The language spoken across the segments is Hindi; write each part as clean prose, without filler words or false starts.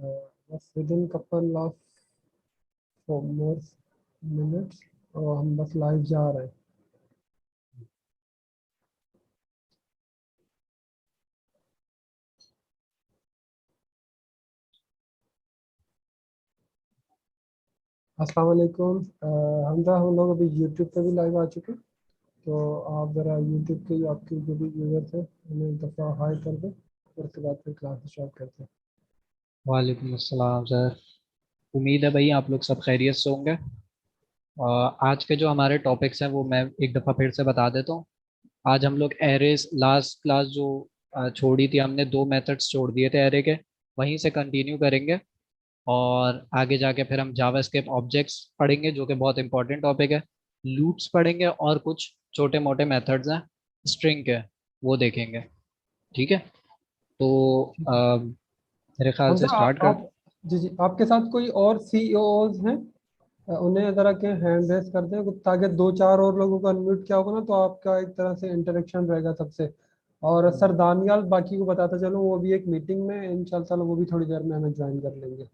बस with in couple of more minutes, और हम बस लाइव जा रहे हैं। अस्सलाम वालेकुम। हम लोग अभी यूट्यूब पे भी लाइव आ चुके हैं। तो आप ज़रा यूट्यूब के आपके जो भी यूज़र्स हैं उन्हें एक दफ़ा हाई कर दें, और उसके बाद फिर क्लास स्टार्ट करते हैं। वालेकुम अस्सलाम सर। उम्मीद है भाई आप लोग सब खैरियत से होंगे। आज के जो हमारे टॉपिक्स हैं वो मैं एक दफ़ा फिर से बता देता हूँ। आज हम लोग एरेज लास्ट क्लास जो छोड़ी थी, हमने दो मेथड्स छोड़ दिए थे एरे के, वहीं से कंटिन्यू करेंगे। और आगे जाके फिर हम जावास्क्रिप्ट ऑब्जेक्ट्स पढ़ेंगे जो कि बहुत इंपॉर्टेंट टॉपिक है। लूप्स पढ़ेंगे और कुछ छोटे मोटे मेथड्स हैं स्ट्रिंग के, वो देखेंगे। ठीक है। तो ठीक है। मेरे ख्याल से हमजा स्टार्ट कर। आप, जी जी, आपके साथ कोई और सीईओज हैं? उन्हें ज़रा के हैंड रेस कर दें, ताकि दो चार और लोगों को अनम्यूट किया होगा ना, तो आपका एक तरह से इंटरेक्शन रहेगा सबसे। और सर दानियाल बाकी को बताता चलो, वो भी एक मीटिंग में इंशाल्लाह, वो भी थोड़ी देर में हमें ज्वाइन कर लेंगे।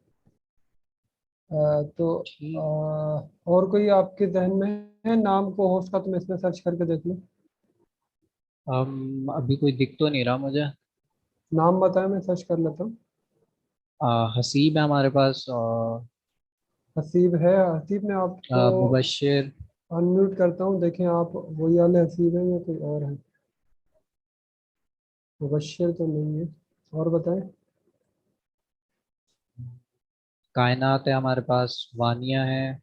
तो ठीक। और कोई आपके जहन में है नाम को होस्ट का? तुम इसमें सर्च करके देख लो। अभी कोई दिख तो नहीं रहा मुझे। नाम बताएं, मैं सर्च कर लेता हूँ। हसीब है हमारे पास। हसीब है। हसीब में आपको मुबशिर। अनम्यूट करता हूँ, देखें आप वही वाले हसीब हैं या कोई और है। मुबश्शिर तो नहीं है। और बताएं। कायनात है हमारे पास। वानिया है।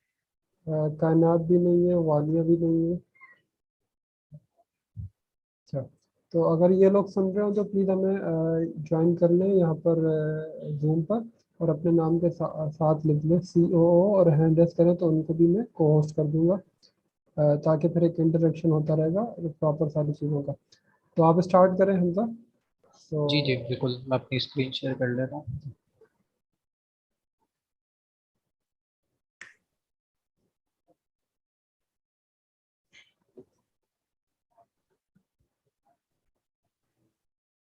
कायनात भी नहीं है, वालिया भी नहीं है। अच्छा, तो अगर ये लोग सुन रहे हो तो प्लीज़ हमें ज्वाइन कर लें यहाँ पर जूम पर, और अपने नाम के साथ लिख लें COO, और हैंड रेस करें तो उनको भी मैं को होस्ट कर दूंगा। ताकि फिर एक इंटरेक्शन होता रहेगा प्रॉपर सारी चीज़ों का। तो आप स्टार्ट करें हमजा। जी जी तो बिल्कुल, मैं अपनी स्क्रीन शेयर कर लेता हूँ।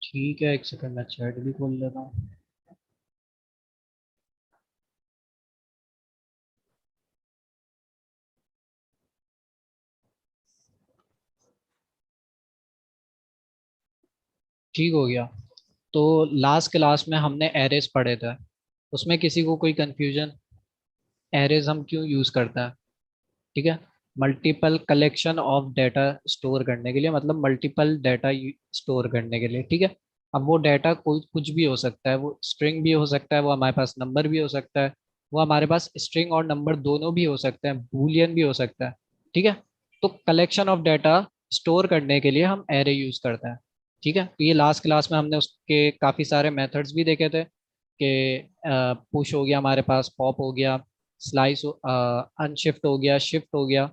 ठीक है, एक सेकंड मैं चैट भी खोल लेता हूँ। ठीक हो गया। तो लास्ट क्लास में हमने एरेज पढ़े थे, उसमें किसी को कोई कंफ्यूजन? एरेज हम क्यों यूज करते हैं? ठीक है। Multiple collection of data store करने के लिए, मतलब मल्टीपल डाटा स्टोर करने के लिए। ठीक है। अब वो डाटा कोई कुछ भी हो सकता है, वो स्ट्रिंग भी हो सकता है, वो हमारे पास नंबर भी हो सकता है, वो हमारे पास स्ट्रिंग और नंबर दोनों भी हो सकते हैं, बूलियन भी हो सकता है। ठीक है। तो कलेक्शन ऑफ डाटा स्टोर करने के लिए हम एरे यूज करते हैं। ठीक है। तो ये लास्ट क्लास में हमने उसके काफी सारे मेथड्स भी देखे थे कि पुश हो गया हमारे पास, पॉप हो गया, स्लाइस, अनशिफ्ट हो गया, शिफ्ट हो गया।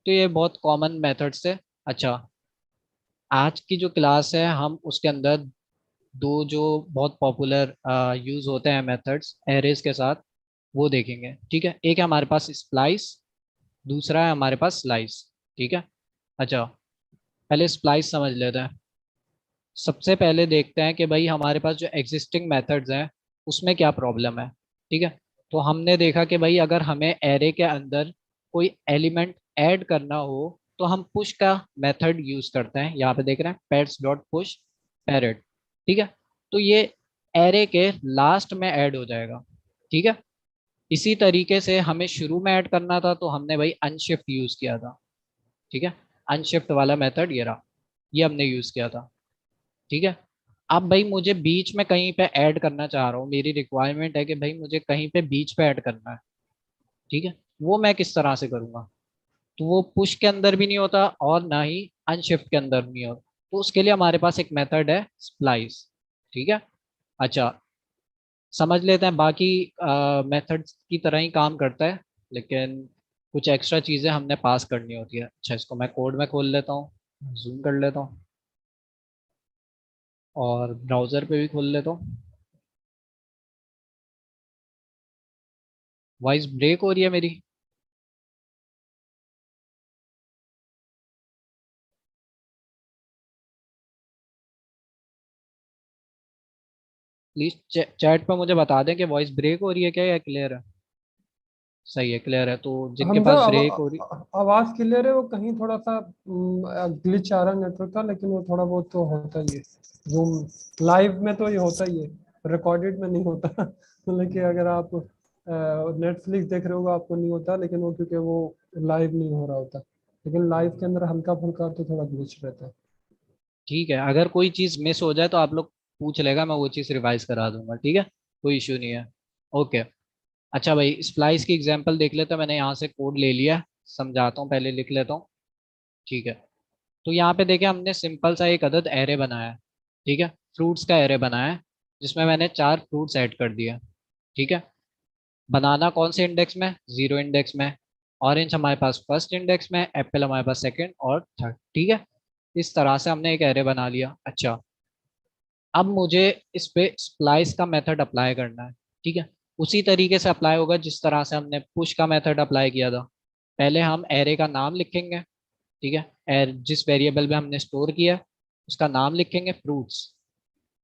तो ये बहुत कॉमन मेथड्स थे। अच्छा, आज की जो क्लास है हम उसके अंदर दो जो बहुत पॉपुलर यूज होते हैं मेथड्स एरेज के साथ, वो देखेंगे। ठीक है। एक है हमारे पास स्प्लाइस, दूसरा है हमारे पास स्लाइस। ठीक है। अच्छा, पहले स्प्लाइस समझ लेते हैं। सबसे पहले देखते हैं कि भाई हमारे पास जो एग्जिस्टिंग मेथड्स हैं उसमें क्या प्रॉब्लम है। ठीक है। तो हमने देखा कि भाई अगर हमें एरे के अंदर कोई एलिमेंट ऐड करना हो तो हम पुश का मेथड यूज करते हैं। यहाँ पे देख रहे हैं पेट्स डॉट पुश पैरेट। ठीक है। तो ये एरे के लास्ट में ऐड हो जाएगा। ठीक है। इसी तरीके से हमें शुरू में ऐड करना था तो हमने भाई अनशिफ्ट यूज किया था। ठीक है। अनशिफ्ट वाला मेथड ये रहा, ये हमने यूज किया था। ठीक है। अब भाई मुझे बीच में कहीं पे ऐड करना चाह रहा हूँ, मेरी रिक्वायरमेंट है कि भाई मुझे कहीं पे बीच पे ऐड करना है। ठीक है। वो मैं किस तरह से करूँगा? तो वो पुश के अंदर भी नहीं होता और ना ही अनशिफ्ट के अंदर नहीं होता। तो उसके लिए हमारे पास एक मेथड है स्प्लाइस। ठीक है। अच्छा, समझ लेते हैं बाकी मेथड्स की तरह ही काम करता है, लेकिन कुछ एक्स्ट्रा चीज़ें हमने पास करनी होती है। अच्छा, इसको मैं कोड में खोल लेता हूँ, जूम कर लेता हूँ और ब्राउज़र पे भी खोल लेता हूँ। वॉइस ब्रेक हो रही है मेरी? प्लीज चैट पे मुझे बता दें कि वॉइस ब्रेक हो रही है क्या या क्लियर है। सही है, क्लियर है। तो जिनके हमजा पास ब्रेक हो रही। आवाज क्लियर है, वो कहीं थोड़ा सा ग्लिच आ रहा है नेटवर्क का, लेकिन वो थोड़ा बहुत तो होता ही है। जूम लाइव में तो ये होता ही है, रिकॉर्डेड में नहीं होता। मतलब कि अगर आप नेटफ्लिक्स देख रहे हो आपको नहीं होता, लेकिन वो क्योंकि वो लाइव नहीं हो रहा होता, लेकिन लाइव के अंदर हल्का फुल्का तो थोड़ा ग्लिच रहता है। ठीक है, अगर कोई चीज मिस हो जाए तो आप लोग पूछ लेगा, मैं वो चीज रिवाइज करा दूंगा, ठीक है, कोई इश्यू नहीं है। ओके। अच्छा भाई, स्प्लाइस की एग्जांपल देख लेते हैं। मैंने यहाँ से कोड ले लिया, समझाता हूँ, पहले लिख लेता हूँ। ठीक है। तो यहाँ पे देखिए, हमने सिंपल सा एक अदद एरे बनाया है। ठीक है, फ्रूट्स का एरे बनाया है, जिसमें मैंने 4 फ्रूट्स ऐड कर दिए। ठीक है। बनाना कौन से इंडेक्स में, 0 इंडेक्स में। ऑरेंज हमारे पास फर्स्ट इंडेक्स में, एप्पल हमारे पास सेकंड और थर्ड। ठीक है। इस तरह से हमने एक एरे बना लिया। अच्छा, अब मुझे इस पे स्प्लाइस का मेथड अप्लाई करना है। ठीक है। उसी तरीके से अप्लाई होगा जिस तरह से हमने पुश का मेथड अप्लाई किया था। पहले हम एरे का नाम लिखेंगे। ठीक है। जिस वेरिएबल में हमने स्टोर किया उसका नाम लिखेंगे फ्रूट्स।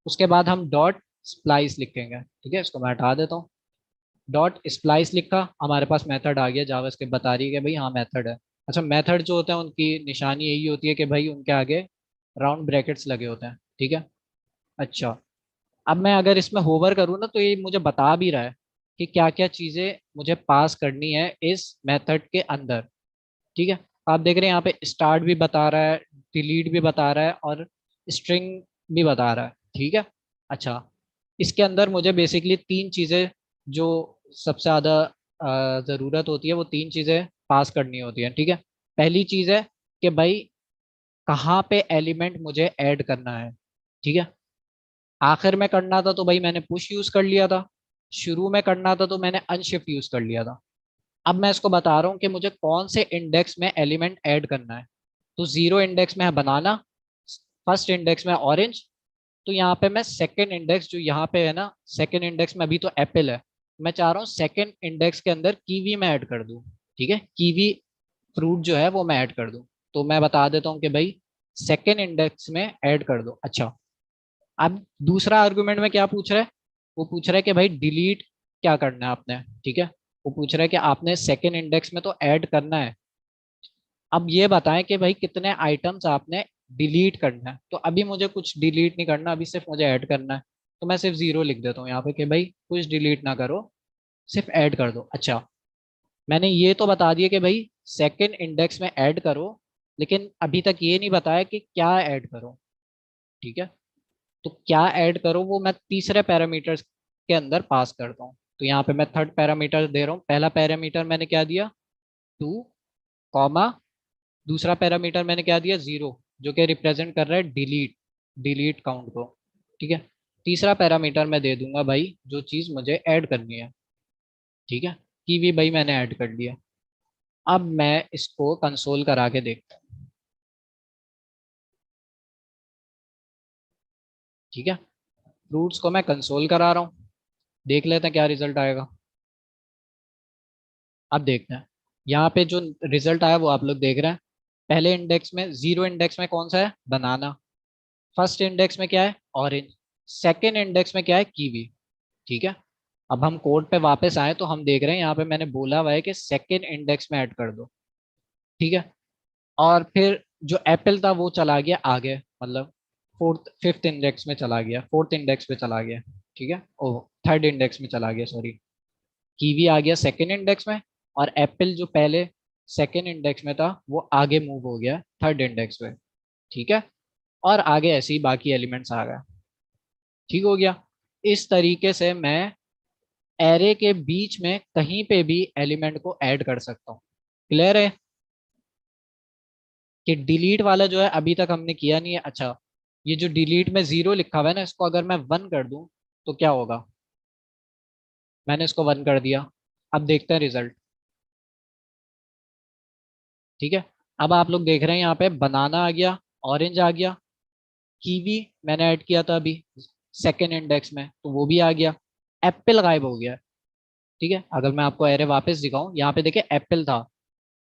उसके बाद हम डॉट स्प्लाइस लिखेंगे। ठीक है, इसको मैं हटा देता हूँ। डॉट स्प्लाइस लिखा, हमारे पास मेथड आ गया, जावास्क्रिप्ट बता रही है कि भाई हाँ मेथड है। अच्छा, मेथड जो होते हैं उनकी निशानी यही होती है कि भाई उनके आगे राउंड ब्रैकेट्स लगे होते हैं। ठीक है। अच्छा, अब मैं अगर इसमें होवर करूँ ना, तो ये मुझे बता भी रहा है कि क्या क्या चीज़ें मुझे पास करनी है इस मेथड के अंदर। ठीक है। आप देख रहे हैं यहाँ पे स्टार्ट भी बता रहा है, डिलीट भी बता रहा है और स्ट्रिंग भी बता रहा है। ठीक है। अच्छा, इसके अंदर मुझे बेसिकली 3 चीज़ें जो सबसे ज़्यादा ज़रूरत होती है, वो 3 चीज़ें पास करनी होती हैं। ठीक है। पहली चीज़ है कि भाई कहाँ पे एलिमेंट मुझे ऐड करना है। ठीक है। आखिर में करना था तो भाई मैंने पुश यूज कर लिया था, शुरू में करना था तो मैंने अनशिफ्ट यूज कर लिया था। अब मैं इसको बता रहा हूँ कि मुझे कौन से इंडेक्स में एलिमेंट ऐड करना है। तो 0 इंडेक्स में है बनाना, फर्स्ट इंडेक्स में ऑरेंज। तो यहाँ पे मैं सेकंड इंडेक्स जो यहाँ पे है ना, सेकंड इंडेक्स में अभी तो एप्पल है, मैं चाह रहा हूँ सेकंड इंडेक्स के अंदर कीवी में ऐड कर दूँ। ठीक है, कीवी फ्रूट जो है वो मैं ऐड कर दूँ। तो मैं बता देता हूँ कि भाई सेकंड इंडेक्स में ऐड कर दो। अच्छा, अब दूसरा आर्गुमेंट में क्या पूछ रहा है, वो पूछ रहा है कि भाई डिलीट क्या करना है आपने। ठीक है, वो पूछ रहा है कि आपने सेकंड इंडेक्स में तो ऐड करना है, अब ये बताएं कि भाई कितने आइटम्स आपने डिलीट करना है। तो अभी मुझे कुछ डिलीट नहीं करना, अभी सिर्फ मुझे ऐड करना है। तो मैं सिर्फ 0 लिख देता हूँ यहाँ पे कि भाई कुछ डिलीट ना करो, सिर्फ ऐड कर दो। अच्छा, मैंने ये तो बता दिया कि भाई सेकंड इंडेक्स में ऐड करो, लेकिन अभी तक ये नहीं बताया कि क्या ऐड करो। ठीक है, तो क्या ऐड करो वो मैं तीसरे पैरामीटर के अंदर पास करता हूँ। तो यहाँ पे मैं थर्ड पैरामीटर दे रहा हूँ। पहला पैरामीटर मैंने क्या दिया, 2, कॉमा, दूसरा पैरामीटर मैंने क्या दिया, 0, जो कि रिप्रेजेंट कर रहा है डिलीट, डिलीट काउंट को। ठीक है। तीसरा पैरामीटर मैं दे दूंगा भाई जो चीज़ मुझे ऐड करनी है। ठीक है, कीवी भाई मैंने ऐड कर दिया। अब मैं इसको कंसोल करा के देखता हूँ। ठीक है, फ्रूट्स को मैं कंसोल करा रहा हूँ, देख लेते हैं क्या रिजल्ट आएगा। अब देखते हैं यहाँ पे जो रिजल्ट आया वो आप लोग देख रहे हैं। पहले इंडेक्स में, 0 इंडेक्स में कौन सा है, बनाना। फर्स्ट इंडेक्स में क्या है, ऑरेंज। सेकेंड इंडेक्स में क्या है, कीवी। ठीक है। अब हम कोड पे वापस आए तो हम देख रहे हैं यहाँ पे मैंने बोला हुआ है कि सेकेंड इंडेक्स में ऐड कर दो। ठीक है। और फिर जो एप्पल था वो चला गया आगे, मतलब फोर्थ फिफ्थ इंडेक्स में चला गया, फोर्थ इंडेक्स पे चला गया। ठीक है, ओ थर्ड इंडेक्स में चला गया, सॉरी। कीवी आ गया सेकेंड इंडेक्स में, और एप्पल जो पहले सेकेंड इंडेक्स में था वो आगे मूव हो गया थर्ड इंडेक्स में। ठीक है, और आगे ऐसे ही बाकी एलिमेंट्स आ गए। ठीक हो गया। इस तरीके से मैं एरे के बीच में कहीं पे भी एलिमेंट को ऐड कर सकता हूँ। क्लियर है कि डिलीट वाला जो है अभी तक हमने किया नहीं है। अच्छा, ये जो डिलीट में 0 लिखा हुआ है ना, इसको अगर मैं 1 कर दूं तो क्या होगा। मैंने इसको 1 कर दिया, अब देखते हैं रिजल्ट। ठीक है। अब आप लोग देख रहे हैं यहाँ पे बनाना आ गया, ऑरेंज आ गया, कीवी मैंने ऐड किया था अभी सेकेंड इंडेक्स में तो वो भी आ गया, एप्पल गायब हो गया। ठीक है, अगर मैं आपको एरे वापस दिखाऊं, यहाँ पे देखिए एप्पल था,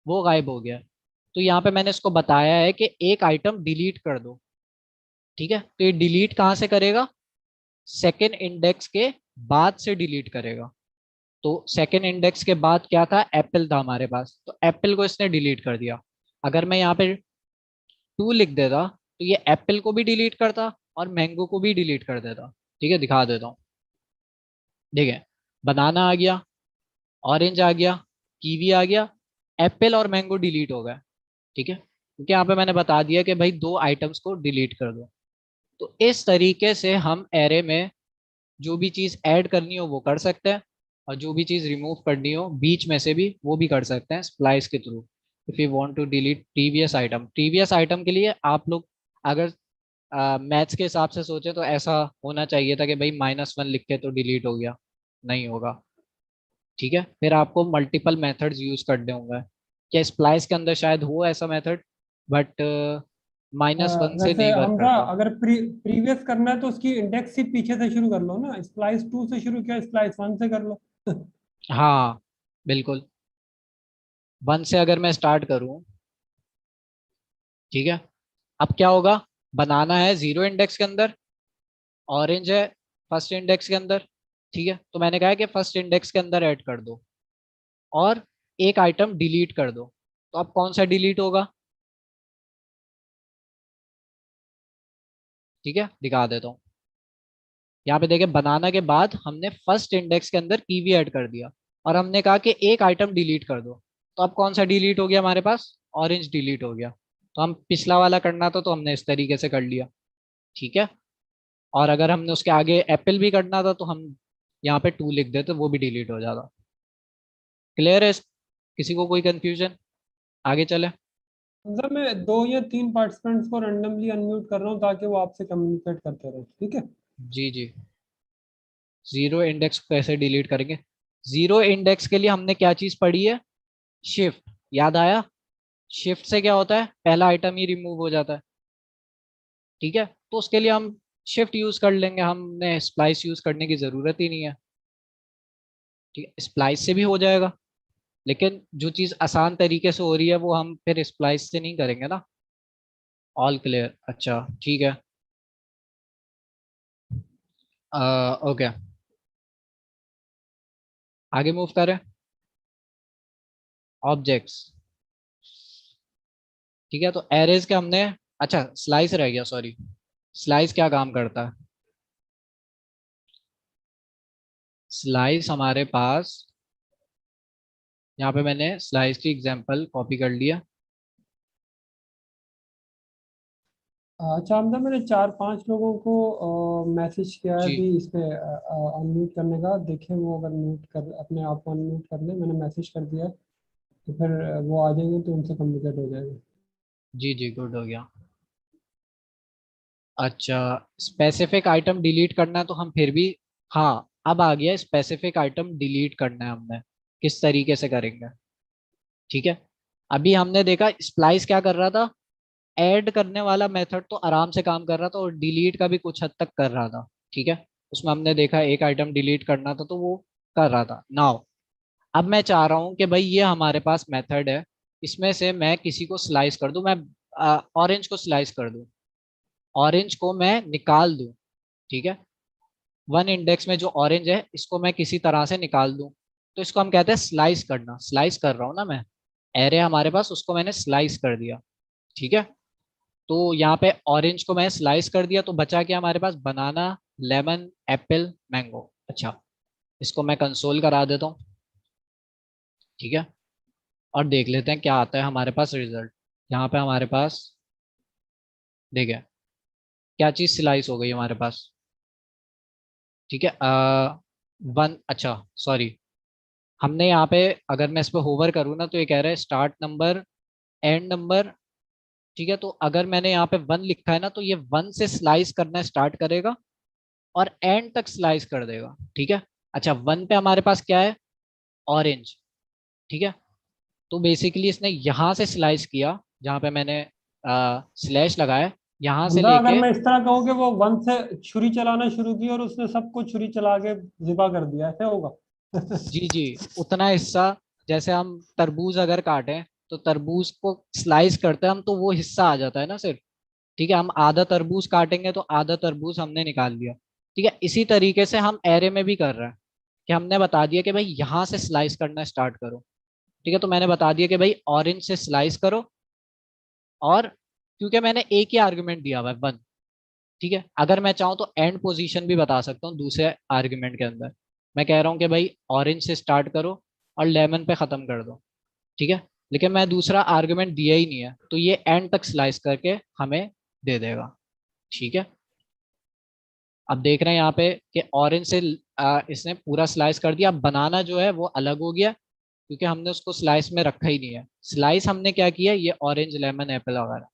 वो गायब हो गया। तो यहाँ पे मैंने इसको बताया है कि एक आइटम डिलीट कर दो। ठीक है, तो ये डिलीट कहाँ से करेगा, सेकेंड इंडेक्स के बाद से डिलीट करेगा। तो सेकेंड इंडेक्स के बाद क्या था, एप्पल था हमारे पास, तो एप्पल को इसने डिलीट कर दिया। अगर मैं यहाँ पे 2 लिख देता तो ये एप्पल को भी डिलीट करता और मैंगो को भी डिलीट कर देता। ठीक है, दिखा देता हूँ। ठीक है, बनाना आ गया, ऑरेंज आ गया, कीवी आ गया, एप्पल और मैंगो डिलीट हो गया। ठीक है, क्योंकि यहाँ पे मैंने बता दिया कि भाई 2 आइटम्स को डिलीट कर दो। तो इस तरीके से हम एरे में जो भी चीज ऐड करनी हो वो कर सकते हैं, और जो भी चीज रिमूव करनी हो बीच में से भी वो भी कर सकते हैं स्प्लाइस के through. If you want to delete previous item के लिए आप लोग अगर मैथ्स के हिसाब से सोचे तो ऐसा होना चाहिए था कि भाई -1 लिख के तो डिलीट हो गया, नहीं होगा। ठीक है, फिर आपको मल्टीपल मेथड्स यूज करने होंगे। क्या स्प्लाइस के अंदर शायद हो ऐसा मेथड, बट -1 से वैसे नहीं वर्क हमजा, करता। अगर प्रीवियस करना है तो उसकी इंडेक्स ही पीछे से शुरू कर लो ना, स्प्लाइस 2 से शुरू किया, स्प्लाइस 1 से कर लो। हाँ बिल्कुल, 1 से अगर मैं स्टार्ट करूं, ठीक है, अब क्या होगा, बनाना है 0 इंडेक्स के अंदर, ऑरेंज है फर्स्ट इंडेक्स के अंदर। ठीक है, तो मैंने कहा है कि फर्स्ट इंडेक्स के अंदर ऐड कर दो और एक आइटम डिलीट कर दो। तो अब कौन सा डिलीट होगा, ठीक है दिखा देता हूँ। यहाँ पे देखें, बनाना के बाद हमने फर्स्ट इंडेक्स के अंदर कीवी ऐड कर दिया और हमने कहा कि एक आइटम डिलीट कर दो। तो अब कौन सा डिलीट हो गया हमारे पास, ऑरेंज डिलीट हो गया। तो हम पिछला वाला करना था तो हमने इस तरीके से कर लिया। ठीक है, और अगर हमने उसके आगे एप्पल भी करना था तो हम यहाँ पे 2 लिख देते, वो भी डिलीट हो जाता। क्लियर है, किसी को कोई कंफ्यूजन, आगे चले। मतलब मैं 2 या 3 पार्टिसिपेंट्स को रैंडमली अनम्यूट कर रहा हूँ ताकि वो आपसे कम्युनिकेट करते रहे, ठीक है। जी जी, 0 इंडेक्स को कैसे डिलीट करेंगे। 0 इंडेक्स के लिए हमने क्या चीज पढ़ी है, शिफ्ट, याद आया। शिफ्ट से क्या होता है, पहला आइटम ही रिमूव हो जाता है। ठीक है, तो उसके लिए हम शिफ्ट यूज कर लेंगे, हमने स्प्लाइस यूज करने की जरूरत ही नहीं है। ठीक है, स्प्लाइस से भी हो जाएगा, लेकिन जो चीज आसान तरीके से हो रही है वो हम फिर स्प्लाइस से नहीं करेंगे ना। ऑल क्लियर, अच्छा ठीक है। ओके, आगे मूव करें। ऑब्जेक्ट्स, ठीक है, तो एरेज के हमने, अच्छा स्लाइस रह गया, सॉरी। स्लाइस क्या काम करता है, स्लाइस हमारे पास, यहाँ पे मैंने स्लाइस की एग्जांपल कॉपी कर लिया। अच्छा हमजा, मैंने 4-5 लोगों को मैसेज किया है जी अभी इस पे अनम्यूट करने का, देखें वो अगर म्यूट कर अपने आप को अनम्यूट कर ले, मैंने मैसेज कर दिया है। तो फिर वो आ जाएंगे तो उनसे कम्युनिकेट हो जाएगा। जी जी, गुड हो गया। अच्छा, स्पेसिफिक आइटम डिलीट करना है तो हम फिर भी, हाँ अब आ गया, स्पेसिफिक आइटम डिलीट करना है हमने, किस तरीके से करेंगे। ठीक है, अभी हमने देखा स्प्लाइस क्या कर रहा था, ऐड करने वाला मेथड तो आराम से काम कर रहा था और डिलीट का भी कुछ हद तक कर रहा था। ठीक है, उसमें हमने देखा एक आइटम डिलीट करना था तो वो कर रहा था। नाउ अब मैं चाह रहा हूँ कि भाई ये हमारे पास मेथड है, इसमें से मैं किसी को स्लाइस कर दूं, मैं ऑरेंज को स्लाइस कर दूं, ऑरेंज को मैं निकाल दूं। ठीक है, 1 इंडेक्स में जो ऑरेंज है इसको मैं किसी तरह से निकाल दूं, तो इसको हम कहते हैं स्लाइस करना। स्लाइस कर रहा हूँ ना मैं, एरे हमारे पास उसको मैंने स्लाइस कर दिया। ठीक है, तो यहाँ पे ऑरेंज को मैं स्लाइस कर दिया तो बचा क्या हमारे पास, बनाना, लेमन, एप्पल, मैंगो। अच्छा, इसको मैं कंसोल करा देता हूँ। ठीक है, और देख लेते हैं क्या आता है हमारे पास रिजल्ट। यहाँ पे हमारे पास देखिए क्या चीज स्लाइस हो गई हमारे पास। ठीक है, 1, अच्छा सॉरी, हमने यहाँ पे, अगर मैं इस पे होवर करूँ ना तो ये कह रहा है स्टार्ट नंबर, एंड नंबर। ठीक है, तो अगर मैंने यहाँ पे 1 लिखा है ना तो ये 1 से स्लाइस करना स्टार्ट करेगा और एंड तक स्लाइस कर देगा। ठीक है, अच्छा 1 पे हमारे पास क्या है, ऑरेंज। ठीक है, तो बेसिकली इसने यहाँ से स्लाइस किया, जहाँ पे मैंने स्लैश लगाया, यहाँ से हमजा, अगर लेके, मैं इस तरह कहूँ कि वो 1 से छुरी चलाना शुरू की और उसने सबको छुरी चला के जिबा कर दिया, ऐसे होगा? जी जी, उतना हिस्सा, जैसे हम तरबूज अगर काटें तो तरबूज को स्लाइस करते हैं हम तो वो हिस्सा आ जाता है ना सिर्फ। ठीक है, हम आधा तरबूज काटेंगे तो आधा तरबूज हमने निकाल लिया। ठीक है, इसी तरीके से हम एरे में भी कर रहे हैं कि हमने बता दिया कि भाई यहाँ से स्लाइस करना स्टार्ट करो। ठीक है, तो मैंने बता दिया कि भाई ऑरेंज से स्लाइस करो, और क्योंकि मैंने एक ही आर्गुमेंट दिया हुआ है 1, ठीक है, अगर मैं चाहूँ तो एंड पोजीशन भी बता सकता हूँ दूसरे आर्गुमेंट के अंदर। मैं कह रहा हूँ कि भाई ऑरेंज से स्टार्ट करो और लेमन पे खत्म कर दो। ठीक है, लेकिन मैं दूसरा आर्गुमेंट दिया ही नहीं है, तो ये एंड तक स्लाइस करके हमें दे देगा। ठीक है, अब देख रहे हैं यहाँ पे कि ऑरेंज से इसने पूरा स्लाइस कर दिया। अब बनाना जो है वो अलग हो गया, क्योंकि हमने उसको स्लाइस में रखा ही नहीं है। स्लाइस हमने क्या किया, ये ऑरेंज लेमन एप्पल वगैरह,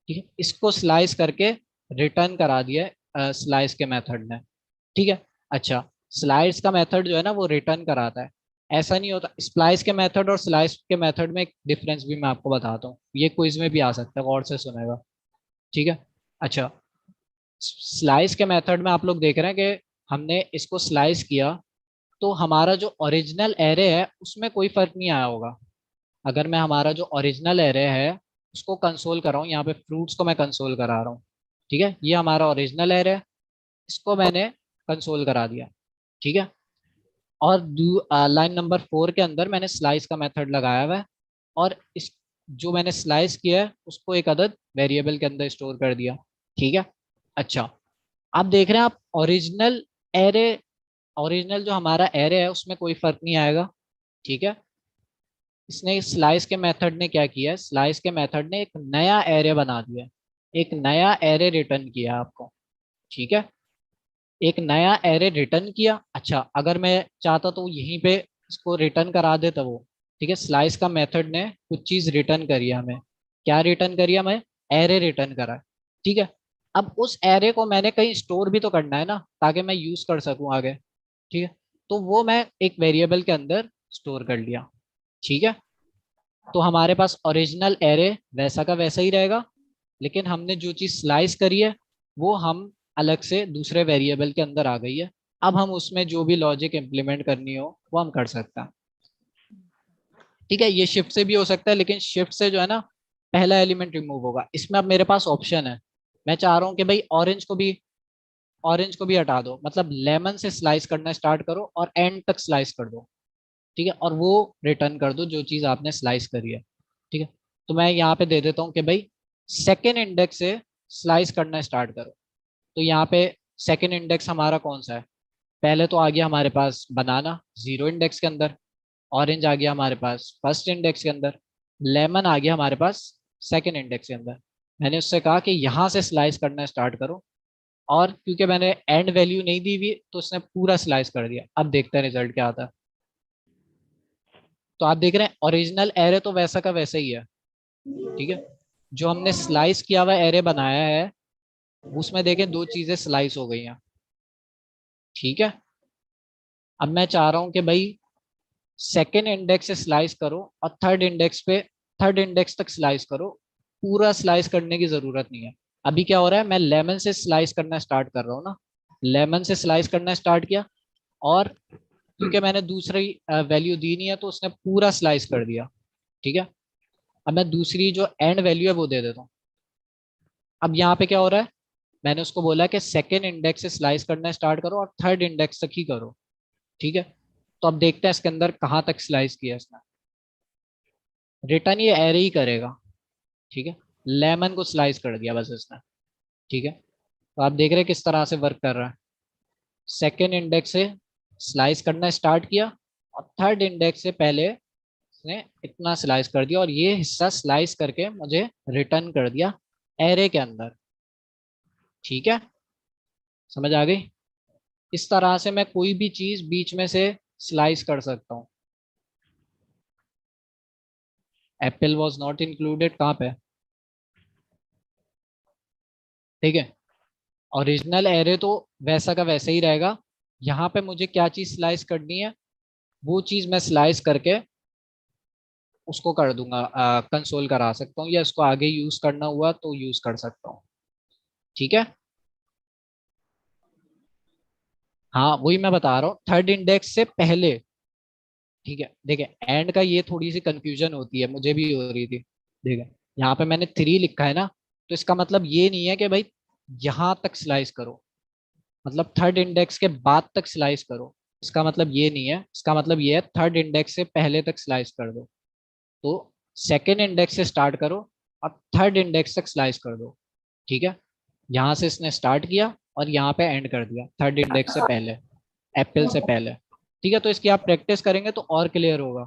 ठीक है, इसको स्लाइस करके रिटर्न करा दिया स्लाइस के मेथड ने। ठीक है, अच्छा, स्लाइस का मेथड जो है ना वो रिटर्न कराता है, ऐसा नहीं होता। स्प्लाइस के मेथड और स्लाइस के मेथड में एक डिफरेंस भी मैं आपको बताता हूँ, ये क्विज में भी आ सकता है, गौर से सुनेगा। ठीक है, अच्छा, स्लाइस के मेथड में आप लोग देख रहे हैं कि हमने इसको स्लाइस किया, तो हमारा जो ओरिजिनल एरे है उसमें कोई फर्क नहीं आया होगा। अगर मैं हमारा जो ओरिजिनल एरे है उसको कंसोल कर रहा हूँ, यहाँ पे फ्रूट्स को मैं कंसोल करा रहा हूँ। ठीक है, ये हमारा ओरिजिनल एरे है, इसको मैंने कंसोल करा दिया। ठीक है, और लाइन नंबर 4 के अंदर मैंने स्लाइस का मेथड लगाया हुआ है, और इस जो मैंने स्लाइस किया है उसको एक अदद वेरिएबल के अंदर स्टोर कर दिया। ठीक है, अच्छा, आप देख रहे हैं, आप ओरिजिनल एरे, ओरिजिनल जो हमारा एरे है उसमें कोई फर्क नहीं आएगा। ठीक है, इसने स्लाइस के मेथड ने क्या किया है, स्लाइस के मेथड ने एक नया एरे बना दिया, एक नया एरे रिटर्न किया आपको। ठीक है, एक नया एरे रिटर्न किया। अच्छा, अगर मैं चाहता तो यहीं पे इसको रिटर्न करा देता वो। ठीक है, स्लाइस का मेथड ने कुछ चीज रिटर्न करी है हमें। क्या रिटर्न करी है हमें, एरे रिटर्न करा है। ठीक है, अब उस एरे को मैंने कहीं स्टोर भी तो करना है ना, ताकि मैं यूज कर सकूं आगे। ठीक है, तो वो मैं एक वेरिएबल के अंदर स्टोर कर लिया। ठीक है, तो हमारे पास ओरिजिनल एरे वैसा का वैसा ही रहेगा, लेकिन हमने जो चीज स्लाइस करी है वो हम अलग से दूसरे वेरिएबल के अंदर आ गई है। अब हम उसमें जो भी लॉजिक इंप्लीमेंट करनी हो वो हम कर सकते हैं। ठीक है, ये शिफ्ट से भी हो सकता है, लेकिन शिफ्ट से जो है ना पहला एलिमेंट रिमूव होगा। इसमें अब मेरे पास ऑप्शन है, मैं चाह रहा हूँ कि भाई ऑरेंज को भी हटा दो, मतलब लेमन से स्लाइस करना स्टार्ट करो और एंड तक स्लाइस कर दो। ठीक है, और वो रिटर्न कर दो जो चीज आपने स्लाइस करी है। ठीक है, तो मैं यहाँ पे दे देता हूँ कि भाई सेकेंड इंडेक्स से स्लाइस करना स्टार्ट करो। तो यहाँ पे सेकेंड इंडेक्स हमारा कौन सा है, पहले तो आ गया हमारे पास बनाना 0 इंडेक्स के अंदर, ऑरेंज आ गया हमारे पास फर्स्ट इंडेक्स के अंदर, लेमन आ गया हमारे पास सेकेंड इंडेक्स के अंदर। मैंने उससे कहा कि यहाँ से स्लाइस करना स्टार्ट करो, और क्योंकि मैंने एंड वैल्यू नहीं दी हुई तो उसने पूरा स्लाइस कर दिया। अब देखते हैं रिजल्ट क्या आता है। तो आप देख रहे हैं ओरिजिनल एरे तो वैसा का वैसा ही है। ठीक है, जो हमने स्लाइस किया हुआ एरे बनाया है उसमें देखें दो चीजें स्लाइस हो गई हैं। ठीक है, अब मैं चाह रहा हूं कि भाई सेकेंड इंडेक्स से स्लाइस करो और थर्ड इंडेक्स तक स्लाइस करो। पूरा स्लाइस करने की जरूरत नहीं है। अभी क्या हो रहा है, मैं लेमन से स्लाइस करना स्टार्ट कर रहा हूँ ना, लेमन से स्लाइस करना स्टार्ट किया, और क्योंकि मैंने दूसरी वैल्यू दी नहीं है तो उसने पूरा स्लाइस कर दिया। ठीक है, अब मैं दूसरी जो एंड वैल्यू है वो दे देता हूँ। अब यहाँ पे क्या हो रहा है, मैंने उसको बोला कि सेकेंड इंडेक्स से स्लाइस करना स्टार्ट करो और थर्ड इंडेक्स तक ही करो। ठीक है, तो अब देखते हैं इसके अंदर कहाँ तक स्लाइस किया इसने। रिटर्न ये एरे ही करेगा। ठीक है, लेमन को स्लाइस कर दिया बस इसने। ठीक है, तो आप देख रहे हैं किस तरह से वर्क कर रहा है। सेकेंड इंडेक्स से स्लाइस करना स्टार्ट किया, और थर्ड इंडेक्स से पहले इसने इतना स्लाइस कर दिया, और ये हिस्सा स्लाइस करके मुझे रिटर्न कर दिया एरे के अंदर। ठीक है, समझ आ गई। इस तरह से मैं कोई भी चीज बीच में से स्लाइस कर सकता हूँ। एप्पल वॉज नॉट इंक्लूडेड कहाँ पे, ठीक है, ओरिजिनल एरे तो वैसा का वैसा ही रहेगा। यहाँ पे मुझे क्या चीज स्लाइस करनी है वो चीज मैं स्लाइस करके उसको कर दूंगा, कंसोल करा सकता हूँ, या इसको आगे यूज करना हुआ तो यूज कर सकता हूँ। ठीक है, हाँ वही मैं बता रहा हूँ, थर्ड इंडेक्स से पहले। ठीक है, देखिए एंड का ये थोड़ी सी कंफ्यूजन होती है, मुझे भी हो रही थी। ठीक है, यहाँ पे मैंने 3 लिखा है ना, तो इसका मतलब ये नहीं है कि भाई यहाँ तक स्लाइस करो। मतलब थर्ड इंडेक्स के बाद तक स्लाइस करो, इसका मतलब ये नहीं है, इसका मतलब ये है थर्ड इंडेक्स से पहले तक स्लाइस कर दो। तो सेकेंड इंडेक्स से स्टार्ट करो और थर्ड इंडेक्स तक स्लाइस कर दो। ठीक है, यहाँ से इसने स्टार्ट किया और यहाँ पे एंड कर दिया थर्ड इंडेक्स से पहले, एप्पल से पहले। ठीक है, तो इसकी आप प्रैक्टिस करेंगे तो और क्लियर होगा।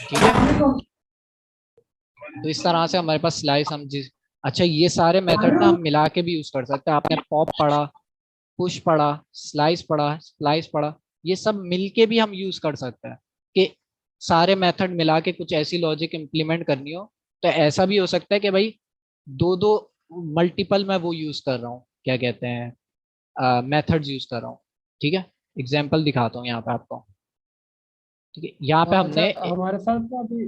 ठीक है, तो इस तरह से हमारे पास स्लाइस हम जिस, अच्छा ये सारे मेथड ना हम मिला के भी यूज कर सकते हैं। आपने पॉप पढ़ा, पुश पढ़ा, स्लाइस पढ़ा, स्प्लाइस पढ़ा, ये सब मिलके भी हम यूज कर सकते हैं कि सारे मेथड मिला के कुछ ऐसी लॉजिक इंप्लीमेंट करनी हो। तो ऐसा भी हो सकता है कि भाई दो दो मल्टीपल मैं वो यूज कर रहा हूँ, क्या कहते हैं, मेथड्स यूज कर रहा हूँ। ठीक है, एग्जाम्पल दिखाता हूँ यहाँ पे आपको। ठीक है, यहाँ पे अच्छा, हमने हमारे साथ ना अभी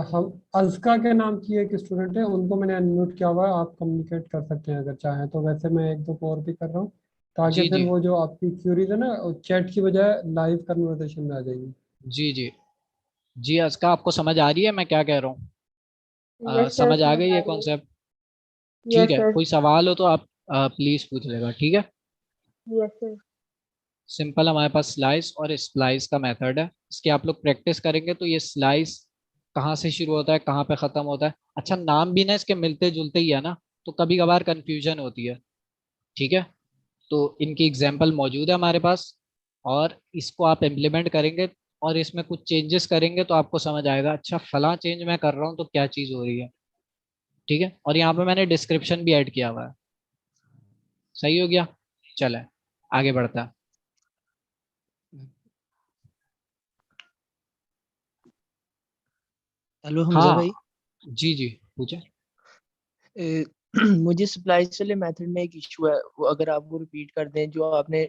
हम अज़का के नाम की एक स्टूडेंट है, उनको मैंने अनम्यूट किया हुआ है, आप कम्युनिकेट कर सकते हैं अगर चाहें तो। वैसे मैं एक दो और भी कर रहा हूँ, ताकि जी फिर जी वो जो आपकी क्यूरीज है ना, चैट की बजाय लाइव कन्वर्सेशन में आ जाएगी। जी जी जी, इसका आपको समझ आ रही है मैं क्या कह रहा हूँ? यस सर, समझ आ समझ गई आ ये रही है। कॉन्सेप्ट? ठीक यस है, सर। कोई सवाल हो तो आप प्लीज पूछ लेगा। ठीक है, यस सर। सिंपल हमारे पास स्लाइस और स्प्लाइस का मेथड है, इसकी आप लोग प्रैक्टिस करेंगे तो ये स्लाइस कहाँ से शुरू होता है कहाँ पे खत्म होता है, अच्छा नाम भी ना इसके मिलते जुलते ही है ना, तो कभी कभार कंफ्यूजन होती है। ठीक है, तो इनकी एग्जाम्पल मौजूद है हमारे पास, और इसको आप इम्प्लीमेंट करेंगे और इसमें कुछ चेंजेस करेंगे तो आपको समझ आएगा, अच्छा फला चेंज मैं कर रहा हूँ तो क्या चीज़ हो रही है। ठीक है, और यहाँ पे मैंने डिस्क्रिप्शन भी ऐड किया हुआ है। सही हो गया, चले आगे बढ़ता है। हेलो हमजा हाँ भाई। जी जी पूछे। ए, मुझे सप्लाइज वाले मेथड में एक इशू है, वो अगर आप वो रिपीट कर दें जो आपने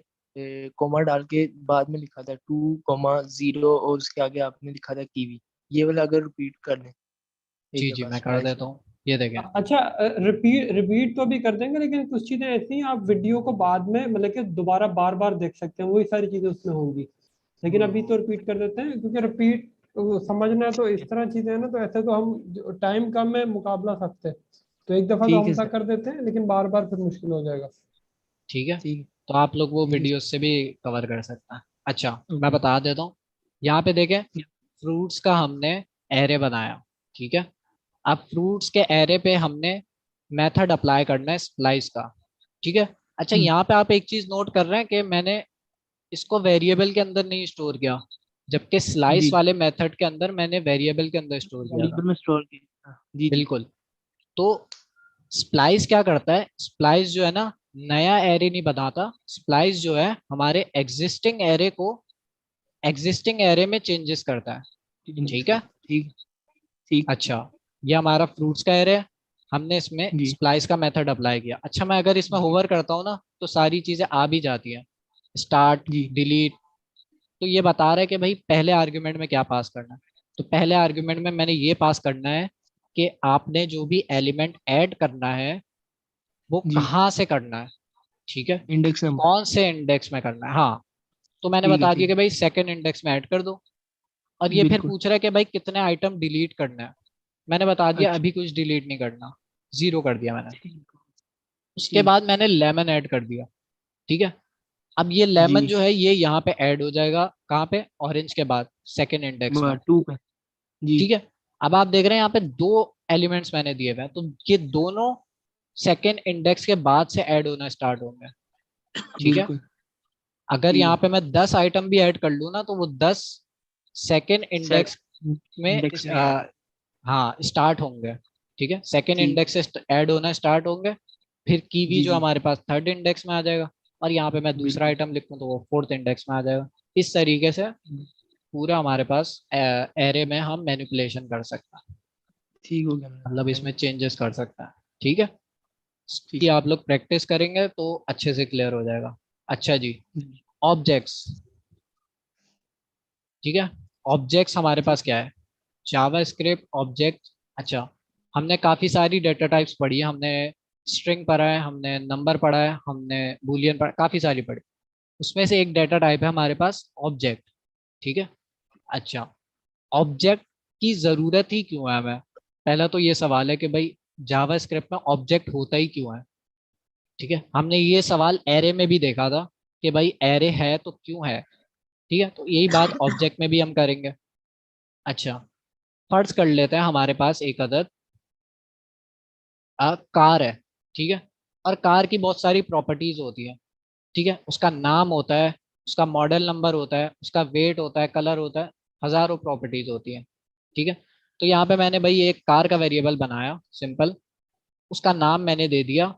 कॉमा डाल के बाद में लिखा था 2,0 और उसके आगे आपने लिखा था कीवी, ये वाला अगर रिपीट कर दें एक जी जी दफा मैं कर सप्लाइज देता वाला। हूँ, ये देखें। अच्छा, रिपीट रिपीट तो भी कर देंगे, लेकिन कुछ चीजें ऐसी हैं आप वीडियो को बाद में मतलब कि दोबारा बार बार देख सकते हैं, वही सारी चीजें उसमें होंगी। लेकिन अभी तो रिपीट कर देते हैं, क्योंकि रिपीट समझना तो इस तरह चीजें हैं ना, तो ऐसे तो हम टाइम कम है, मुकाबला सख्त है, तो एक दफा तो ठीक है हमसा सर। कर देते हैं, लेकिन बार बार फिर मुश्किल हो जाएगा। ठीक है, ठीक तो आप लोग वो ठीक है वीडियो से भी कवर कर सकते हैं। अच्छा मैं ओके। बता देता हूँ, यहाँ पे देखें फ्रूट्स का हमने एरे बनाया। ठीक है, अब फ्रूट्स के एरे पे हमने मेथड अप्लाई करना है स्प्लाइस का। ठीक है, अच्छा यहाँ पे आप एक चीज नोट कर रहे हैं कि मैंने इसको वेरिएबल के अंदर नहीं स्टोर किया, जबकि स्लाइस जी वाले मेथड के अंदर मैंने वेरिएबल के अंदर स्टोर किया था। वेरिएबल में स्टोर किया, जी जी। बिल्कुल, तो स्प्लाइस क्या करता है, स्प्लाइस जो है ना नया एरे नहीं बनाता, स्प्लाइस जो है हमारे एग्जिस्टिंग एरे को एग्जिस्टिंग एरे में चेंजेस करता है। चेंजेस ठीक कर, है, ठीक ठीक। अच्छा ये हमारा फ्रूट्स का एरे है, हमने इसमें जी स्प्लाइस का मेथड अप्लाई किया। अच्छा मैं अगर इसमें जी होवर करता हूँ ना तो सारी चीजें आ भी जाती हैं, स्टार्ट जी डिलीट। तो ये बता रहा है कि भाई पहले आर्गुमेंट में क्या पास करना है, तो पहले आर्गुमेंट में मैंने ये पास करना है कि आपने जो भी एलिमेंट ऐड करना है वो जी। कहाँ से करना है। ठीक है, इंडेक्स नंबर। कौन से इंडेक्स में करना है, हाँ। तो मैंने ठीक है बता दिया ठीक कि है। भाई सेकंड इंडेक्स में ऐड कर दो। और ये फिर बिल्कुल। पूछ रहा है कि भाई कितने आइटम डिलीट करना है, मैंने बता दिया अच्छा अभी कुछ डिलीट नहीं करना, जीरो कर दिया मैंने। ठीक उसके ठीक। बाद मैंने लेमन ऐड कर दिया। ठीक है, अब ये जी लेमन जो है ये यहाँ पे ऐड हो जाएगा, कहाँ पे, ऑरेंज के बाद सेकंड इंडेक्स में। 2 पे। जी ठीक है, अब आप देख रहे हैं यहाँ पे दो एलिमेंट्स मैंने दिए हुए हैं, तो ये दोनों सेकंड इंडेक्स के बाद से ऐड होना स्टार्ट होंगे। ठीक है, बिल्कुल। अगर ठीक यहाँ है। पे मैं 10 आइटम भी ऐड कर लूँ ना तो वो 10 सेकेंड सेक इंडेक्स में इंडेक्स में ऐड। हाँ स्टार्ट होंगे। ठीक है, सेकेंड ठीक। इंडेक्स से ऐड होना स्टार्ट होंगे, फिर कीवी जी जो जी हमारे पास थर्ड इंडेक्स में आ जाएगा, और यहाँ पे मैं दूसरा बिल्कुल। आइटम लिखूँ तो वो फोर्थ इंडेक्स में आ जाएगा। इस तरीके से पूरा हमारे पास एरे में हम मैनिपुलेशन कर सकते हैं, ठीक हो गया मैम, मतलब थैंक इसमें यू। चेंजेस कर सकते हैं। ठीक है, कि ठीक। आप लोग प्रैक्टिस करेंगे तो अच्छे से क्लियर हो जाएगा। अच्छा जी, जी ऑब्जेक्ट्स। ठीक है, ऑब्जेक्ट्स हमारे जी पास क्या है, जावा स्क्रिप्ट ऑब्जेक्ट। अच्छा हमने काफी सारी डेटा टाइप्स पढ़ी है, हमने स्ट्रिंग पढ़ा है, हमने नंबर पढ़ा है, हमने बूलियन पढ़ा, काफी सारी पढ़ी। उसमें से एक डेटा टाइप है हमारे पास ऑब्जेक्ट। ठीक है, अच्छा ऑब्जेक्ट की जरूरत ही क्यों है हमें, पहला तो ये सवाल है कि भाई जावा स्क्रिप्ट में ऑब्जेक्ट होता ही क्यों है। ठीक है, हमने ये सवाल एरे में भी देखा था कि भाई एरे है तो क्यों है। ठीक है, तो यही बात ऑब्जेक्ट में भी हम करेंगे। अच्छा, फर्ज कर लेते हैं हमारे पास एक अदद कार है। ठीक है, और कार की बहुत सारी प्रॉपर्टीज होती है। ठीक है, उसका नाम होता है, उसका मॉडल नंबर होता है, उसका वेट होता है, कलर होता है, हजारों प्रॉपर्टीज होती है। ठीक है, तो यहाँ पे मैंने भाई एक कार का वेरिएबल बनाया सिंपल, उसका नाम मैंने दे दिया,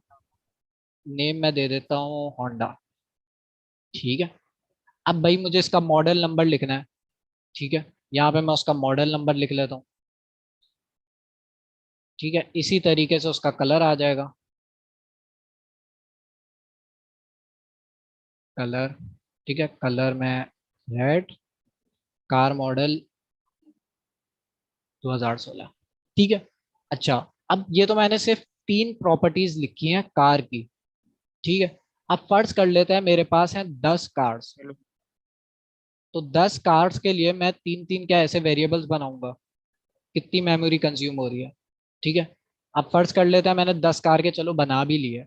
नेम मैं दे देता हूँ होंडा। ठीक है, अब भाई मुझे इसका मॉडल नंबर लिखना है। ठीक है, यहाँ पे मैं उसका मॉडल नंबर लिख लेता हूँ। ठीक है, इसी तरीके से उसका कलर आ जाएगा, कलर। ठीक है, कलर में रेड, कार मॉडल 2016। ठीक है, अच्छा, अब ये तो मैंने सिर्फ 3 प्रॉपर्टीज लिखी हैं कार की। ठीक है, अब फर्ज कर लेते हैं मेरे पास हैं 10 कार्स। तो 10 कार्स के लिए मैं तीन तीन क्या ऐसे वेरिएबल्स बनाऊंगा, कितनी मेमोरी कंज्यूम हो रही है। ठीक है, अब फर्ज कर लेते हैं मैंने 10 कार के चलो बना भी लिए,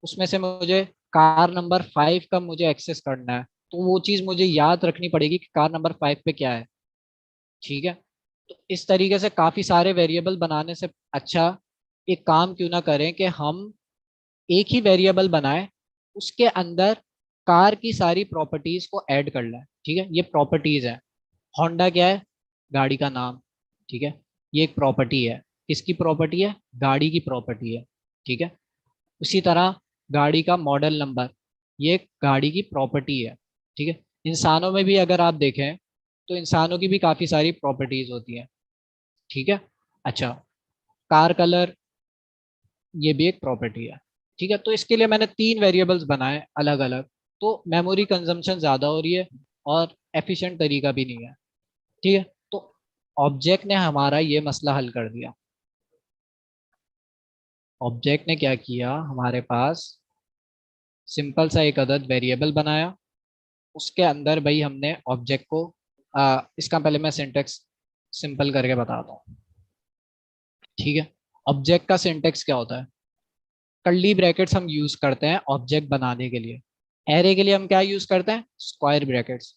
उसमें से मुझे कार नंबर 5 का मुझे एक्सेस करना है, तो वो चीज़ मुझे याद रखनी पड़ेगी कि कार नंबर 5 पे क्या है। ठीक है, तो इस तरीके से काफ़ी सारे वेरिएबल बनाने से अच्छा एक काम क्यों ना करें कि हम एक ही वेरिएबल बनाए, उसके अंदर कार की सारी प्रॉपर्टीज को ऐड कर लें। ठीक है, ये प्रॉपर्टीज है। होंडा क्या है, गाड़ी का नाम। ठीक है, ये एक प्रॉपर्टी है, किसकी प्रॉपर्टी है, गाड़ी की प्रॉपर्टी है। ठीक है, उसी तरह गाड़ी का मॉडल नंबर, ये एक गाड़ी की प्रॉपर्टी है। ठीक है, इंसानों में भी अगर आप देखें तो इंसानों की भी काफ़ी सारी प्रॉपर्टीज होती हैं। ठीक है, अच्छा, कार कलर, ये भी एक प्रॉपर्टी है। ठीक है, तो इसके लिए मैंने 3 वेरिएबल्स बनाए अलग अलग, तो मेमोरी कंजम्पशन ज़्यादा हो रही है और एफिशिएंट तरीका भी नहीं है। ठीक है, तो ऑब्जेक्ट ने हमारा ये मसला हल कर दिया। ऑब्जेक्ट ने क्या किया, हमारे पास सिंपल सा एक अदद वेरिएबल बनाया, उसके अंदर भाई हमने ऑब्जेक्ट को इसका पहले मैं सिंटेक्स सिंपल करके बताता हूँ। ठीक है, ऑब्जेक्ट का सिंटेक्स क्या होता है, कर्ली ब्रैकेट्स हम यूज करते हैं ऑब्जेक्ट बनाने के लिए। एरे के लिए हम क्या यूज करते हैं, स्क्वायर ब्रैकेट्स,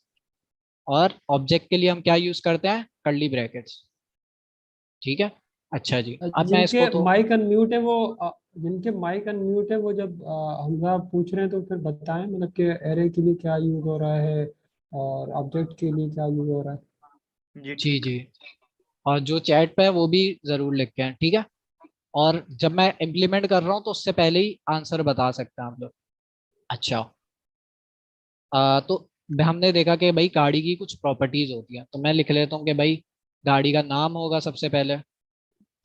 और ऑब्जेक्ट के लिए हम क्या यूज करते हैं, कर्ली ब्रैकेट्स। ठीक है, अच्छा जी, अब मैं जिनके इसको तो माइक अनम्यूट है वो जिनके माइक अनम्यूट है वो जब हमजा पूछ रहे हैं तो फिर बताएं, मतलब कि एरे के लिए क्या यूज हो रहा है और ऑब्जेक्ट के लिए क्या यूज हो रहा है। जी जी ठीक। जी, और जो चैट पे है वो भी जरूर लिख के हैं। ठीक है, और जब मैं इम्प्लीमेंट कर रहा हूँ तो उससे पहले ही आंसर बता सकते हैं आप लोग। अच्छा, तो हमने देखा कि भाई गाड़ी की कुछ प्रॉपर्टीज होती हैं, तो मैं लिख लेता हूँ कि भाई गाड़ी का नाम होगा सबसे पहले,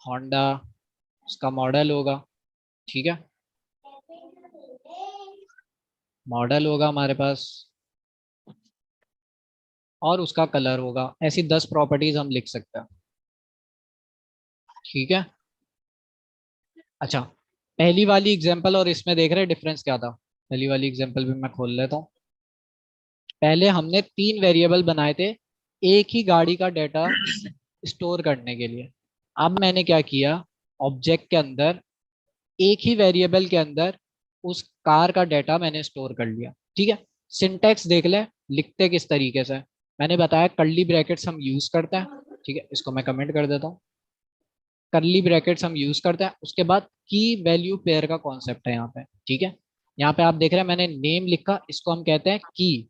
होंडा, उसका मॉडल होगा। ठीक है, मॉडल होगा हमारे पास, और उसका कलर होगा। ऐसी 10 प्रॉपर्टीज हम लिख सकते हैं। ठीक है, अच्छा, पहली वाली एग्जांपल और इसमें देख रहे हैं डिफरेंस क्या था। पहली वाली एग्जांपल भी मैं खोल लेता हूँ। पहले हमने 3 वेरिएबल बनाए थे एक ही गाड़ी का डाटा स्टोर करने के लिए। अब मैंने क्या किया, ऑब्जेक्ट के अंदर एक ही वेरिएबल के अंदर उस कार का डाटा मैंने स्टोर कर लिया। ठीक है, सिंटैक्स देख ले, लिखते किस तरीके से, मैंने बताया कर्ली ब्रैकेट्स हम यूज करते हैं। ठीक है, इसको मैं कमेंट कर देता हूँ, कर्ली ब्रैकेट्स हम यूज करते हैं, उसके बाद की वैल्यू पेयर का कॉन्सेप्ट है यहाँ पे। ठीक है, यहाँ पे आप देख रहे हैं मैंने नेम लिखा, इसको हम कहते हैं की।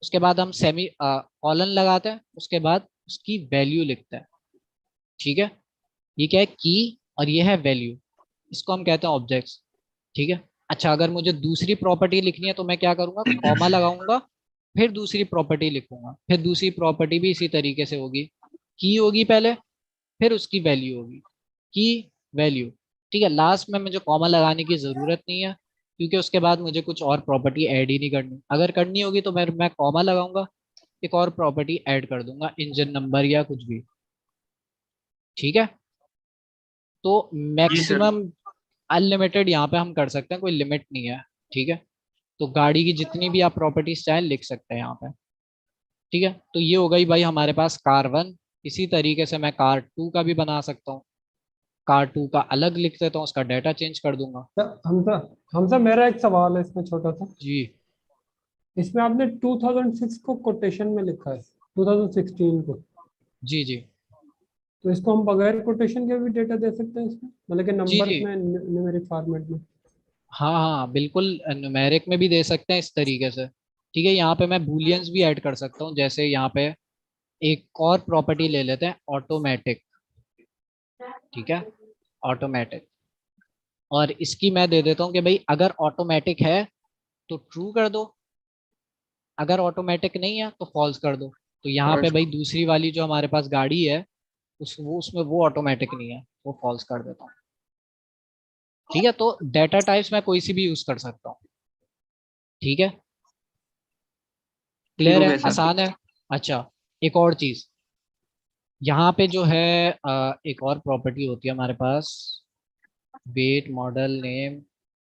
उसके बाद हम सेमी कॉलन लगाते हैं, उसके बाद उसकी वैल्यू लिखते हैं। ठीक है, ये क्या है, की, और ये है वैल्यू, इसको हम कहते हैं ऑब्जेक्ट्स। ठीक है, अच्छा, अगर मुझे दूसरी प्रॉपर्टी लिखनी है तो मैं क्या करूंगा, कॉमा लगाऊंगा, फिर दूसरी प्रॉपर्टी लिखूंगा, फिर दूसरी प्रॉपर्टी भी इसी तरीके से होगी, की होगी पहले, फिर उसकी वैल्यू होगी, की, वैल्यू। ठीक है, लास्ट में मुझे कॉमा लगाने की जरूरत नहीं है, क्योंकि उसके बाद मुझे कुछ और प्रॉपर्टी ऐड ही नहीं करनी। अगर करनी होगी तो मैं कॉमा लगाऊंगा, एक और प्रॉपर्टी ऐड कर दूंगा, इंजन नंबर या कुछ भी। ठीक है, तो जी सर। मैक्सिमम अनलिमिटेड यहाँ पे हम कर सकते हैं, कोई लिमिट नहीं है। ठीक है, तो गाड़ी की जितनी भी आप प्रॉपर्टीज चाहें लिख सकते हैं यहाँ पे। ठीक है, तो ये हो गई भाई हमारे पास कार 1। इसी तरीके से मैं कार 2 का भी बना सकता हूँ। car2 का अलग लिख देता हूँ, उसका डाटा चेंज कर दूंगा। हमजा हमजा मेरा एक सवाल है इसमें छोटा सा। जी इसमें आपने 2006 को कोटेशन में लिखा है, 2016 को। जी जी तो इसको हम बगैर कोटेशन के भी डेटा दे सकते हैं इसमें, मतलब कि जी जी। नंबर्स में, न्यूमेरिक फॉर्मेट में। हाँ हाँ बिल्कुल, न्यूमेरिक में भी दे सकते हैं इस तरीके से। ठीक है, यहाँ पे मैं बूलियंस भी ऐड कर सकता हूँ, जैसे यहाँ पे एक और प्रॉपर्टी ले लेते हैं, ऑटोमेटिक। ठीक है, ऑटोमेटिक। और इसकी मैं दे देता हूँ कि भाई अगर ऑटोमेटिक है तो ट्रू कर दो, अगर ऑटोमेटिक नहीं है तो फॉल्स कर दो। तो यहाँ पे False। भाई दूसरी वाली जो हमारे पास गाड़ी है, उसमें वो ऑटोमेटिक नहीं है, वो फॉल्स कर देता हूँ। ठीक है, तो डेटा टाइप्स मैं कोई सी भी यूज कर सकता हूँ। ठीक है, ठीक क्लियर हो है, गया सर। आसान है। अच्छा, एक और चीज यहाँ पे जो है, एक और प्रॉपर्टी होती है हमारे पास, वेट मॉडल नेम।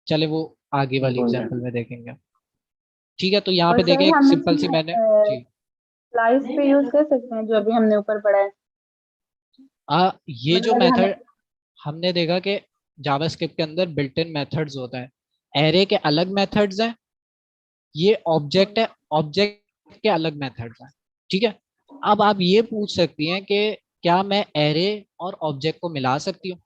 चले वो आगे वाली एग्जांपल में देखेंगे। ठीक है, तो यहाँ और पे देखें सर एक हम सिंपल सी इसमें मैंने। जी। स्लाइस पे यूज कर सकते हैं जो अभी हमने ऊपर पढ़ा है। ये जो मतलब अगर हमें मेथड हमने देखा कि जावास्क्रिप्ट के अंदर बिल्ट इन मेथड्स होता है, एरे के अलग मेथड्स हैं, ये ऑब्जेक्ट है, ऑब्जेक्ट के अलग मेथड्स हैं। ठीक है, अब आप ये पूछ सकती हैं कि क्या मैं एरे और ऑब्जेक्ट को मिला सकती हूँ।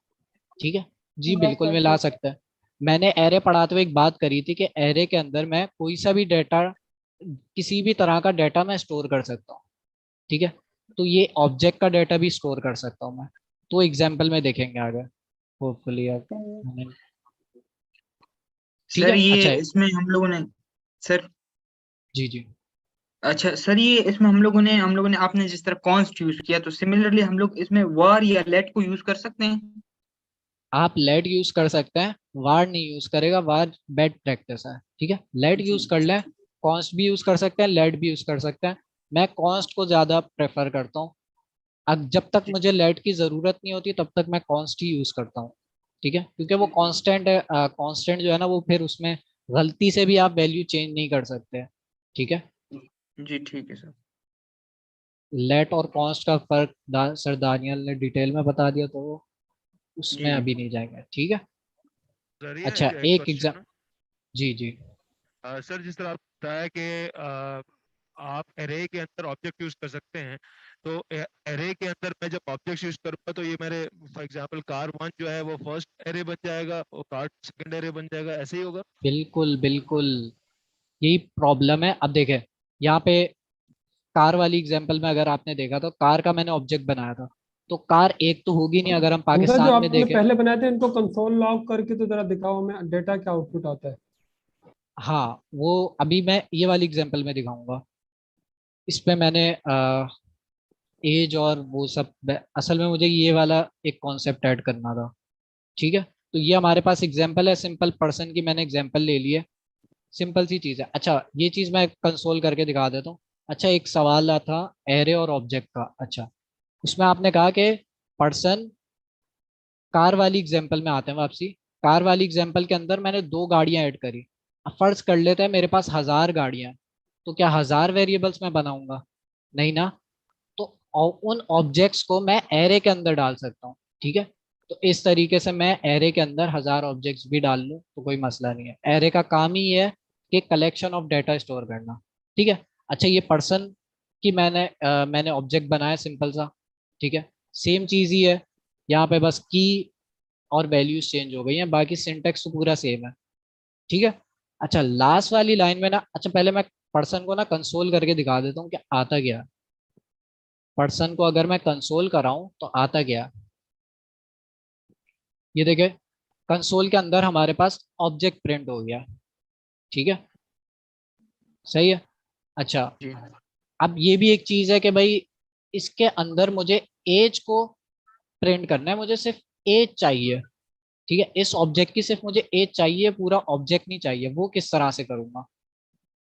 ठीक है, जी यस बिल्कुल सर मिला ठीक है। सकता है। मैंने एरे पढ़ाते हुए एक बात करी थी कि एरे के अंदर मैं कोई सा भी डेटा, किसी भी तरह का डेटा मैं स्टोर कर सकता हूँ। ठीक है, तो ये ऑब्जेक्ट का डेटा भी स्टोर कर सकता हूँ मैं। तो एग्जाम्पल में देखेंगे आगे, होपफुली अब हमें। ठीक सर है, ये अच्छा है। इसमें हम लोगों ने, सर, जी जी। अच्छा सर, ये इसमें हम लोगों ने आपने जिस तरह कॉन्स्ट यूज किया, तो सिमिलरली हम लोग इसमें वर या लेट को यूज कर सकते हैं। आप लेट यूज कर सकते हैं, वार नहीं यूज करेगा, वार बैड प्रैक्टिस है। ठीक है, लेट जी। यूज कर लें, कॉन्स्ट भी यूज कर सकते हैं, लेट भी यूज कर सकते हैं। मैं कॉन्स्ट को ज्यादा प्रेफर करता हूँ। अब जब तक जी। मुझे लेट की जरूरत नहीं होती तब तक मैं कॉन्स्ट ही यूज करता हूँ। ठीक है, क्योंकि वो कांस्टेंट है, कांस्टेंट जो है ना, वो फिर उसमें गलती से भी आप वैल्यू चेंज नहीं कर सकते। ठीक है, जी ठीक है सर। लेट और कॉन्स्ट का फर्क सर दानियल ने डिटेल में बता दिया, तो जी उसमें जी। अभी नहीं जाएंगे। ठीक है, सर ये अच्छा एक एक एग्जाम। क्वेश्चन है। जी जी सर जिस तरह आप बताया कि आप एरे के अंदर ऑब्जेक्ट यूज कर सकते हैं, तो एरे के अंदर मैं जब ऑब्जेक्ट यूज करूंगा तो ये मेरे फॉर एग्जांपल कार वन जो है वो फर्स्ट एरे बन जाएगा और कार सेकंड एरे बन जाएगा, ऐसे ही होगा। बिल्कुल बिल्कुल, यही प्रॉब्लम है। अब देखें यहाँ पे, कार वाली एग्जांपल में अगर आपने देखा तो कार का मैंने ऑब्जेक्ट बनाया था, तो कार एक तो होगी नहीं अगर हम हमजा जो पाकिस्तान में आपने देखें। पहले बनाए थे इनको कंसोल लॉग करके तो जरा दिखाओ हमें डेटा क्या आउटपुट आता है। हाँ, वो अभी मैं ये वाली एग्जांपल में दिखाऊंगा। इस पे मैंने एज और वो सब, असल में मुझे ये वाला एक कॉन्सेप्ट ऐड करना था। ठीक है, तो ये हमारे पास एग्जांपल है, सिंपल पर्सन की मैंने एग्जांपल ले ली है, सिंपल सी चीज है। अच्छा, ये चीज मैं कंसोल करके दिखा देता हूँ। अच्छा, एक सवाल आता था एरे और ऑब्जेक्ट का। अच्छा, उसमें आपने कहा कि पर्सन, कार वाली एग्जांपल में आते हैं वापसी। कार वाली एग्जांपल के अंदर मैंने दो गाड़ियां ऐड करी। अब फर्ज कर लेते हैं मेरे पास 1000 गाड़ियां, तो क्या 1000 वेरिएबल्स में बनाऊंगा? नहीं ना। तो उन ऑब्जेक्ट्स को मैं एरे के अंदर डाल सकता हूँ। ठीक है, तो इस तरीके से मैं एरे के अंदर 1000 ऑब्जेक्ट्स भी डाल लूँ तो कोई मसला नहीं है। एरे का काम ही ये है कि कलेक्शन ऑफ डाटा स्टोर करना। ठीक है, अच्छा ये पर्सन की मैंने ऑब्जेक्ट बनाया सिंपल सा। ठीक है, सेम चीज ही है, यहाँ पे बस की और वैल्यूज चेंज हो गई हैं, बाकी सिंटेक्स तो पूरा सेम है। ठीक है, अच्छा लास्ट वाली लाइन में ना, अच्छा पहले मैं पर्सन को ना कंसोल करके दिखा देता हूँ कि आता क्या। पर्सन को अगर मैं कंसोल कराऊं तो आता क्या, ये देखे, कंसोल के अंदर हमारे पास ऑब्जेक्ट प्रिंट हो गया। ठीक है, सही है। अच्छा, जी अब ये भी एक चीज है कि भाई इसके अंदर मुझे एज को प्रिंट करना है, मुझे सिर्फ एज चाहिए। ठीक है, इस ऑब्जेक्ट की सिर्फ मुझे एज चाहिए, पूरा ऑब्जेक्ट नहीं चाहिए। वो किस तरह से करूंगा?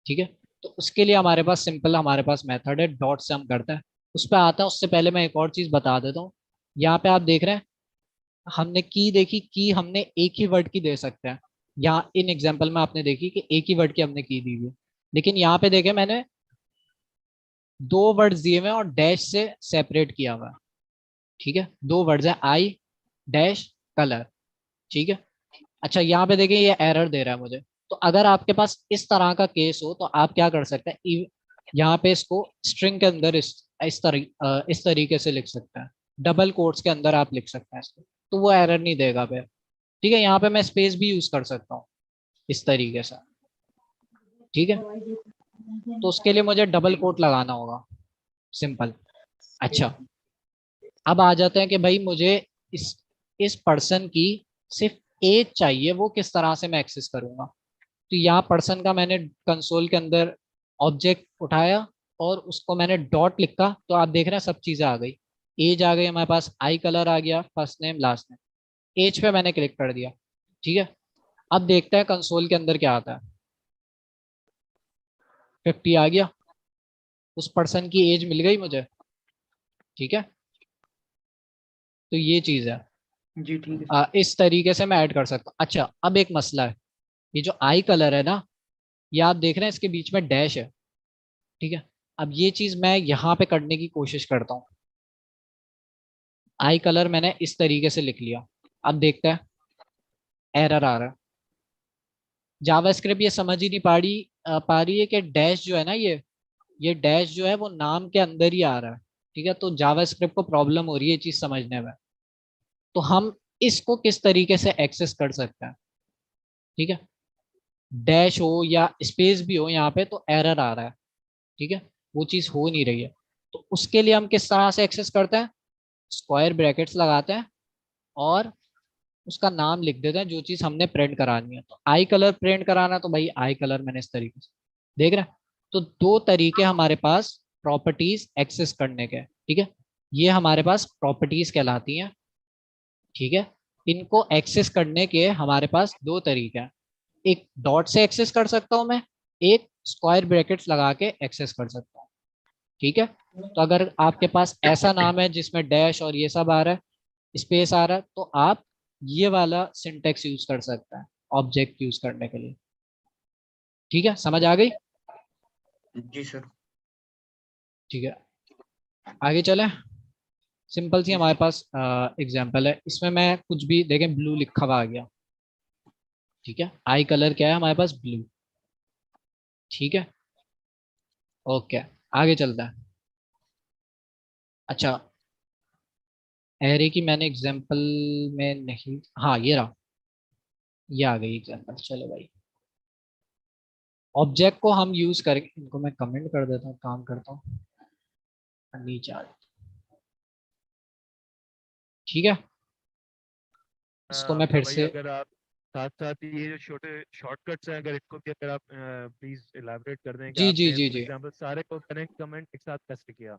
ठीक है, तो उसके लिए हमारे पास सिंपल, हमारे पास मेथड है, डॉट से हम करते हैं। उस पर आता है, उससे पहले मैं एक और चीज बता देता हूँ। यहाँ पे आप देख रहे हैं, हमने की देखी, की हमने एक ही वर्ड की दे सकते हैं। यहाँ इन एग्जाम्पल में आपने देखी कि एक ही वर्ड की हमने की दी हुई है। लेकिन यहाँ पे देखे मैंने दो वर्ड्स दिए हुए हैं और डैश से सेपरेट किया हुआ है। ठीक है, दो वर्ड्स है, आई डैश कलर, ठीक है। अच्छा यहाँ पे देखिए ये एरर दे रहा है मुझे। तो अगर आपके पास इस तरह का केस हो तो आप क्या कर सकते हैं, यहाँ पे इसको स्ट्रिंग के अंदर इस तरीके से लिख सकते हैं, डबल कोट्स के अंदर आप लिख सकते हैं इसको, तो वो एरर नहीं देगा फिर, ठीक है। यहाँ पे मैं स्पेस भी यूज कर सकता हूँ इस तरीके से, ठीक है। तो उसके लिए मुझे डबल कोट लगाना होगा, सिंपल। अच्छा अब आ जाते हैं कि भाई मुझे इस इस पर्सन की सिर्फ एज चाहिए, वो किस तरह से मैं एक्सेस करूंगा। तो यहाँ पर्सन का मैंने कंसोल के अंदर ऑब्जेक्ट उठाया और उसको मैंने डॉट लिखा, तो आप देख रहे हैं सब चीजें आ गई, एज आ गई हमारे पास, आई कलर आ गया, first name last name, age पे मैंने क्लिक कर दिया, ठीक है। अब देखते हैं कंसोल के अंदर क्या आता है, 50 आ गया, उस पर्सन की एज मिल गई मुझे, ठीक है। तो ये चीज है, जी ठीक है। इस तरीके से मैं ऐड कर सकता हूँ। अच्छा अब एक मसला है, ये जो आई कलर है ना, ये आप देख रहे हैं इसके बीच में डैश है, ठीक है। अब ये चीज मैं यहाँ पे करने की कोशिश करता हूँ, आई कलर मैंने इस तरीके से लिख लिया, अब देखते हैं एरर आ रहा है। जावास्क्रिप्ट ये समझ ही नहीं पा रही है कि डैश जो है ना, ये डैश जो है वो नाम के अंदर ही आ रहा है, ठीक है। तो जावास्क्रिप्ट को प्रॉब्लम हो रही है ये चीज समझने में। तो हम इसको किस तरीके से एक्सेस कर सकते हैं, ठीक है। डैश हो या स्पेस भी हो यहाँ पे तो एरर आ रहा है, ठीक है, वो चीज हो नहीं रही है। तो उसके लिए हम किस तरह से एक्सेस करते हैं, स्क्वायर ब्रैकेट्स लगाते हैं और उसका नाम लिख देते हैं जो चीज हमने प्रिंट करानी है। तो आई कलर प्रिंट कराना है, तो भाई आई कलर मैंने इस तरीके से, देख रहे हैं। तो दो तरीके हमारे पास प्रॉपर्टीज एक्सेस करने के, ठीक है। ये हमारे पास प्रॉपर्टीज कहलाती हैं, ठीक है। इनको एक्सेस करने के हमारे पास दो तरीके हैं, एक डॉट से एक्सेस कर सकता हूं मैं, एक स्क्वायर ब्रैकेट्स लगा के एक्सेस कर सकता हूँ, ठीक है। तो अगर आपके पास ऐसा नाम है जिसमें डैश और ये सब आ रहा है, स्पेस आ रहा है, तो आप ये वाला सिंटेक्स यूज कर सकते हैं ऑब्जेक्ट यूज करने के लिए, ठीक है। समझ आ गई, जी सर। ठीक है। आगे चले, सिंपल सी जी हमारे सर। पास एग्जांपल है, इसमें मैं कुछ भी देखें ब्लू लिखा हुआ आ गया, ठीक है। आई कलर क्या है हमारे पास, ब्लू, ठीक है। ओके आगे चलता है। अच्छा एरे की मैंने एग्जांपल में नहीं, हाँ ये रहा, ये आ गई एग्जांपल, चलो भाई। ऑब्जेक्ट को हम यूज करेंगे, इनको मैं कमेंट कर देता हूँ, काम करता हूँ नीचे आ, ठीक है। इसको मैं फिर भाई से, अगर आप साथ साथ ये जो छोटे शॉर्टकट्स हैं, अगर इनको भी अगर आप प्लीज इलाबरेट कर दें कि जी जी आपने जी फॉर जी, एग्जांपल सारे को कनेक्ट कमेंट एक साथ कैसे किया।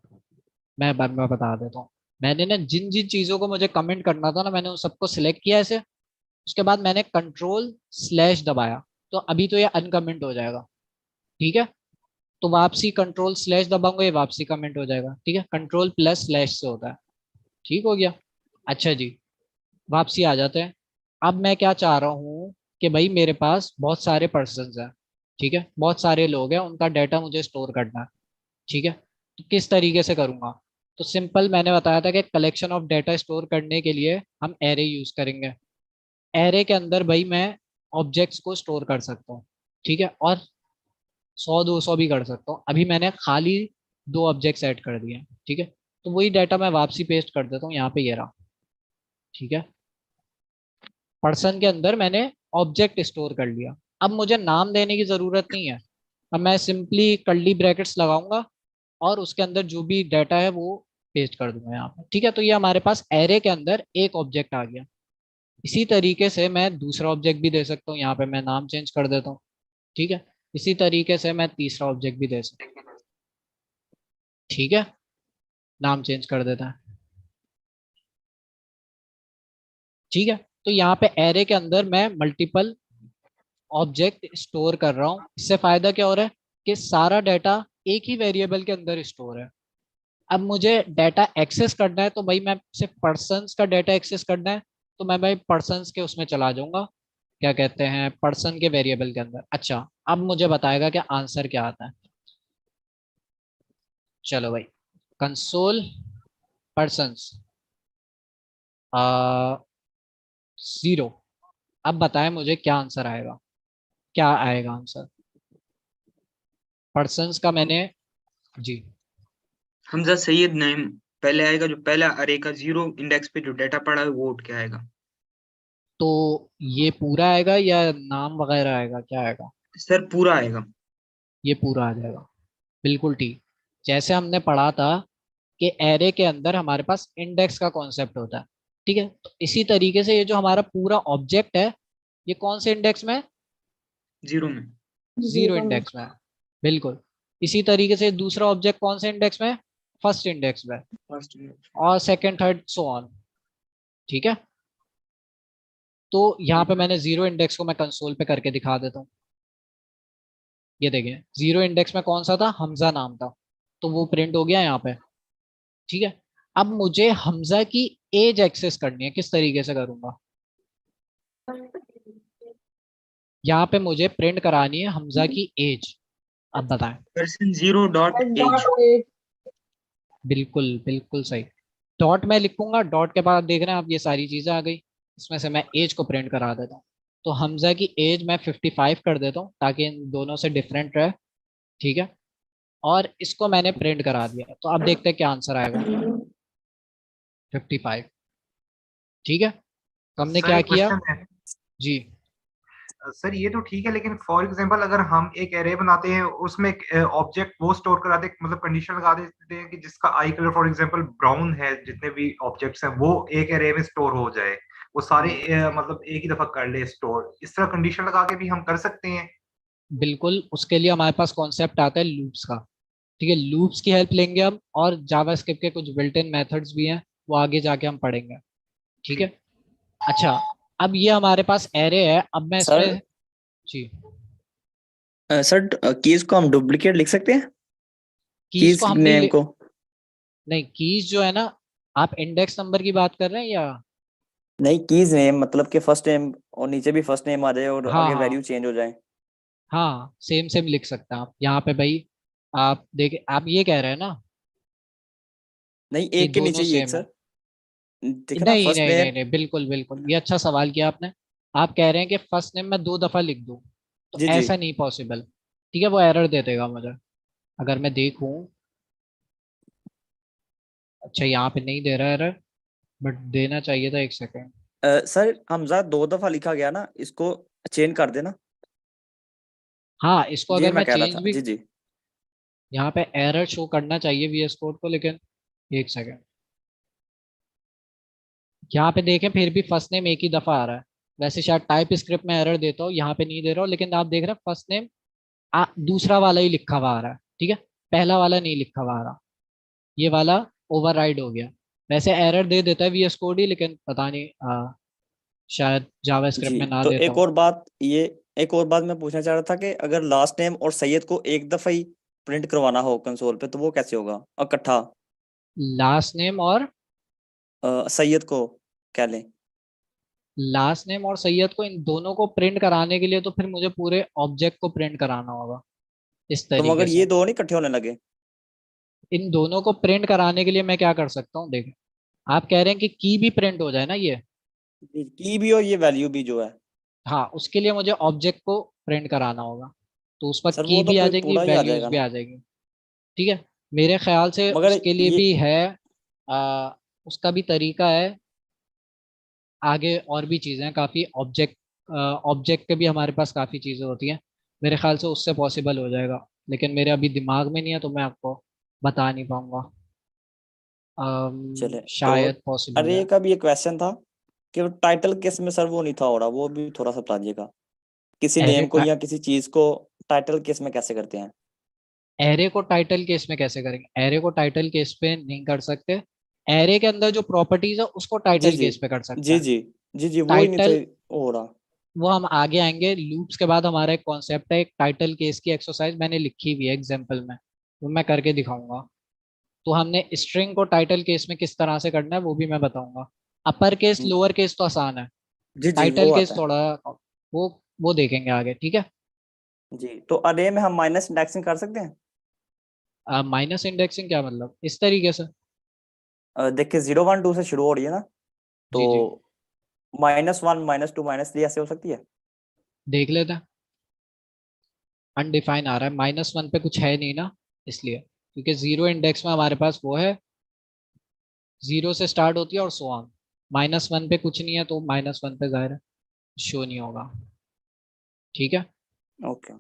मैं बता देता हूँ। मैंने ना जिन जिन चीजों को मुझे कमेंट करना था ना, मैंने उन सबको सिलेक्ट किया ऐसे, उसके बाद मैंने कंट्रोल स्लैश दबाया, तो अभी तो ये अनकमेंट हो जाएगा, ठीक है। तो वापसी कंट्रोल स्लैश दबाऊंगा, ये वापसी कमेंट हो जाएगा, ठीक है। कंट्रोल प्लस स्लैश से होता है, ठीक हो गया। अच्छा जी, वापसी आ जाते हैं। अब मैं क्या चाह रहा हूँ कि भाई मेरे पास बहुत सारे पर्सन हैं, ठीक है, बहुत सारे लोग हैं, उनका डाटा मुझे स्टोर करना है, ठीक है। तो किस तरीके से करूंगा, तो सिंपल मैंने बताया था कि कलेक्शन ऑफ डाटा स्टोर करने के लिए हम एरे यूज करेंगे। एरे के अंदर भाई मैं ऑब्जेक्ट्स को स्टोर कर सकता हूँ, ठीक है, और 100 200 भी कर सकता हूँ। अभी मैंने खाली दो ऑब्जेक्ट्स ऐड कर दिए हैं, ठीक है। तो वही डाटा मैं वापसी पेस्ट कर देता हूँ यहाँ पे, ये रहा, ठीक है। पर्सन के अंदर मैंने ऑब्जेक्ट स्टोर कर लिया, अब मुझे नाम देने की जरूरत नहीं है। अब मैं सिंपली कर्ली ब्रैकेट्स लगाऊंगा और उसके अंदर जो भी डाटा है वो पेस्ट कर दूंगा यहाँ पे, ठीक है। तो ये हमारे पास एरे के अंदर एक ऑब्जेक्ट आ गया। इसी तरीके से मैं दूसरा ऑब्जेक्ट भी दे सकता हूँ, यहाँ पे मैं नाम चेंज कर देता हूँ, ठीक है। इसी तरीके से मैं तीसरा ऑब्जेक्ट भी दे सकता हूँ, ठीक है, नाम चेंज कर देता है, ठीक है। तो यहाँ पे एरे के अंदर मैं मल्टीपल ऑब्जेक्ट स्टोर कर रहा हूँ। इससे फायदा क्या हो रहा है कि सारा डाटा एक ही वेरिएबल के अंदर स्टोर है। अब मुझे डाटा एक्सेस करना है, तो भाई मैं सिर्फ पर्सन्स का डाटा एक्सेस करना है, तो मैं भाई पर्सन्स के उसमें चला जाऊंगा, क्या कहते हैं, पर्सन के वेरिएबल के अंदर। अच्छा अब मुझे बताएगा कि आंसर क्या आता है, चलो भाई। Console persons, 0। अब बताएं मुझे क्या आंसर आएगा, क्या आएगा आंसर। पर्सन्स का मैंने, जी हमजा सैयद नेम पहले आएगा, जो पहला अरे का 0 इंडेक्स पे जो डाटा पड़ा है वो उठ के आएगा। तो ये पूरा आएगा या नाम वगैरह आएगा, क्या आएगा? सर पूरा आएगा। ये पूरा आ जाएगा, बिल्कुल ठीक। जैसे हमने पढ़ा था कि एरे के अंदर हमारे पास इंडेक्स का कॉन्सेप्ट होता है, ठीक है, तो इसी तरीके से ये जो हमारा पूरा ऑब्जेक्ट है, ये कौन से इंडेक्स में है? 0 में। 0 0 में। इंडेक्स में है, बिल्कुल। इसी तरीके से दूसरा ऑब्जेक्ट कौन से इंडेक्स में है? फर्स्ट इंडेक्स में। फर्स्ट। और सेकंड, थर्ड, सो ऑन, ठीक है। तो यहाँ पे मैंने 0 इंडेक्स को मैं कंसोल पे करके दिखा देता हूँ। ये देखिए 0 इंडेक्स में कौन सा था? हमजा नाम था, तो वो प्रिंट हो गया यहाँ पे, ठीक है। अब मुझे हमजा की एज एक्सेस करनी है, किस तरीके से करूंगा? यहाँ पे मुझे प्रिंट करानी है हमजा की एज। अब बताएं। Person 0 dot age. बिल्कुल बिल्कुल सही। डॉट में लिखूंगा, डॉट के बाद देख रहे हैं आप ये सारी चीजें आ गई, इसमें से मैं एज को प्रिंट करा देता हूँ। तो हमजा की एज मैं 55 कर देता हूँ ताकि इन दोनों से डिफरेंट रहे, ठीक है। और इसको मैंने प्रिंट करा दिया, तो अब देखते हैं क्या आंसर आएगा। 55, ठीक है। तो हमने सर क्या एक किया? क्वेश्चन है। जी सर ये तो ठीक है, लेकिन फॉर एग्जांपल अगर हम एक एरे बनाते हैं, उसमें एक ऑब्जेक्ट वो स्टोर कराते हैं, मतलब कंडीशन लगा देते हैं कि जिसका आई कलर फॉर एग्जांपल ब्राउन है, जितने भी ऑब्जेक्ट्स हैं वो एक एरे में स्टोर हो जाए, वो सारे मतलब एक ही दफा कर ले स्टोर, इस तरह कंडीशन लगा के भी हम कर सकते हैं। बिल्कुल, उसके लिए हमारे पास कॉन्सेप्ट आता है लूप्स का, ठीक है। लूप्स की हेल्प लेंगे हम, और जावास्क्रिप्ट के कुछ बिल्ट इन मेथड्स भी हैं, वो आगे जाके हम पढ़ेंगे, ठीक है। ठीक। अच्छा, अब ये हमारे पास एरे है, अब मैं सर इसमें, जी सर कीज को हम डुप्लीकेट लिख सकते हैं, कीज कीज को हम नहीं नेम को? नहीं, कीज जो है ना, आप इंडेक्स नंबर की बात कर रहे हैं या? नहीं, कीज नेम मतलब कि फर्स्ट नेम और नीचे भी फर्स्ट नेम आ जाए और हाँ आगे हाँ वैल्यू चेंज हो जाए। हाँ, सेम सेम लिख सकते हैं आप यहाँ पे भाई। आप देख, आप ये कह रहे हैं ना नहीं, कि एक के दोनों नीचे ये एक सेम है? सर, देखा ना, नहीं फर्स्ट नहीं नेम। नहीं नहीं, बिल्कुल बिल्कुल, ये अच्छा सवाल किया आपने। आप कह रहे हैं कि फर्स्ट नेम मैं 2 दफा लिख दूं, तो जी जी। ऐसा नहीं पॉसिबल, ठीक है। वो एरर दे देगा मुझे, अगर मैं देखूं। अच्छा, यहाँ पे नहीं दे रहा एरर, बट देना चाहिए था, 1 सेकेंड। सर हमजा 2 दफा लिखा गया ना, इसको चेंज कर देना। हाँ, इसको ये अगर मैं मैं कह रहा चेंज था, भी, जी जी। यहाँ पे एरर शो करना चाहिए वीएस कोड को, लेकिन 1 सेकेंड। यहाँ पे देखें फिर भी फर्स्ट नेम एक ही दफा आ रहा है। वैसे शायद टाइप स्क्रिप्ट में एरर देता हूँ, यहाँ पे नहीं दे रहा हूँ, लेकिन आप देख रहे हैं फर्स्ट नेम दूसरा वाला ही लिखा हुआ आ रहा है, ठीक है। पहला वाला नहीं लिखा हुआ आ रहा, ये वाला ओवरराइड हो गया। वैसे एरर दे देता है वीएस कोड ही, लेकिन पता नहीं, शायद जावास्क्रिप्ट जी में ना तो देता एक हूँ। और बात ये, एक और बात मैं पूछना चाह रहा था कि अगर लास्ट नेम और सैयद को एक दफा ही प्रिंट करवाना हो कंसोल पे, तो वो कैसे होगा और इकट्ठा? लास्ट नेम और, सैयद को क्या लें? लास्ट नेम और सैयद को, इन दोनों को प्रिंट कराने के लिए तो फिर मुझे पूरे ऑब्जेक्ट को प्रिंट कराना होगा, इस तो तरीके मगर से। ये दो नहीं इकट्ठे होने लगे? इन दोनों को प्रिंट कराने के लिए मैं क्या कर सकता हूँ, देखिए, आप कह रहे हैं कि की भी प्रिंट हो जाए ना ये? की भी और ये वैल्यू भी जो है। हाँ, उसके लिए मुझे ऑब्जेक्ट को प्रिंट कराना होगा, तो उस पर सर की वो तो भी आ फिर जाएंगी, पूरा ही आ वैल्यूज जाएगा भी ना। आ जाएंगी, ठीक है। मेरे ख्याल से मगर उसके लिए ये भी है, आ, उसका भी तरीका है। आगे और भी चीज़ें हैं काफ़ी, ऑब्जेक्ट, ऑब्जेक्ट के भी हमारे पास काफ़ी चीज़ें होती हैं। मेरे ख्याल से उससे पॉसिबल हो जाएगा, लेकिन मेरे अभी दिमाग में नहीं है, तो मैं आपको बता नहीं पाऊंगा। चले तो शायद पॉसिबल अरे है। का भी एक क्वेश्चन था कि वो टाइटल केस में सर वो नहीं था हो रहा, वो भी थोड़ा सा बता दीजिएगा, किसी एरे नेम को या किसी चीज को टाइटल केस में कैसे करते हैं? एरे को टाइटल केस में कैसे करेंगे? एरे को टाइटल केस पे नहीं कर सकते। एरे के अंदर जो प्रॉपर्टीज है उसको जी टाइटल जी। केस पे कर सकते जी हैं। जी। जी जी, वो ही नहीं था टाइटल, हो रहा। वो हम आगे आएंगे। लूप्स के बाद हमारा एक कॉन्सेप्ट है, एक टाइटल केस की एक्सरसाइज मैंने लिखी हुई है एग्जाम्पल में, वो मैं करके दिखाऊंगा। तो हमने स्ट्रिंग को टाइटल केस में किस तरह से करना है वो भी मैं बताऊंगा। अपर केस लोअर केस तो आसान है, जी जी, टाइटल वो केस आता है। थोड़ा, वो वो देखेंगे आगे, ठीक है। जी तो अरे में हम माइनस इंडेक्सिंग कर सकते हैं? माइनस इंडेक्सिंग क्या मतलब, इस तरीके से? देखिए 0 1 2 से शुरू हो रही है ना, तो जी जी -1 -2 -3 ऐसे हो सकती है? देख लेते हैं। अनडिफाइन आ रहा है, -1 पे कुछ है नहीं ना, इसलिए, क्योंकि 0 इंडेक्स में हमारे पास वो है, 0 से स्टार्ट होती है और सो ऑन। -1 पे कुछ नहीं है, तो -1 पे जाहिर है शो नहीं होगा। ठीक है। ओके।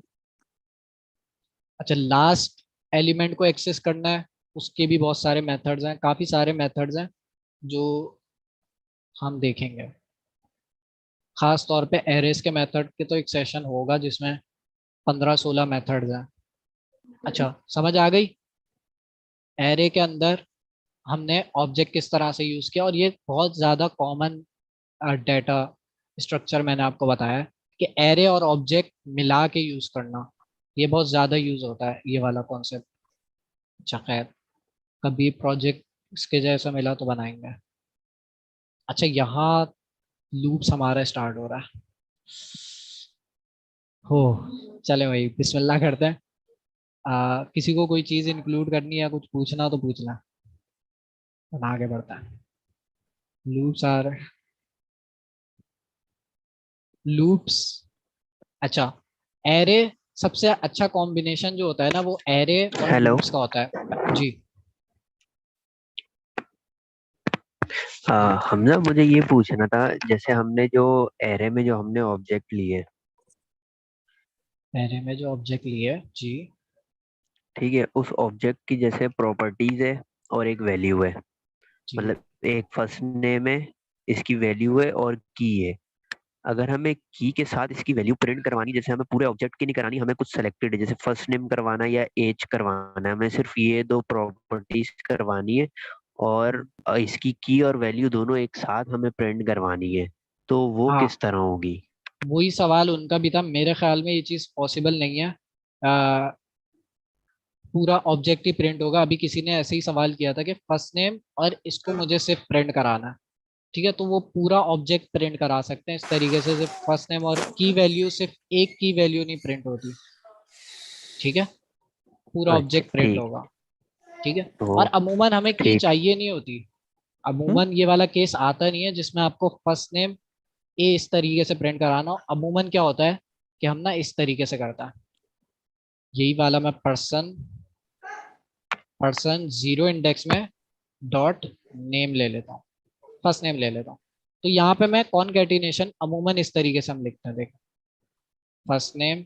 अच्छा, लास्ट एलिमेंट को एक्सेस करना है, उसके भी बहुत सारे मेथड्स हैं, काफी सारे मेथड्स हैं जो हम देखेंगे। खास तौर पे एरेस के मेथड के तो एक सेशन होगा जिसमें 15-16 मेथड्स हैं। अच्छा, समझ आ गई? एरे के अंदर हमने ऑब्जेक्ट किस तरह से यूज किया, और ये बहुत ज्यादा कॉमन डाटा स्ट्रक्चर मैंने आपको बताया है कि एरे और ऑब्जेक्ट मिला के यूज करना, ये बहुत ज्यादा यूज होता है ये वाला कॉन्सेप्ट। अच्छा खैर, कभी प्रोजेक्ट इसके जैसा मिला तो बनाएंगे। अच्छा, यहाँ लूप्स हमारा स्टार्ट हो रहा है। हो, चले भाई बिस्मिल्लाह करते हैं। किसी को कोई चीज इंक्लूड करनी है, कुछ पूछना तो पूछना, वरना आगे बढ़ता है। Loops are loops. अच्छा, एरे सबसे अच्छा कॉम्बिनेशन जो होता है ना, वो एरे और हेलो। लूप्स का होता है जी। हमजा, मुझे ये पूछना था, जैसे हमने जो एरे में जो हमने ऑब्जेक्ट लिए, एरे में जो ऑब्जेक्ट लिए जी। ठीक है, उस ऑब्जेक्ट की जैसे प्रॉपर्टीज है और एक वैल्यू है, जी मतलब एक फर्स्ट नेम है, इसकी वैल्यू है और की है। अगर हमें की के साथ इसकी वैल्यू प्रिंट करवानी, जैसे हमें पूरे ऑब्जेक्ट की नहीं करानी, हमें कुछ सेलेक्टेड है, जैसे फर्स्ट नेम करवाना है या एज करवाना है, हमें सिर्फ ये दो प्रॉपर्टीज करवानी है, और इसकी की और वैल्यू दोनों एक साथ हमें प्रिंट करवानी है, तो वो हाँ, किस तरह होगी? वही सवाल उनका भी था। मेरे ख्याल में ये चीज पॉसिबल नहीं है, पूरा ऑब्जेक्ट ही प्रिंट होगा। अभी किसी ने ऐसे ही सवाल किया था कि फर्स्ट नेम और इसको मुझे सिर्फ प्रिंट कराना है। ठीक है, तो वो पूरा ऑब्जेक्ट प्रिंट करा सकते हैं इस तरीके से, सिर्फ फर्स्ट नेम और की वैल्यू, सिर्फ एक की वैल्यू नहीं प्रिंट होती। ठीक है, पूरा अच्छा, ऑब्जेक्ट प्रिंट ठीक। होगा। ठीक है, तो और अमूमन हमें की ठीक। चाहिए नहीं होती। अमूमन ये वाला केस आता नहीं है जिसमें आपको फर्स्ट नेम ए इस तरीके से प्रिंट कराना हो। अमूमन क्या होता है कि हम ना इस तरीके से करता है, यही वाला मैं पर्सन पर्सन 0 इंडेक्स में डॉट नेम ले लेता हूँ, फर्स्ट नेम ले लेता हूँ। तो यहाँ पे मैं कॉनकैटिनेशन अमूमन इस तरीके से हम लिखते हैं, देख, फर्स्ट नेम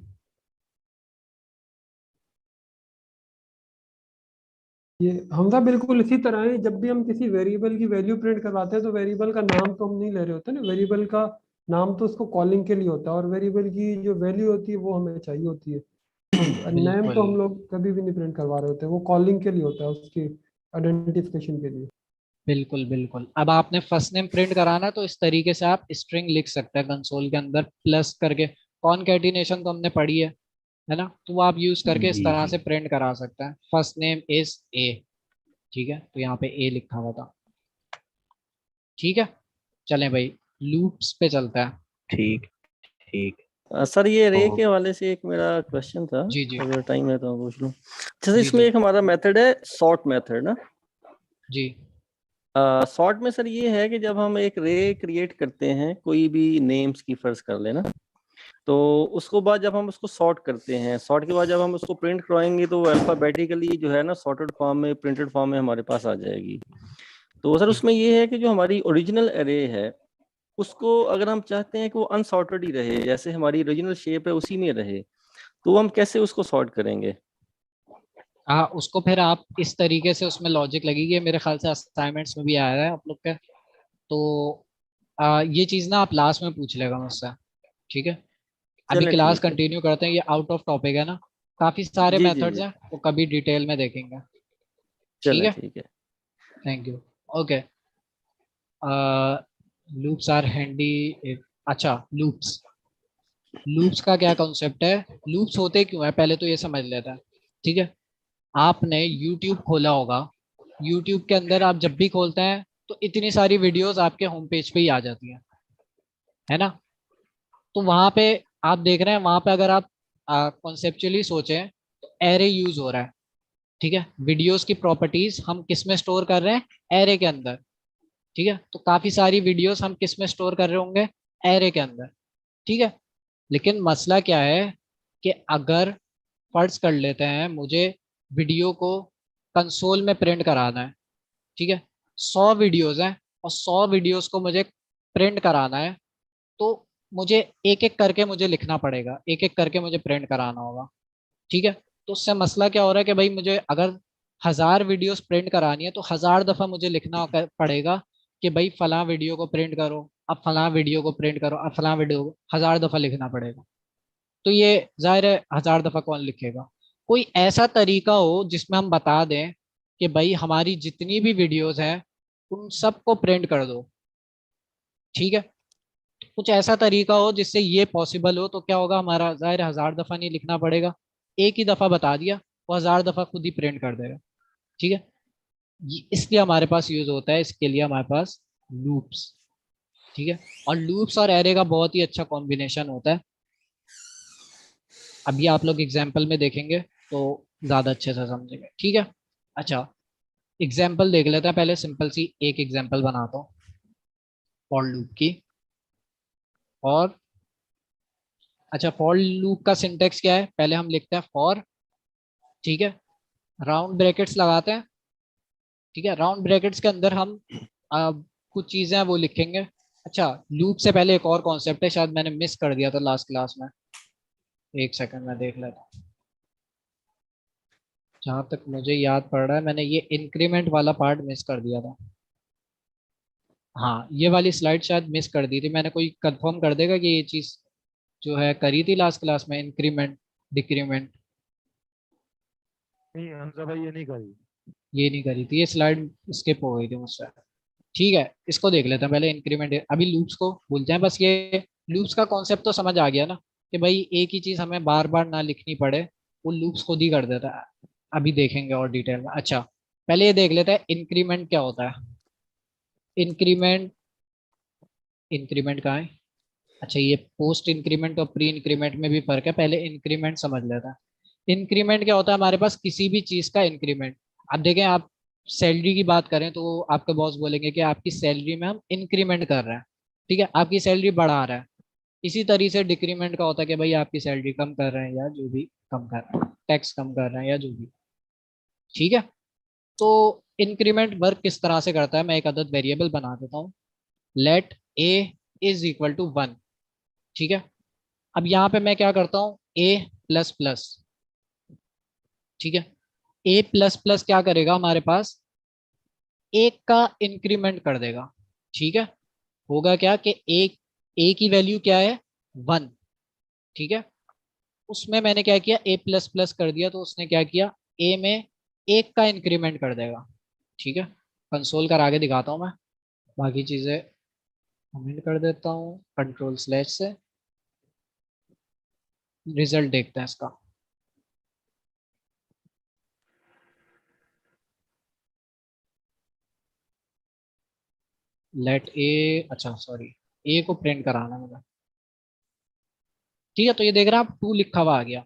ये हमजा बिल्कुल इसी तरह है। जब भी हम किसी वेरिएबल की वैल्यू प्रिंट करवाते हैं तो वेरिएबल का नाम तो हम नहीं ले रहे होते ना, वेरिएबल का नाम तो उसको कॉलिंग के लिए होता है, और वेरिएबल की जो वैल्यू होती है वो हमें चाहिए होती है। तो नेम बिल्कुल तो हम लोग कभी भी नहीं प्रिंट करवा रहे होते, वो कॉलिंग के लिए होता है, उसकी आइडेंटिफिकेशन के लिए। बिल्कुल बिल्कुल। अब आपने फर्स्ट नेम प्रिंट कराना है तो इस तरीके से आप स्ट्रिंग लिख सकते हैं कंसोल के अंदर प्लस करके। कॉनकैटिनेशन तो हमने पढ़ी है ना, तो वो आप यूज करके इस जी तरह जी। से प्रिंट करा सकते हैं, फर्स्ट नेम इज ए। ठीक है, तो यहाँ पे ए लिखा हुआ था। ठीक है, चलें भाई, लूप्स पे चलता है। ठीक। ठीक। सर ये रे तो के हवाले से एक मेरा क्वेश्चन था, जी जी अगर टाइम है तो पूछ लूं। अच्छा, जी इसमें जी एक हमारा मेथड है सॉर्ट मेथड ना। जी सॉर्ट में सर ये है कि जब हम एक रे क्रिएट करते हैं कोई भी नेम्स की, फर्ज कर लेना, तो उसको बाद जब हम उसको सॉर्ट करते हैं, सॉर्ट के बाद जब हम उसको प्रिंट करवाएंगे तो अल्फाबेटिकली जो है ना सॉर्टेड फॉर्म में, प्रिंटेड फॉर्म में हमारे पास आ जाएगी। तो सर उसमें ये है कि जो हमारी ओरिजिनल एरे है उसको अगर हम चाहते हैं कि वो अनसॉर्टेड ही रहे, जैसे हमारी ओरिजिनल शेप है उसी में रहे, तो हम कैसे उसको सॉर्ट करेंगे? हाँ, उसको फिर आप इस तरीके से उसमें लॉजिक लगेगी, मेरे ख्याल से असाइनमेंट्स में भी आया है आप लोग के। तो ये चीज़ ना आप लास्ट में पूछ लेगा मुझसे। ठीक है, अभी चलें क्लास ठीक है। कंटिन्यू करते हैं, ये आउट ऑफ टॉपिक है ना, काफ़ी सारे जी जी मेथड्स जी, हैं, वो कभी डिटेल में देखेंगे। ठीक चलें है, ठीक है। Thank you. Okay, loops are handy. अच्छा, लूप्स लूप्स का क्या कॉन्सेप्ट है, लूप्स होते क्यों है, पहले तो ये समझ लेते हैं। ठीक है, आपने YouTube खोला होगा, YouTube के अंदर आप जब भी खोलते हैं तो इतनी सारी वीडियोस आपके होम पेज पे ही आ जाती है ना। तो वहां पे आप देख रहे हैं, वहां पे अगर आप कॉन्सेप्चुअली सोचें तो एरे यूज हो रहा है। ठीक है, वीडियोस की प्रॉपर्टीज हम किस में स्टोर कर रहे हैं, एरे के अंदर। ठीक है। तो काफी सारी वीडियोस हम किस में स्टोर कर रहे होंगे, एरे के अंदर, ठीक है। लेकिन मसला क्या है कि अगर फर्ज कर लेते हैं मुझे वीडियो को कंसोल में प्रिंट कराना है, ठीक है, 100 वीडियोस हैं और 100 वीडियोस को मुझे प्रिंट कराना है, तो मुझे एक एक करके मुझे लिखना पड़ेगा, एक एक करके मुझे प्रिंट कराना होगा, ठीक है। तो उससे मसला क्या हो रहा है कि भाई मुझे अगर 1000 वीडियोस प्रिंट करानी है तो 1000 दफा मुझे लिखना पड़ेगा कि भाई फलां वीडियो को प्रिंट करो, अब फलां वीडियो को प्रिंट करो, अब फलां वीडियो को 1000 दफा लिखना पड़ेगा। तो ये जाहिर है 1000 दफा कौन लिखेगा। कोई ऐसा तरीका हो जिसमें हम बता दें कि भाई हमारी जितनी भी वीडियोस हैं उन सबको प्रिंट कर दो, ठीक है। कुछ ऐसा तरीका हो जिससे ये पॉसिबल हो, तो क्या होगा, हमारा जाहिर है 1000 दफा नहीं लिखना पड़ेगा, एक ही दफा बता दिया वो 1000 दफा खुद ही प्रिंट कर देगा, ठीक है। इसलिए हमारे पास यूज होता है, इसके लिए हमारे पास लूप्स, ठीक है। और लूप्स और एरे का बहुत ही अच्छा कॉम्बिनेशन होता है। अभी आप लोग एग्जाम्पल में देखेंगे तो ज्यादा अच्छे से समझेंगे, ठीक है। अच्छा, एग्जाम्पल देख लेते हैं पहले, सिंपल सी एक एग्जाम्पल बनाता हूँ फॉर लूप की। और अच्छा, फॉर लूप का सिंटेक्स क्या है, पहले हम लिखते हैं फॉर, ठीक है, राउंड ब्रैकेट्स लगाते हैं, ठीक है। राउंड ब्रैकेट्स के अंदर हम कुछ चीजें हैं वो लिखेंगे। अच्छा, लूप से पहले एक और कॉन्सेप्ट है, शायद मैंने मिस कर दिया था लास्ट क्लास में, एक सेकंड में देख लेता हूँ। जहां तक मुझे याद पड़ रहा है मैंने ये इंक्रीमेंट वाला पार्ट मिस कर दिया था। हाँ, ये वाली स्लाइड शायद मिस कर दी थी मैंने, कोई कंफर्म कर देगा कि ये चीज जो है करी थी लास्ट क्लास में, इंक्रीमेंट डिक्रीमेंट। नहीं हमजा भाई, ये नहीं करी। ये नहीं करी थी, ये स्लाइड स्किप हो गई थी मुझसे। ठीक है, इसको देख लेते हैं पहले, इंक्रीमेंट। अभी लूप्स को भूलते हैं, बस ये लूप्स का कॉन्सेप्ट तो समझ आ गया ना, कि भाई एक ही चीज हमें बार बार ना लिखनी पड़े, वो लूप्स खुद ही कर देता है। अभी देखेंगे और डिटेल में। अच्छा, पहले ये देख लेते हैं इंक्रीमेंट क्या होता है। इंक्रीमेंट, इंक्रीमेंट कहाँ है। अच्छा, ये पोस्ट इंक्रीमेंट और प्री इंक्रीमेंट में भी फर्क है, पहले इंक्रीमेंट समझ लेता है। इंक्रीमेंट क्या होता है, हमारे पास किसी भी चीज का इंक्रीमेंट। अब देखें, आप सैलरी की बात करें तो आपके बॉस बोलेंगे कि आपकी सैलरी में हम इंक्रीमेंट कर रहे हैं, ठीक है, आपकी सैलरी बढ़ा रहा है। इसी तरीके से डिक्रीमेंट का होता है कि भाई आपकी सैलरी कम कर रहे हैं, या जो भी कम कर रहे हैं, टैक्स कम कर रहे हैं या जो भी, ठीक है। तो इंक्रीमेंट वर्क किस तरह से करता है, मैं एक अदद वेरिएबल बना देता हूँ, let a is equal to 1, ठीक है। अब यहाँ पे मैं क्या करता हूँ, ए प्लस प्लस, ठीक है। ए प्लस प्लस क्या करेगा, हमारे पास एक का इंक्रीमेंट कर देगा, ठीक है। होगा क्या कि एक, ए की वैल्यू क्या है 1, ठीक है। उसमें मैंने क्या किया, ए प्लस प्लस कर दिया, तो उसने क्या किया, ए में एक का इंक्रीमेंट कर देगा, ठीक है। कंसोल कर आगे दिखाता हूँ मैं, बाकी चीजें कमेंट कर देता हूँ कंट्रोल स्लैश से। रिजल्ट देखते हैं इसका। लेट ए, अच्छा सॉरी, ए को प्रिंट कराना है मुझे, ठीक है। तो ये देख रहे हैं आप, 2 लिखा हुआ आ गया,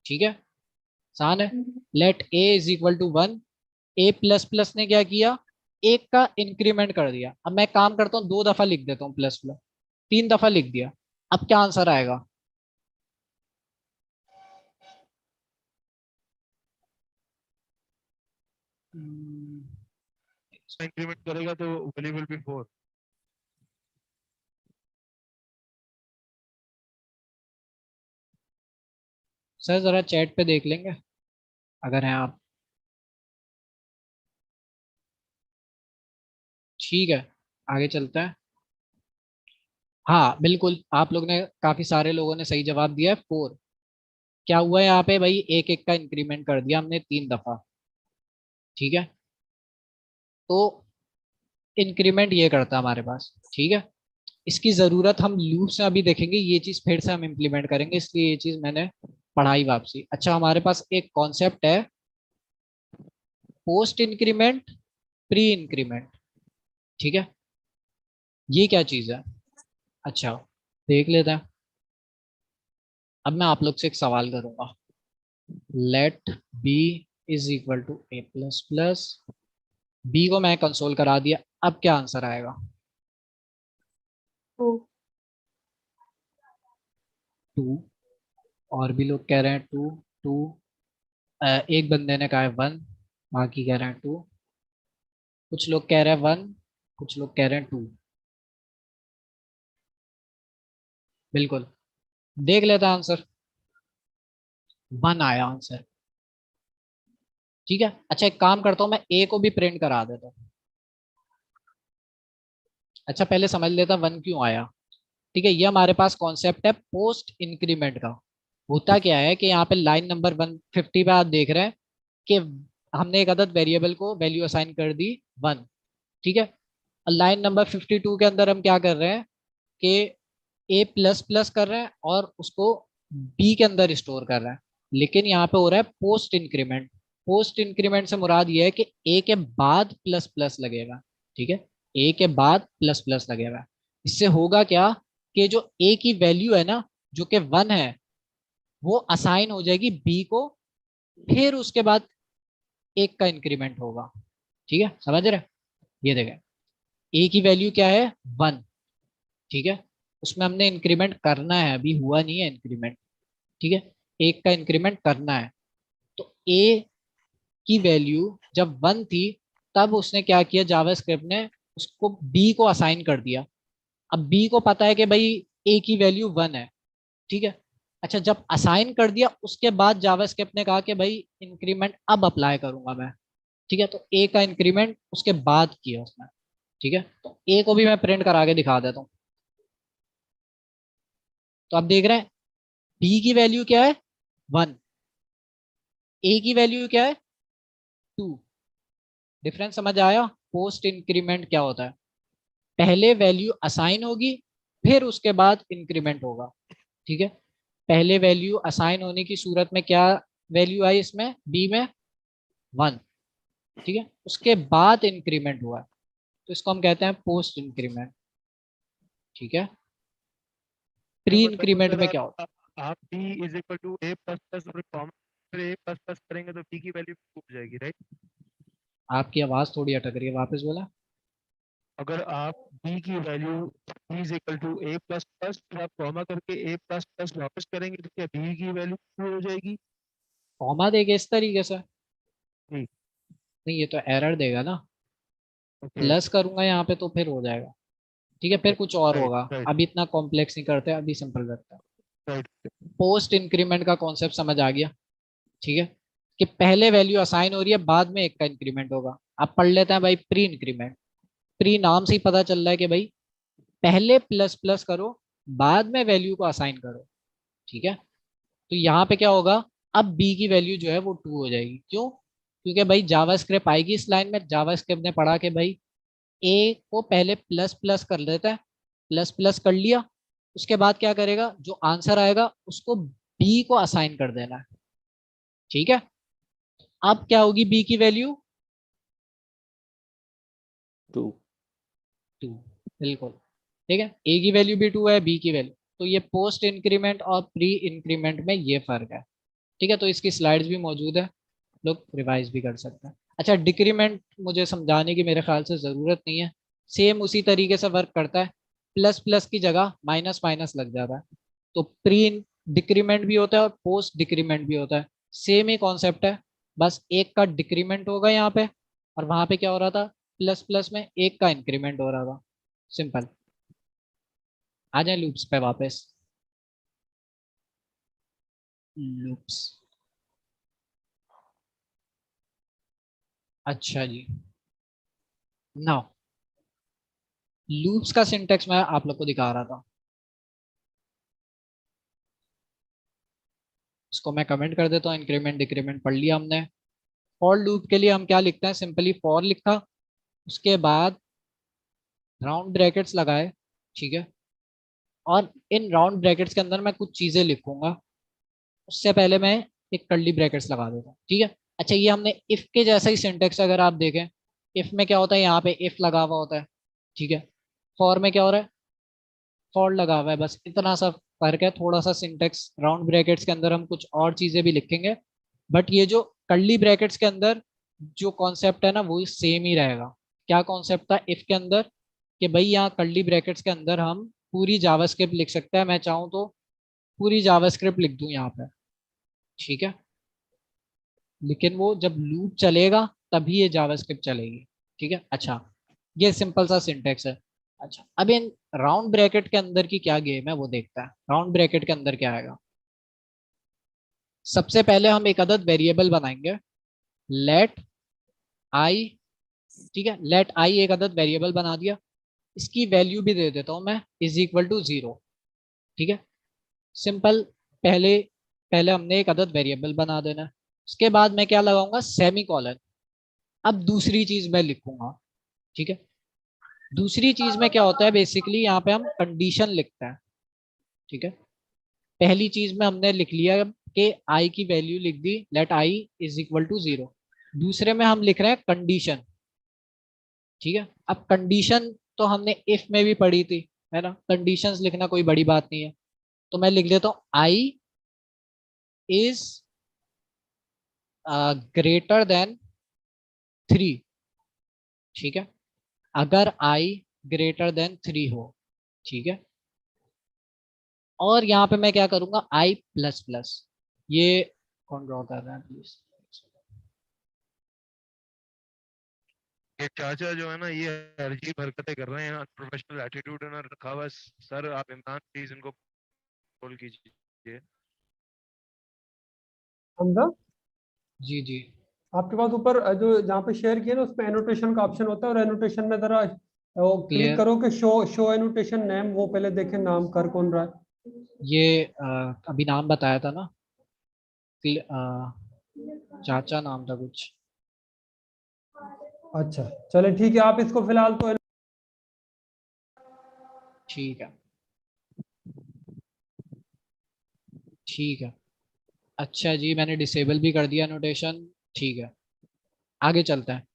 ठीक है, आसान है। Let a is equal to 1, a plus plus ने क्या किया, एक का इंक्रीमेंट कर दिया। अब मैं काम करता हूँ, 2 दफा लिख देता हूँ प्लस प्लस, 3 दफा लिख दिया। अब क्या आंसर आएगा, इंक्रीमेंट करेगा तो वैल्यू विल बी 4। सर जरा चैट पे देख लेंगे अगर हैं आप, ठीक है। आगे चलते हैं। हाँ बिल्कुल, आप लोग ने, काफी सारे लोगों ने सही जवाब दिया है, 4। क्या हुआ है यहाँ पे भाई, एक एक का इंक्रीमेंट कर दिया हमने 3 दफा, ठीक है। तो इंक्रीमेंट ये करता है हमारे पास, ठीक है। इसकी जरूरत हम लूप से अभी देखेंगे, ये चीज फिर से हम इम्प्लीमेंट करेंगे, इसलिए ये चीज मैंने पढ़ाई वापसी। अच्छा, हमारे पास एक कॉन्सेप्ट है पोस्ट इंक्रीमेंट, प्री इंक्रीमेंट, ठीक है। ये क्या चीज है, अच्छा देख लेते हैं। अब मैं आप लोग से एक सवाल करूंगा, let b is equal to a plus plus, b को मैं कंसोल करा दिया। अब क्या आंसर आएगा? 2। 2। और भी लोग कह रहे हैं 2। 2। एक बंदे ने कहा है 1, बाकी कह रहे हैं 2। कुछ लोग कह रहे हैं 1, कुछ लोग कह रहे हैं 2। बिल्कुल, देख लेते हैं आंसर। 1 आया आंसर। ठीक है, अच्छा एक काम करता हूं, मैं ए को भी प्रिंट करा देता हूं। अच्छा पहले समझ लेता 1 क्यों आया। ठीक है, ये हमारे पास कॉन्सेप्ट है पोस्ट इंक्रीमेंट का। होता क्या है कि यहाँ पे लाइन नंबर 150 पे आप देख रहे हैं कि हमने एक अदद वेरिएबल को वैल्यू असाइन कर दी 1। ठीक है, लाइन नंबर 52 के अंदर हम क्या कर रहे हैं कि ए प्लस प्लस कर रहे हैं और उसको बी के अंदर स्टोर कर रहे हैं। लेकिन यहाँ पे हो रहा है पोस्ट इंक्रीमेंट। पोस्ट इंक्रीमेंट से मुराद ये है कि ए के बाद प्लस प्लस लगेगा। ठीक है, ए के बाद प्लस प्लस लगेगा। इससे होगा क्या कि जो ए की वैल्यू है ना, जो कि 1 है, वो असाइन हो जाएगी बी को, फिर उसके बाद एक का इंक्रीमेंट होगा। ठीक है, समझ रहे? ये देखें, ए की वैल्यू क्या है 1। ठीक है, उसमें हमने इंक्रीमेंट करना है, अभी हुआ नहीं है इंक्रीमेंट। ठीक है, एक का इंक्रीमेंट करना है। तो ए की वैल्यू जब 1 थी, तब उसने क्या किया, जावास्क्रिप्ट ने उसको बी को असाइन कर दिया। अब बी को पता है कि भाई ए की वैल्यू 1 है। ठीक है, अच्छा जब असाइन कर दिया उसके बाद जावास्क्रिप्ट ने कहा कि भाई इंक्रीमेंट अब अप्लाई करूंगा मैं। ठीक है, तो ए का इंक्रीमेंट उसके बाद किया उसने। ठीक है, तो ए को भी मैं प्रिंट करा के दिखा देता हूँ। तो आप देख रहे हैं बी की वैल्यू क्या है 1, ए की वैल्यू क्या है 2। डिफरेंस समझ आया? पोस्ट इंक्रीमेंट क्या होता है, पहले वैल्यू असाइन होगी, फिर उसके बाद इंक्रीमेंट होगा। ठीक है, पहले वैल्यू असाइन होने की सूरत में क्या वैल्यू आई इसमें, बी में 1। ठीक है, उसके बाद इंक्रीमेंट हुआ, तो इसको हम कहते हैं पोस्ट इंक्रीमेंट। ठीक है, प्री मतलब इंक्रीमेंट अगर में क्या होता आप b is equal to a plus plus और कॉमा फिर a प्लस प्लस करेंगे तो b की वैल्यू हो जाएगी, राइट? है? आपकी आवाज थोड़ी अटक रही है, वापस बोला। अगर आप b की value b is equal to a plus plus फिर आप कॉमा करके a प्लस प्लस वापस करेंगे तो क्या b की वैल्यू हो जाएगी? कॉमा देगा इस तरीके से? जी। नहीं, ये तो एरर देगा ना। ओके। प्लस करूंगा यहाँ पे तो फिर हो जाएगा। ठीक है, फिर कुछ और राइट होगा। राइट अभी इतना कॉम्प्लेक्स नहीं करते, अभी सिंपल रखते हैं। राइट। पोस्ट इंक्रीमेंट का कॉन्सेप्ट समझ आ गया? ठीक है, कि पहले वैल्यू असाइन हो रही है, बाद में एक का इंक्रीमेंट होगा। अब पढ़ लेते हैं भाई प्री इंक्रीमेंट। प्री नाम से ही पता चल रहा है कि भाई पहले प्लस प्लस करो, बाद में वैल्यू को असाइन करो। ठीक है, तो यहाँ पे क्या होगा, अब बी की वैल्यू जो है वो 2 हो जाएगी। क्यों? क्योंकि भाई जावास्क्रिप्ट आएगी इस लाइन में। जावास्क्रिप्ट ने पढ़ा कि भाई ए को पहले प्लस प्लस कर लेता है, प्लस प्लस कर लिया, उसके बाद क्या करेगा, जो आंसर आएगा उसको बी को असाइन कर देना है। ठीक है, अब क्या होगी बी की वैल्यू 2। 2। बिल्कुल, ठीक है, ए की वैल्यू भी 2 है, बी की वैल्यू। तो ये पोस्ट इंक्रीमेंट और प्री इंक्रीमेंट में ये फर्क है। ठीक है, तो इसकी स्लाइड्स भी मौजूद है, लोग रिवाइज भी कर सकते हैं। अच्छा डिक्रीमेंट मुझे समझाने की मेरे ख्याल से ज़रूरत नहीं है, सेम उसी तरीके से वर्क करता है। प्लस प्लस की जगह माइनस माइनस लग जाता है। तो प्री डिक्रीमेंट भी होता है और पोस्ट डिक्रीमेंट भी होता है, सेम ही कॉन्सेप्ट है। बस एक का डिक्रीमेंट होगा यहाँ पे, और वहां पे क्या हो रहा था, प्लस प्लस में एक का इंक्रीमेंट हो रहा था। सिंपल। आ जाए लूप्स पे वापस। लूप्स, अच्छा जी, नाउ लूप्स का सिंटेक्स मैं आप लोग को दिखा रहा था। इसको मैं कमेंट कर देता हूँ। इंक्रीमेंट डिक्रीमेंट पढ़ लिया हमने। फॉर लूप के लिए हम क्या लिखते हैं, सिंपली फॉर लिखा, उसके बाद राउंड ब्रैकेट्स लगाए। ठीक है, और इन राउंड ब्रैकेट्स के अंदर मैं कुछ चीजें लिखूंगा, उससे पहले मैं एक कर्ली ब्रैकेट्स लगा देता हूँ। ठीक है, अच्छा ये हमने इफ के जैसा ही सिंटेक्स अगर आप देखें, इफ में क्या होता है, यहाँ पे इफ लगा हुआ होता है। ठीक है, फॉर में क्या हो रहा है, फॉर लगा हुआ है। बस इतना सा फर्क है, थोड़ा सा सिंटेक्स राउंड ब्रैकेट्स के अंदर हम कुछ और चीजें भी लिखेंगे, बट ये जो कर्ली ब्रैकेट्स के अंदर जो कॉन्सेप्ट है ना वो सेम ही रहेगा। क्या कॉन्सेप्ट था इफ के अंदर, कि भाई यहाँ कर्ली ब्रैकेट्स के अंदर हम पूरी जावास्क्रिप्ट लिख सकते हैं, मैं चाहूँ तो पूरी जावास्क्रिप्ट लिख दूं यहाँ पे, ठीक है, लेकिन वो जब लूप चलेगा तभी ये जावास्क्रिप्ट चलेगी, ठीक है। अच्छा, ये सिंपल सा सिंटेक्स है। अच्छा, अब इन राउंड ब्रैकेट के अंदर की क्या गेम है वो देखता है। राउंड ब्रैकेट के अंदर क्या आएगा, सबसे पहले हम एक अदद वेरिएबल बनाएंगे, लेट आई, ठीक है, लेट आई एक अदद वेरिएबल बना दिया, इसकी वैल्यू भी दे देता हूं मैं इज इक्वल टू 0, ठीक है, सिंपल। पहले पहले हमने एक अदद वेरिएबल बना देना है, उसके बाद मैं क्या लगाऊंगा, सेमी कॉलन। अब दूसरी चीज मैं लिखूंगा, ठीक है, दूसरी चीज में क्या होता है, बेसिकली यहाँ पे हम कंडीशन लिखते हैं, ठीक है। पहली चीज में हमने लिख लिया कि आई की वैल्यू लिख दी, let i is equal to 0। दूसरे में हम लिख रहे हैं कंडीशन, ठीक है। अब कंडीशन तो हमने इफ में भी पढ़ी थी, है ना, कंडीशंस लिखना कोई बड़ी बात नहीं है, तो मैं लिख लेता हूँ आई इज ग्रेटर देन 3, ठीक है, अगर आई ग्रेटर देन 3 हो, ठीक है। और यहाँ पे मैं क्या करूंगा, आई प्लस प्लस, ये कौन ड्रॉ कर रहा है प्लीज, ये चाचा जो है ना ये अजीब हरकतें कर रहे हैं, अनप्रोफेशनल एटीट्यूड इन्होंने रखा हुआ है। सर आप इमरान प्लीज इनको कॉल कीजिए। हमजा, जी जी आपके पास ऊपर जो जहाँ पे शेयर किया ना उसमें एनोटेशन का ऑप्शन होता है, और एनोटेशन में जरा वो क्लिक क्लियर, करो कि शो एनोटेशन नेम, वो पहले देखें नाम कर कौन रहा है। ये अभी नाम बताया था ना, चाचा नाम था कुछ, अच्छा चले ठीक है, आप इसको फिलहाल तो ठीक है, ठीक है। अच्छा जी, मैंने डिसेबल भी कर दिया नोटेशन, ठीक है, आगे चलते हैं।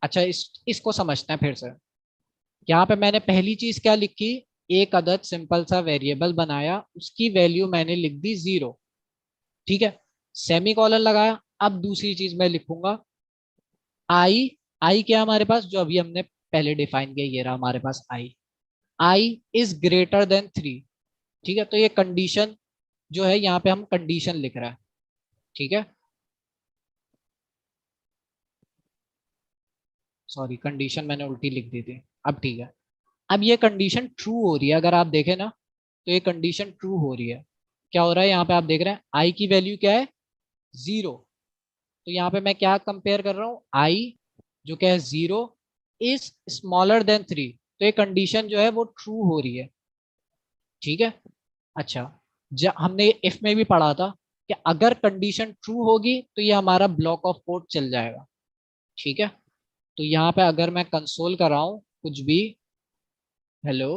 अच्छा, इसको समझते हैं फिर से। यहाँ पे मैंने पहली चीज क्या लिखी, एक अदद सिंपल सा वेरिएबल बनाया, उसकी वैल्यू मैंने लिख दी 0, ठीक है, सेमी कॉलन लगाया। अब दूसरी चीज मैं लिखूंगा आई, आई क्या हमारे पास, जो अभी हमने पहले डिफाइन किया, ये रहा हमारे पास आई इज ग्रेटर देन 3, ठीक है। तो ये कंडीशन जो है, यहाँ पे हम कंडीशन लिख रहा है, ठीक है, सॉरी कंडीशन मैंने उल्टी लिख दी थी, अब ठीक है। अब ये कंडीशन ट्रू हो रही है, अगर आप देखें ना तो ये कंडीशन ट्रू हो रही है। क्या हो रहा है यहाँ पे, आप देख रहे हैं आई की वैल्यू क्या है, 0, तो यहाँ पे मैं क्या कंपेयर कर रहा हूँ, आई जो क्या है 0 इज स्मॉलर देन 3, तो ये कंडीशन जो है वो ट्रू हो रही है, ठीक है। अच्छा, हमने इफ में भी पढ़ा था कि अगर कंडीशन ट्रू होगी तो ये हमारा ब्लॉक ऑफ कोड चल जाएगा, ठीक है। तो यहाँ पे अगर मैं कंसोल कर रहा हूँ कुछ भी, हेलो,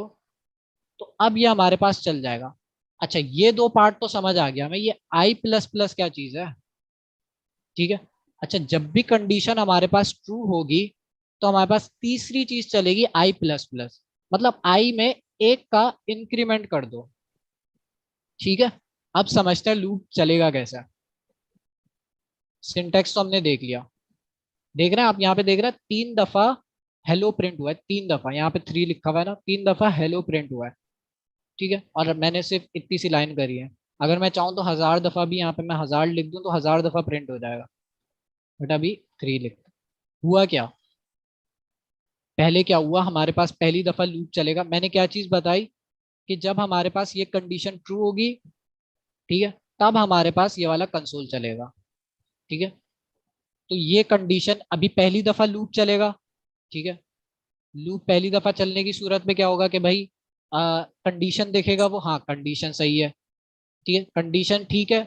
तो अब ये हमारे पास चल जाएगा। अच्छा, ये दो पार्ट तो समझ आ गया मैं, ये आई प्लस प्लस क्या चीज है, ठीक है। अच्छा, जब भी कंडीशन हमारे पास ट्रू होगी तो हमारे पास तीसरी चीज चलेगी आई प्लस प्लस, मतलब आई में एक का इंक्रीमेंट कर दो, ठीक है। अब समझते हैं लूप चलेगा कैसा। सिंटेक्स तो हमने देख लिया, देख रहे हैं आप, यहाँ पे देख रहे हैं 3 दफा हेलो प्रिंट हुआ है, 3 दफा, यहाँ पे 3 लिखा हुआ है ना, 3 दफा हेलो प्रिंट हुआ है, ठीक है। और मैंने सिर्फ इतनी सी लाइन करी है, अगर मैं चाहूँ तो 1000 दफा भी यहाँ पे मैं 1000 लिख दूं तो 1000 दफा प्रिंट हो जाएगा, बट अभी 3 लिख। हुआ क्या, पहले क्या हुआ, हमारे पास पहली दफा लूप चलेगा, मैंने क्या चीज बताई कि जब हमारे पास ये कंडीशन ट्रू होगी, ठीक है, तब हमारे पास ये वाला कंसोल चलेगा, ठीक है। तो ये कंडीशन अभी पहली दफा लूप चलेगा, ठीक है। लूप पहली दफा चलने की सूरत में क्या होगा कि भाई कंडीशन देखेगा वो, हाँ कंडीशन सही है, ठीक है, कंडीशन ठीक है,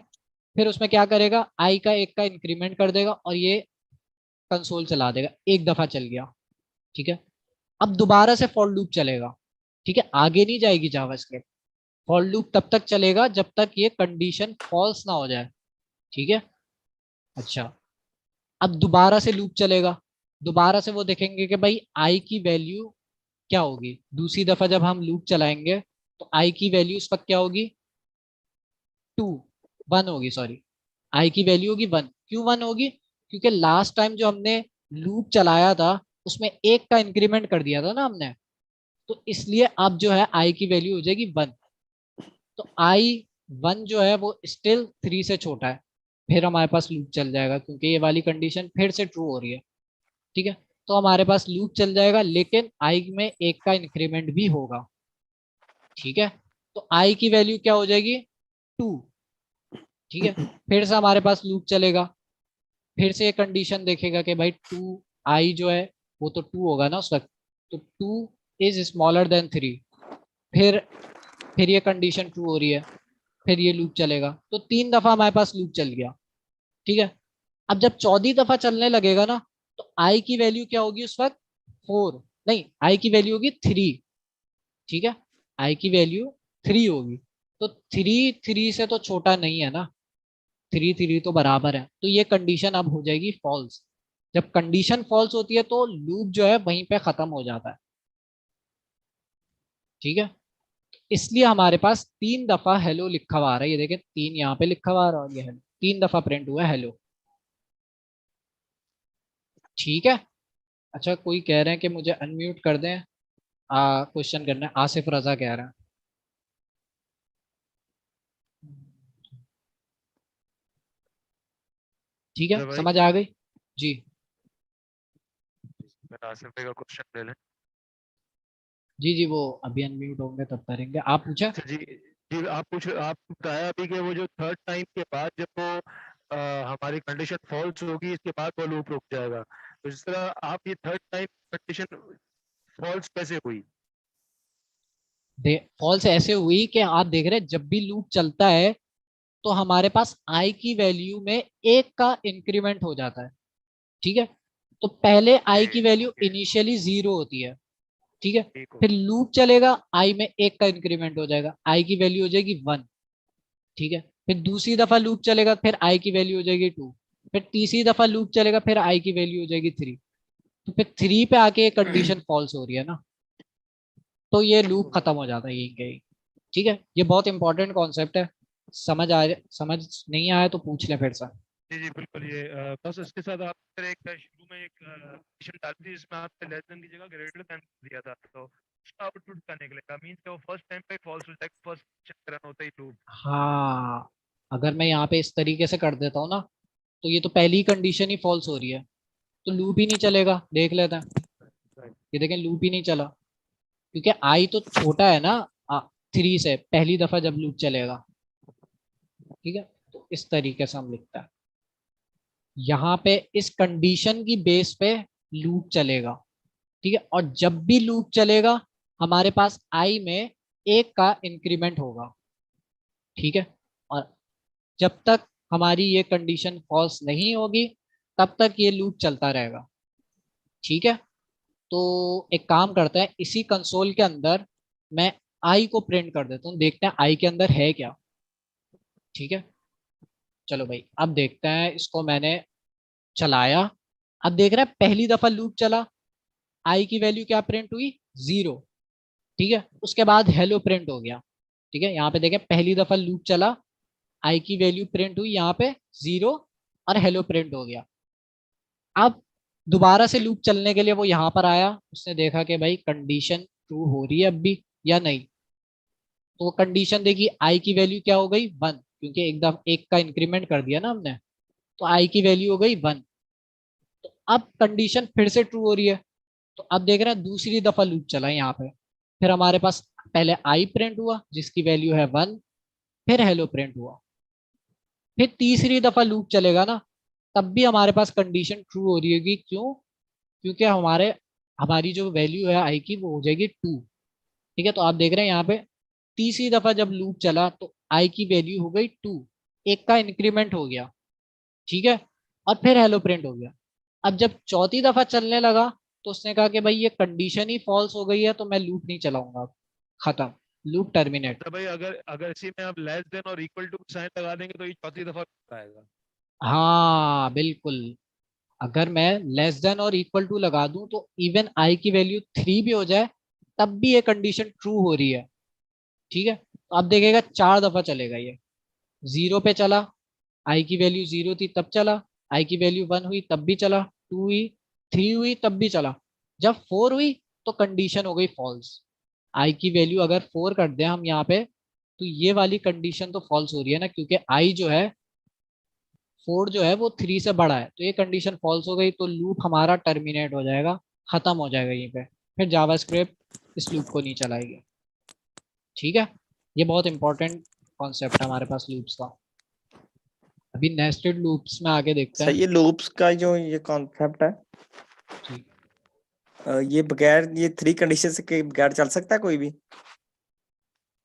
फिर उसमें क्या करेगा, आई का एक का इंक्रीमेंट कर देगा और ये कंसोल चला देगा, एक दफा चल गया, ठीक है। अब दोबारा से फॉर लूप चलेगा, ठीक है, आगे नहीं जाएगी जावास्क्रिप्ट, फॉर लूप तब तक चलेगा जब तक ये कंडीशन फॉल्स ना हो जाए, ठीक है। अच्छा, अब दोबारा से लूप चलेगा, दोबारा से वो देखेंगे कि भाई आई की वैल्यू क्या होगी, दूसरी दफा जब हम लूप चलाएंगे तो आई की वैल्यू इस वक्त क्या होगी, 2, 1 होगी, सॉरी, आई की वैल्यू होगी 1, क्यों 1 होगी, क्योंकि लास्ट टाइम जो हमने लूप चलाया था उसमें एक का इंक्रीमेंट कर दिया था ना हमने, तो इसलिए अब जो है आई की वैल्यू हो जाएगी 1। तो आई 1 जो है वो स्टिल 3 से छोटा है, फिर हमारे पास लूप चल जाएगा क्योंकि ये वाली कंडीशन फिर से ट्रू हो रही है। ठीक है, तो हमारे पास लूप चल जाएगा, लेकिन आई में एक का इंक्रीमेंट भी होगा। ठीक है, तो आई की वैल्यू क्या हो जाएगी 2। ठीक है, फिर से हमारे पास लूप चलेगा, फिर से ये कंडीशन देखेगा कि भाई 2 आई जो है वो तो 2 होगा ना उस वक्त, तो 2 इज स्मॉलर देन 3। फिर ये कंडीशन ट्रू हो रही है, फिर ये लूप चलेगा, तो 3 दफा हमारे पास लूप चल गया। ठीक है, अब जब 14वीं दफा चलने लगेगा ना, तो आई की वैल्यू क्या होगी उस वक्त 4 नहीं, आई की वैल्यू होगी 3। ठीक है, आई की वैल्यू 3 होगी, तो 3 3 से तो छोटा नहीं है ना, 3 3 तो बराबर है, तो ये कंडीशन अब हो जाएगी फॉल्स। जब कंडीशन फॉल्स होती है तो लूप जो है वहीं पे खत्म हो जाता है। ठीक है, इसलिए हमारे पास 3 दफा हेलो लिखा हुआ आ रहा है, ये देखें 3 यहाँ पे लिखा हुआ आ रहा है और ये हेलो 3 दफा प्रिंट हुआ है हेलो। ठीक है, अच्छा कोई कह रहे हैं कि मुझे अनम्यूट कर दें, क्वेश्चन करना है, आसिफ रजा कह रहा है। ठीक है, भाई समझ आ गई जी। मेरा आसिफ भाई का क्वेश्चन ले लें। जी जी, वो अभी अनम्यूट होंगे तब करेंगे, आप पूछा। अच्छा जी जी, आप बताया अभी कि वो जो थर्ड टाइम के बाद जब वो हमारी कंडीशन फॉल्स होगी, इसके बाद वो लूप रुक जाएगा, तो जिस तरह आप ये थर्ड टाइम कंडीशन फॉल्स कैसे हुई? फॉल्स ऐसे हुई कि आप देख रहे हैं जब भी लूप चलता है तो हमारे पास आई की वैल्यू में एक का इंक्रीमेंट हो जाता है। ठीक है, तो पहले आई की वैल्यू ओके, इनिशियली 0 होती है। ठीक है, ठीक हो फिर लूप चलेगा, आई में एक का इंक्रीमेंट हो जाएगा, आई की वैल्यू हो जाएगी 1। ठीक है, फिर दूसरी दफा लूप चलेगा, फिर आई की वैल्यू हो जाएगी 2। फिर तीसरी दफा लूप चलेगा, फिर आई की वैल्यू हो जाएगी 3। तो फिर 3 पे आके कंडीशन फॉल्स हो रही है ना, तो ये लूप खत्म हो जाता है यहीं कहीं। ठीक है, ये बहुत इंपॉर्टेंट कॉन्सेप्ट है, समझ नहीं आया तो पूछ ले फिर से। जी जी बिल्कुल। ये बस इसके साथ आप फिर एक शुरू में एक कंडीशन डाली थी जिसमें आपने लेस देन की जगह ग्रेटर देन दिया था, तो उसका आउटपुट क्या निकलेगा? मींस कि वो फर्स्ट टाइम पे फॉल्स हो जाएगा, फर्स्ट चेक रन होता ही लूप। हाँ, अगर मैं यहाँ पे इस तरीके से कर देता हूँ ना, तो ये तो पहली कंडीशन ही फॉल्स हो रही है, तो लूप ही नहीं चलेगा। देख लेते हैं, ये देखें लूप ही नहीं चला, क्योंकि आई तो छोटा है ना 3 से, पहली दफा जब लूप चलेगा। ठीक है, तो इस तरीके से हम लिखते हैं, यहाँ पे इस कंडीशन की बेस पे लूप चलेगा। ठीक है, और जब भी लूप चलेगा हमारे पास आई में एक का इंक्रीमेंट होगा। ठीक है, और जब तक हमारी ये कंडीशन फॉल्स नहीं होगी तब तक ये लूप चलता रहेगा। ठीक है, तो एक काम करते हैं, इसी कंसोल के अंदर मैं आई को प्रिंट कर देता हूँ, देखते हैं आई के अंदर है क्या। ठीक है, चलो भाई अब देखते हैं, इसको मैंने चलाया, अब देख रहे हैं पहली दफा लूप चला, आई की वैल्यू क्या प्रिंट हुई 0। ठीक है, उसके बाद हेलो प्रिंट हो गया। ठीक है, यहाँ पे देखें पहली दफा लूप चला, आई की वैल्यू प्रिंट हुई यहाँ पे 0 और हेलो प्रिंट हो गया। अब दोबारा से लूप चलने के लिए वो यहाँ पर आया, उसने देखा कि भाई कंडीशन ट्रू हो रही है अब भी या नहीं, तो वो कंडीशन देखी, आई की वैल्यू क्या हो गई 1, क्योंकि एकदम एक का इंक्रीमेंट कर दिया ना हमने, तो आई की वैल्यू हो गई 1। तो अब कंडीशन फिर से ट्रू हो रही है, तो अब देख रहे हैं दूसरी दफा लूप चला यहाँ पे, फिर हमारे पास पहले आई प्रिंट हुआ जिसकी वैल्यू है 1, फिर हेलो प्रिंट हुआ, फिर तीसरी दफा लूप चलेगा ना, तब भी हमारे पास कंडीशन ट्रू हो रही होगी। क्यों? क्योंकि हमारी जो वैल्यू है आई की वो हो जाएगी 2। ठीक है, तो आप देख रहे हैं यहाँ पे तीसरी दफा जब लूप चला तो आई की वैल्यू हो गई 2, एक का इंक्रीमेंट हो गया। ठीक है, और फिर हेलो प्रिंट हो गया। अब जब चौथी दफा चलने लगा तो उसने कहा कि भाई ये कंडीशन ही फॉल्स हो गई है, तो मैं लूप नहीं चलाऊंगा, खत्म, लूप टर्मिनेट। तो भाई अगर अगर इसी में आप लेस देन और इक्वल टू साइन लगा देंगे तो ये चौथी दफा आएगा। हाँ बिल्कुल, अगर मैं लेस देन और इक्वल टू लगा दूं तो इवन आई की वैल्यू 3 भी हो जाए तब भी ये कंडीशन ट्रू हो रही है। ठीक है, तो अब देखिएगा 4 दफा चलेगा ये, 0 पे चला, आई की वैल्यू 0 थी तब चला, आई की वैल्यू 1 हुई तब भी चला, 2 हुई, 3 हुई तब भी चला, जब 4 हुई तो कंडीशन हो गई फॉल्स। आई की वैल्यू अगर 4 कर दें हम यहाँ पे, तो ये वाली कंडीशन तो फॉल्स हो रही है ना, क्योंकि आई जो है 4 जो है वो 3 से बड़ा है, तो ये कंडीशन फॉल्स हो गई, तो लूप हमारा टर्मिनेट हो जाएगा, खत्म हो जाएगा यहीं पे, फिर जावास्क्रिप्ट इस लूप को नहीं चलाएगी। ठीक है, ये बहुत इंपॉर्टेंट कॉन्सेप्ट है हमारे पास लूप्स का। अभी नेस्टेड लूप्स में आगे देखते हैं। सही है, लूप्स का जो ये कॉन्सेप्ट है, जी ये बगैर ये 3 कंडीशन के बगैर चल सकता है कोई भी?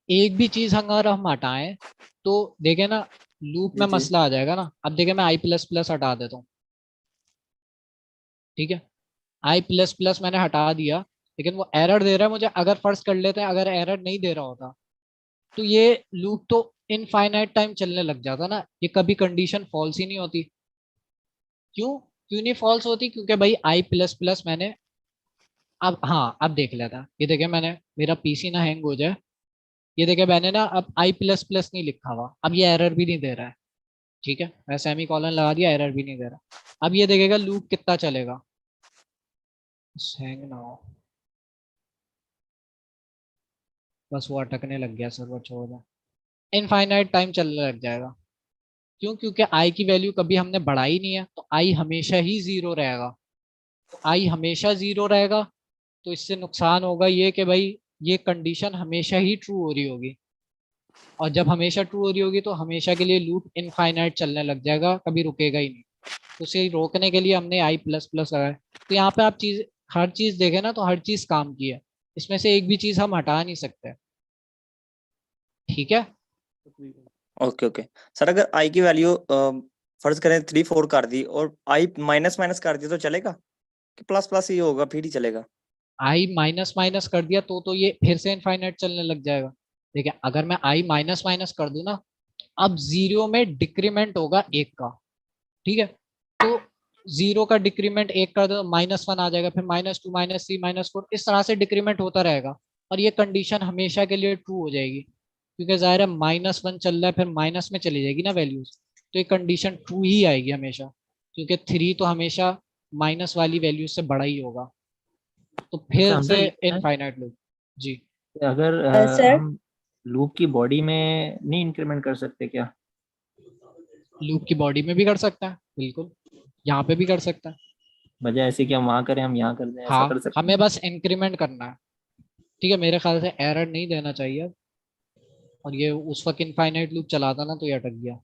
एक भी चीज अगर हम हटाएं तो देखे ना लूप में जी जी। मसला आ जाएगा ना। अब देखे मैं आई प्लस प्लस हटा देता हूँ, ठीक है, आई प्लस प्लस मैंने हटा दिया, लेकिन वो एरर दे रहा है मुझे। अगर फर्स्ट कर लेते हैं अगर एरर नहीं दे रहा होता तो ये लूप तो इनफाइनाइट टाइम चलने लग जाता ना, ये कभी कंडीशन फॉल्स ही नहीं होती। क्यों क्यों नहीं फॉल्स होती? क्योंकि भाई आई प्लस प्लस मैंने, अब हाँ अब देख लेता, ये देखे मैंने, मेरा पीसी ना हैंग हो जाए, ये देखे मैंने ना अब आई प्लस प्लस नहीं लिखा हुआ, अब ये एरर भी नहीं दे रहा है। ठीक है, मैं सेमी कॉलन लगा दिया, एरर भी नहीं दे रहा। अब ये देखेगा लूप कितना चलेगा, हैंग ना हो, बस वो अटकने लग गया, सर्वर छोड़ दे, इनफाइनाइट टाइम चलने लग जाएगा। क्यों? क्योंकि आई की वैल्यू कभी हमने बढ़ाई नहीं है, तो आई हमेशा ही जीरो रहेगा। तो आई हमेशा जीरो रहेगा, तो इससे नुकसान होगा ये कि भाई ये कंडीशन हमेशा ही ट्रू हो रही होगी, और जब हमेशा ट्रू हो रही होगी तो हमेशा के लिए लूप इनफाइनाइट चलने लग जाएगा, कभी रुकेगा ही नहीं। तो उसे रोकने के लिए हमने आई प्लस प्लस लगाया। तो यहाँ पे आप चीज, हर चीज देखें ना तो हर चीज काम की है, इसमें से एक भी चीज हम हटा नहीं सकते। ठीक है, ओके ओके सर, अगर आई की वैल्यू फर्ज करें 3 4 कर दी और आई माइनस माइनस कर दी तो चलेगा कि प्लस प्लस ही होगा फिर ही चलेगा? आई माइनस माइनस कर दिया तो ये फिर से इनफाइनाइट चलने लग जाएगा। देखिए अगर मैं आई माइनस माइनस कर दूं ना, अब जीरो में डिक्रीमेंट होगा एक का, ठीक है, तो जीरो का डिक्रीमेंट एक कर दो, -1 आ जाएगा, फिर -2 -3 -4, इस तरह से डिक्रीमेंट होता रहेगा, और ये कंडीशन हमेशा के लिए ट्रू हो जाएगी, क्योंकि जाहिर है -1 चल रहा है, फिर माइनस में चली जाएगी ना वैल्यूज, तो ये कंडीशन ट्रू ही आएगी हमेशा, क्योंकि 3 तो हमेशा माइनस वाली वैल्यू से बड़ा ही होगा, तो अच्छा फिर हमजा से ये है इनफाइनाइट लूप। जी, कि अगर सर हम लूप की बॉडी में नहीं इंक्रीमेंट कर सकते क्या? लूप की बॉडी में भी कर सकता है, बिल्कुल, यहाँ पे भी कर सकता है। बजाय ऐसे कि हम वहाँ करें हम यहाँ कर दें, ऐसा हाँ, कर सकते हमें हैं? बस इंक्रीमेंट करना है। ठीक है, मेरे ख्याल से एरर नहीं देना चाहिए, और ये उस वक्त इनफाइनाइट लूप चलाता ना तो ये अटक गया,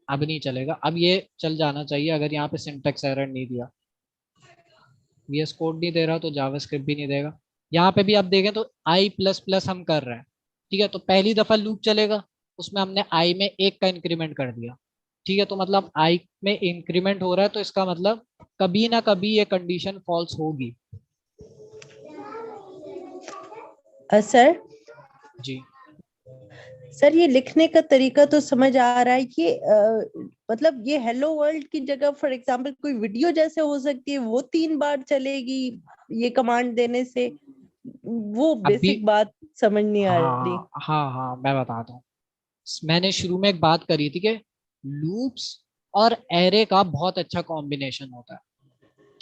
अब नहीं चलेगा, अब ये चल जाना चाहिए अगर यहाँ पे सिंटेक्स एरर नहीं दिया, VS कोड नहीं दे रहा तो जावास्क्रिप्ट भी नहीं देगा। यहाँ पे भी आप देखें तो आई प्लस प्लस हम कर रहे हैं, ठीक है, तो पहली दफा लूप चलेगा, उसमें हमने आई में एक का इंक्रीमेंट कर दिया, ठीक है, तो मतलब आई में इंक्रीमेंट हो रहा है, तो इसका मतलब कभी ना कभी ये कंडीशन फॉल्स होगी। सर जी, सर ये लिखने का तरीका तो समझ आ रहा है कि मतलब ये हेलो वर्ल्ड की जगह फॉर एग्जांपल कोई वीडियो जैसे हो सकती है, वो 3 बार चलेगी ये कमांड देने से, वो अभी बेसिक बात समझ नहीं आ रही। हाँ हाँ हाँ, मैं बताता हूँ। मैंने शुरू में एक बात करी थी कि लूप्स और एरे का बहुत अच्छा कॉम्बिनेशन होता है।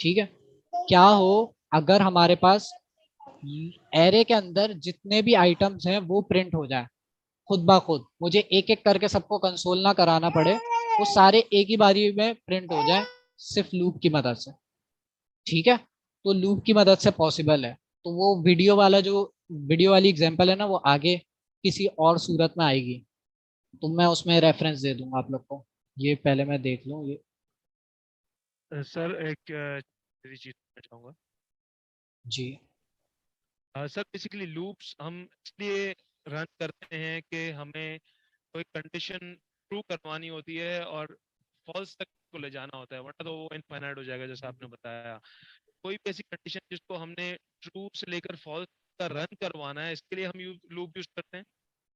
ठीक है, क्या हो अगर हमारे पास एरे के अंदर जितने भी आइटम्स हैं वो प्रिंट हो जाए खुद ब खुद, मुझे एक एक करके सबको कंसोल ना कराना पड़े, वो सारे एक ही बारी में प्रिंट हो जाए सिर्फ लूप की मदद से। ठीक है, तो लूप की मदद से पॉसिबल है, तो वो वीडियो वाला जो वीडियो वाली एग्जांपल है ना, वो आगे किसी और सूरत में आएगी, तो मैं उसमें रेफरेंस दे दूंगा आप लोग को, ये पहले मैं देख लूँ ये। सर एक चीज पूछना चाहूंगा। जी, सर बेसिकली लूप्स हम इसलिए रन करते हैं कि हमें कोई कंडीशन ट्रू करवानी होती है और फॉल्स तक को ले जाना होता है, वरना तो वो इनफाइनाइट हो जाएगा जैसा आपने बताया। कोई भी ऐसी कंडीशन जिसको हमने ट्रू से लेकर फॉल्स का रन करवाना है, इसके लिए हम लूप यूज करते हैं।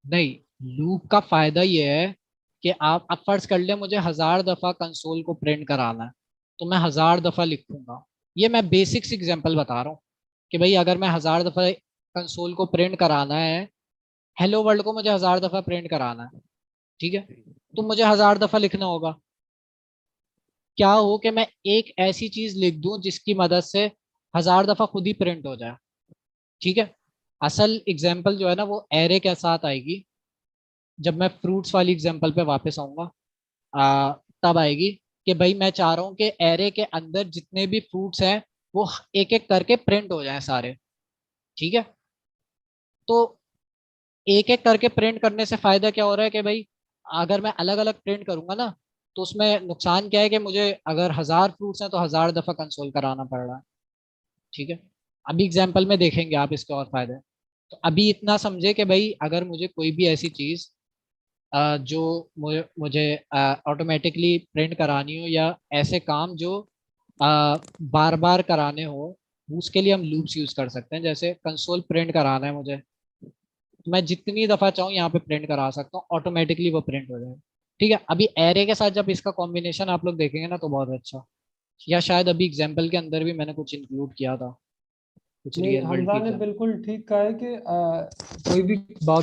नहीं, लूप का फायदा ये है कि आप अब फर्ज कर ले मुझे 1000 दफा कंसोल को प्रिंट कराना है, तो मैं 1000 दफा लिखूंगा। ये मैं बेसिक्स एग्जांपल बता रहा हूँ कि भाई अगर मैं 1000 दफा कंसोल को प्रिंट कराना है, हेलो वर्ल्ड को मुझे 1000 दफा प्रिंट कराना है, ठीक है, तो मुझे 1000 दफा लिखना होगा। क्या हो कि मैं एक ऐसी चीज लिख दूं जिसकी मदद से 1000 दफा खुद ही प्रिंट हो जाए। ठीक है, असल एग्जाम्पल जो है ना वो एरे के साथ आएगी। जब मैं फ्रूट्स वाली एग्जाम्पल पे वापस आऊंगा तब आएगी कि भाई मैं चाह रहा हूँ कि एरे के अंदर जितने भी फ्रूट्स हैं वो एक एक करके प्रिंट हो जाएं सारे। ठीक है, तो एक एक करके प्रिंट करने से फायदा क्या हो रहा है कि भाई अगर मैं अलग अलग प्रिंट करूंगा ना तो उसमें नुकसान क्या है कि मुझे अगर 1000 फ्रूट्स हैं तो 1000 दफा कंसोल कराना पड़ रहा है। ठीक है, अभी एग्जाम्पल में देखेंगे आप इसके और फायदे। तो अभी इतना समझे कि भाई अगर मुझे कोई भी ऐसी चीज जो मुझे ऑटोमेटिकली प्रिंट करानी हो या ऐसे काम जो बार बार कराने हो, उसके लिए हम लूप्स यूज कर सकते हैं। जैसे कंसोल प्रिंट कराना है मुझे, मैं जितनी दफा चाहूँ यहाँ पे प्रिंट करा सकता हूँ, ऑटोमेटिकली वो प्रिंट हो जाएगा। ठीक है, अभी एरे के साथ जब इसका कॉम्बिनेशन आप लोग देखेंगे ना तो बहुत अच्छा। या शायद अभी एग्जाम्पल के अंदर भी मैंने कुछ इंक्लूड किया था, कुछ नहीं, रियल वर्ल्ड की हमजा ने एग्जाम्पल। बिल्कुल ठीक कहा है कि कोई भी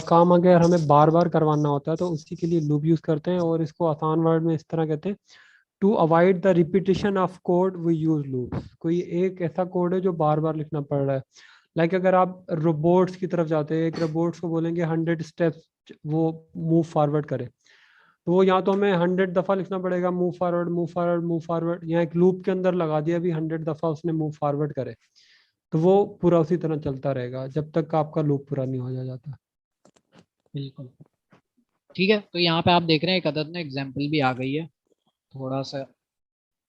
काम अगर हमें बार बार करवाना होता है तो उसी के लिए लूप यूज करते हैं, और इसको आसान वर्ड में इस तरह कहते हैं, to avoid the repetition of code we use loops. कोई एक ऐसा कोड है जो बार बार लिखना पड़ रहा है, लाइक अगर आप रोबोट्स की तरफ जाते हैं, एक रोबोट्स को बोलेंगे 100 स्टेप्स वो मूव फॉरवर्ड करे, तो वो यहाँ तो हमें 100 दफा लिखना पड़ेगा, move forward move forward move forward. यहाँ एक लूप के अंदर लगा दिया भी 100 दफा उसने मूव फॉरवर्ड करे, तो वो पूरा उसी तरह चलता रहेगा जब तक आपका लूप पूरा नहीं हो जाता। बिल्कुल ठीक है, तो यहाँ पे आप देख रहे हैं एक अदद ना एग्जाम्पल भी आ गई है थोड़ा सा।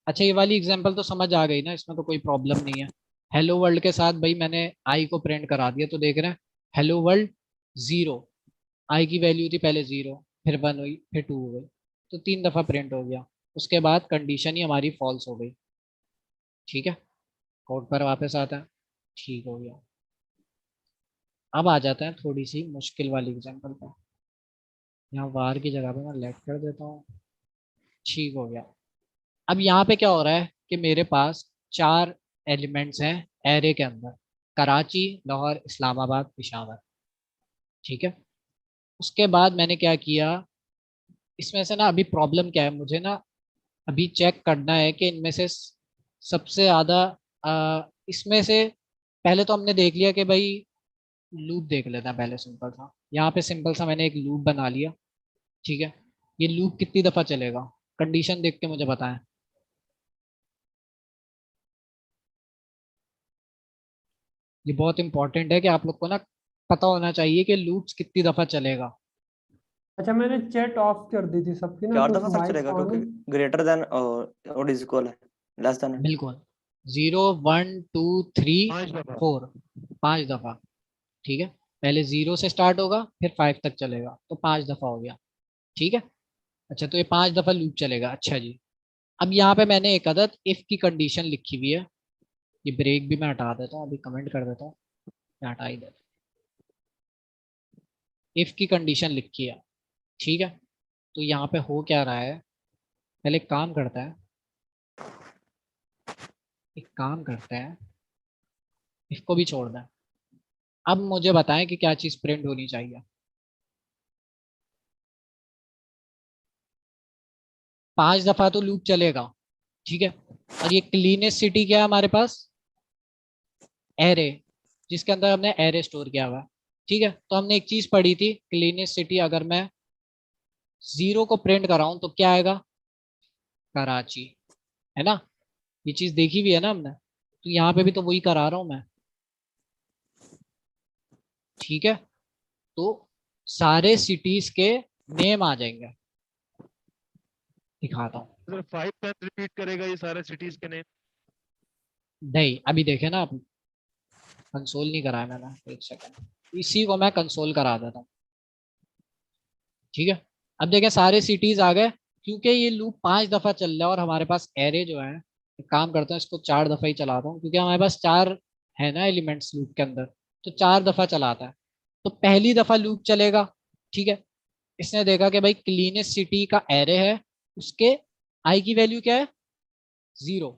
अच्छा, ये वाली एग्जाम्पल तो समझ आ गई ना, इसमें तो कोई प्रॉब्लम नहीं है। हेलो वर्ल्ड के साथ भाई मैंने आई को प्रिंट करा दिया, तो देख रहे हैं हेलो वर्ल्ड 0, आई की वैल्यू थी पहले 0, फिर 1 हुई, फिर 2 हो गई, तो 3 दफा प्रिंट हो गया। उसके बाद कंडीशन ही हमारी फॉल्स हो गई। ठीक है, कोड पर वापस आता है, ठीक हो गया। अब आ जाते हैं थोड़ी सी मुश्किल वाली एग्जाम्पल पर। यहाँ वार की जगह पे मैं लेट कर देता हूँ, ठीक हो गया। अब यहाँ पे क्या हो रहा है कि मेरे पास 4 एलिमेंट्स हैं एरे के अंदर, कराची, लाहौर, इस्लामाबाद, पेशावर। ठीक है, उसके बाद मैंने क्या किया, इसमें से ना अभी प्रॉब्लम क्या है, मुझे ना अभी चेक करना है कि इनमें से सबसे ज्यादा इसमें से पहले तो हमने देख लिया कि भाई लूप देख लेते हैं पहले, सिंपल सा। यहाँ पे सिंपल सा मैंने एक लूप बना लिया। ठीक है, ये लूप कितनी दफा चलेगा, कंडीशन देख के मुझे बताएं। ये बहुत इंपॉर्टेंट है कि आप लोग को ना पता होना चाहिए कि लूप्स कितनी दफा चलेगा। अच्छा, मैंने चैट ऑफ कर दी थी सबकी ना, 4 कुछ दफा सर माइक चलेगा ऑन है? क्योंकि ग्रेटर देन और इज इक्वल है, लेस देन है। बिल्कुल, 0 1 2 3 5 दफा 4, 5 दफा। ठीक है, पहले 0 से स्टार्ट होगा फिर 5 तक चलेगा, तो 5 दफा हो गया। ठीक है, अच्छा तो ये 5 दफा लूप चलेगा। अच्छा जी, अब यहाँ पे मैंने एक अदद इफ की कंडीशन लिखी हुई है। ये ब्रेक भी मैं हटा देता हूँ, अभी कमेंट कर देता हूँ, मैं हटा ही देता हूँ। इफ की कंडीशन लिखी है। ठीक है, तो यहाँ पे हो क्या रहा है, पहले एक काम करता है, इसको भी छोड़ दें। अब मुझे बताएं कि क्या चीज प्रिंट होनी चाहिए। 5 दफा तो लूप चलेगा। ठीक है, और ये क्लीनेस्ट सिटी क्या है हमारे पास, एरे, जिसके अंदर हमने एरे स्टोर किया हुआ है। ठीक है, तो हमने एक चीज पढ़ी थी, क्लीनेस्ट सिटी अगर मैं 0 को प्रिंट कराऊं तो क्या आएगा, कराची, है ना। ये चीज देखी भी है ना हमने, तो यहाँ पे भी तो वही करा रहा हूं मैं। ठीक है, तो सारे सिटीज के नेम आ जाएंगे, दिखाता हूँ। सर 5 टाइम रिपीट करेगा ये सारे सिटीज के नेम? नहीं, अभी देखे ना आप, कंसोल नहीं कराया मैंने, एक सेकंड, इसी को मैं कंसोल करा देता हूँ। ठीक है, अब देखें सारे सिटीज आ गए, क्योंकि ये लूप 5 दफा चल रहा है और हमारे पास एरे जो है, एक काम करता हूँ इसको 4 दफा ही चलाता हूँ, क्योंकि हमारे पास 4 है ना एलिमेंट्स लूप के अंदर, तो 4 दफा चलाता है। तो पहली दफा लूप चलेगा। ठीक है, इसने देखा कि भाई क्लीनेस्ट सिटी का एरे है, उसके आई की वैल्यू क्या है, 0।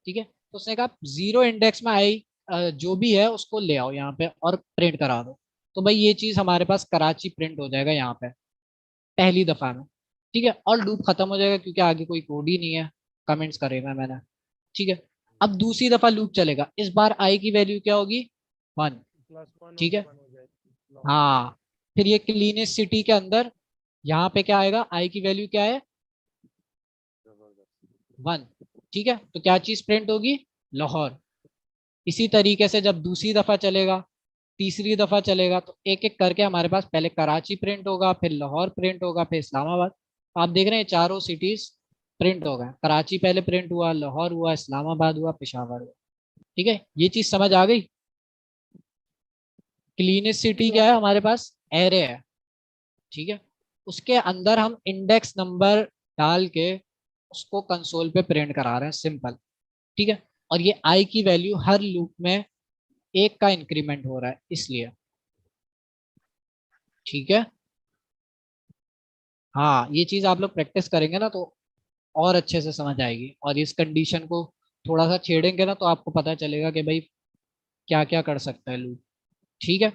ठीक है, तो उसने कहा 0 इंडेक्स में आई जो भी है उसको ले आओ यहाँ पे और प्रिंट करा दो। तो भाई ये चीज हमारे पास कराची प्रिंट हो जाएगा यहाँ पे पहली दफा में। ठीक है, और लूप खत्म हो जाएगा क्योंकि आगे कोई कोड ही नहीं है। कमेंट्स करे हुए हैं मैंने, ठीक है। अब दूसरी दफा लूप चलेगा, इस बार आई की वैल्यू क्या होगी 1, ठीक है। हाँ, फिर ये क्लीनेस्ट सिटी के अंदर यहाँ पे क्या आएगा, आई की वैल्यू क्या है 1, ठीक है। तो क्या चीज प्रिंट होगी, लाहौर। इसी तरीके से जब दूसरी दफा चलेगा, तीसरी दफा चलेगा, तो एक एक करके हमारे पास पहले कराची प्रिंट होगा, फिर लाहौर प्रिंट होगा, फिर इस्लामाबाद। आप देख रहे हैं चारों सिटीज प्रिंट हो गए, कराची पहले प्रिंट हुआ, लाहौर हुआ, इस्लामाबाद हुआ, पेशावर हुआ, ठीक है। ये चीज समझ आ गई। क्लीनेस्ट सिटी क्या है हमारे पास, एरे है, ठीक है। उसके अंदर हम इंडेक्स नंबर डाल के उसको कंसोल पे प्रिंट करा रहे हैं, सिंपल, ठीक है। और ये आई की वैल्यू हर लूप में 1 का इंक्रीमेंट हो रहा है इसलिए, ठीक है। हाँ, ये चीज आप लोग प्रैक्टिस करेंगे ना तो और अच्छे से समझ आएगी, और इस कंडीशन को थोड़ा सा छेड़ेंगे ना तो आपको पता चलेगा कि भाई क्या क्या कर सकता है लूप, ठीक है।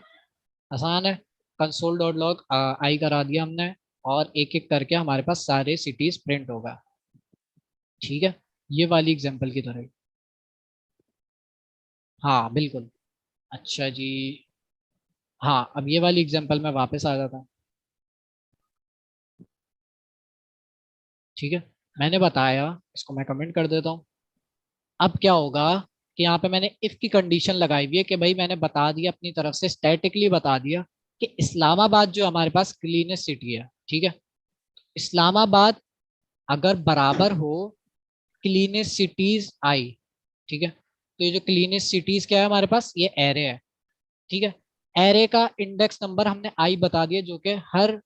आसान है। कंसोल डॉट लॉग आई करा दिया हमने, और एक एक करके हमारे पास सारे सिटीज प्रिंट होगा, ठीक है। ये वाली एग्जांपल की तरह। हाँ बिल्कुल। अच्छा जी, हाँ अब ये वाली एग्जांपल में वापस आ जाता हूँ, ठीक है। मैंने बताया, इसको मैं कमेंट कर देता हूँ। अब क्या होगा कि यहाँ पे मैंने इफ की कंडीशन लगाई हुई है कि भाई मैंने बता दिया अपनी तरफ से, स्टैटिकली बता दिया कि इस्लामाबाद जो हमारे पास क्लीनेस्ट सिटी है, ठीक है। इस्लामाबाद अगर बराबर हो क्लीनेस्ट सिटीज आई, ठीक है। तो ये जो क्लीनेस्ट सिटीज क्या है हमारे पास, ये एरे है, ठीक है। एरे का इंडेक्स नंबर हमने आई बता दिया, जो कि हर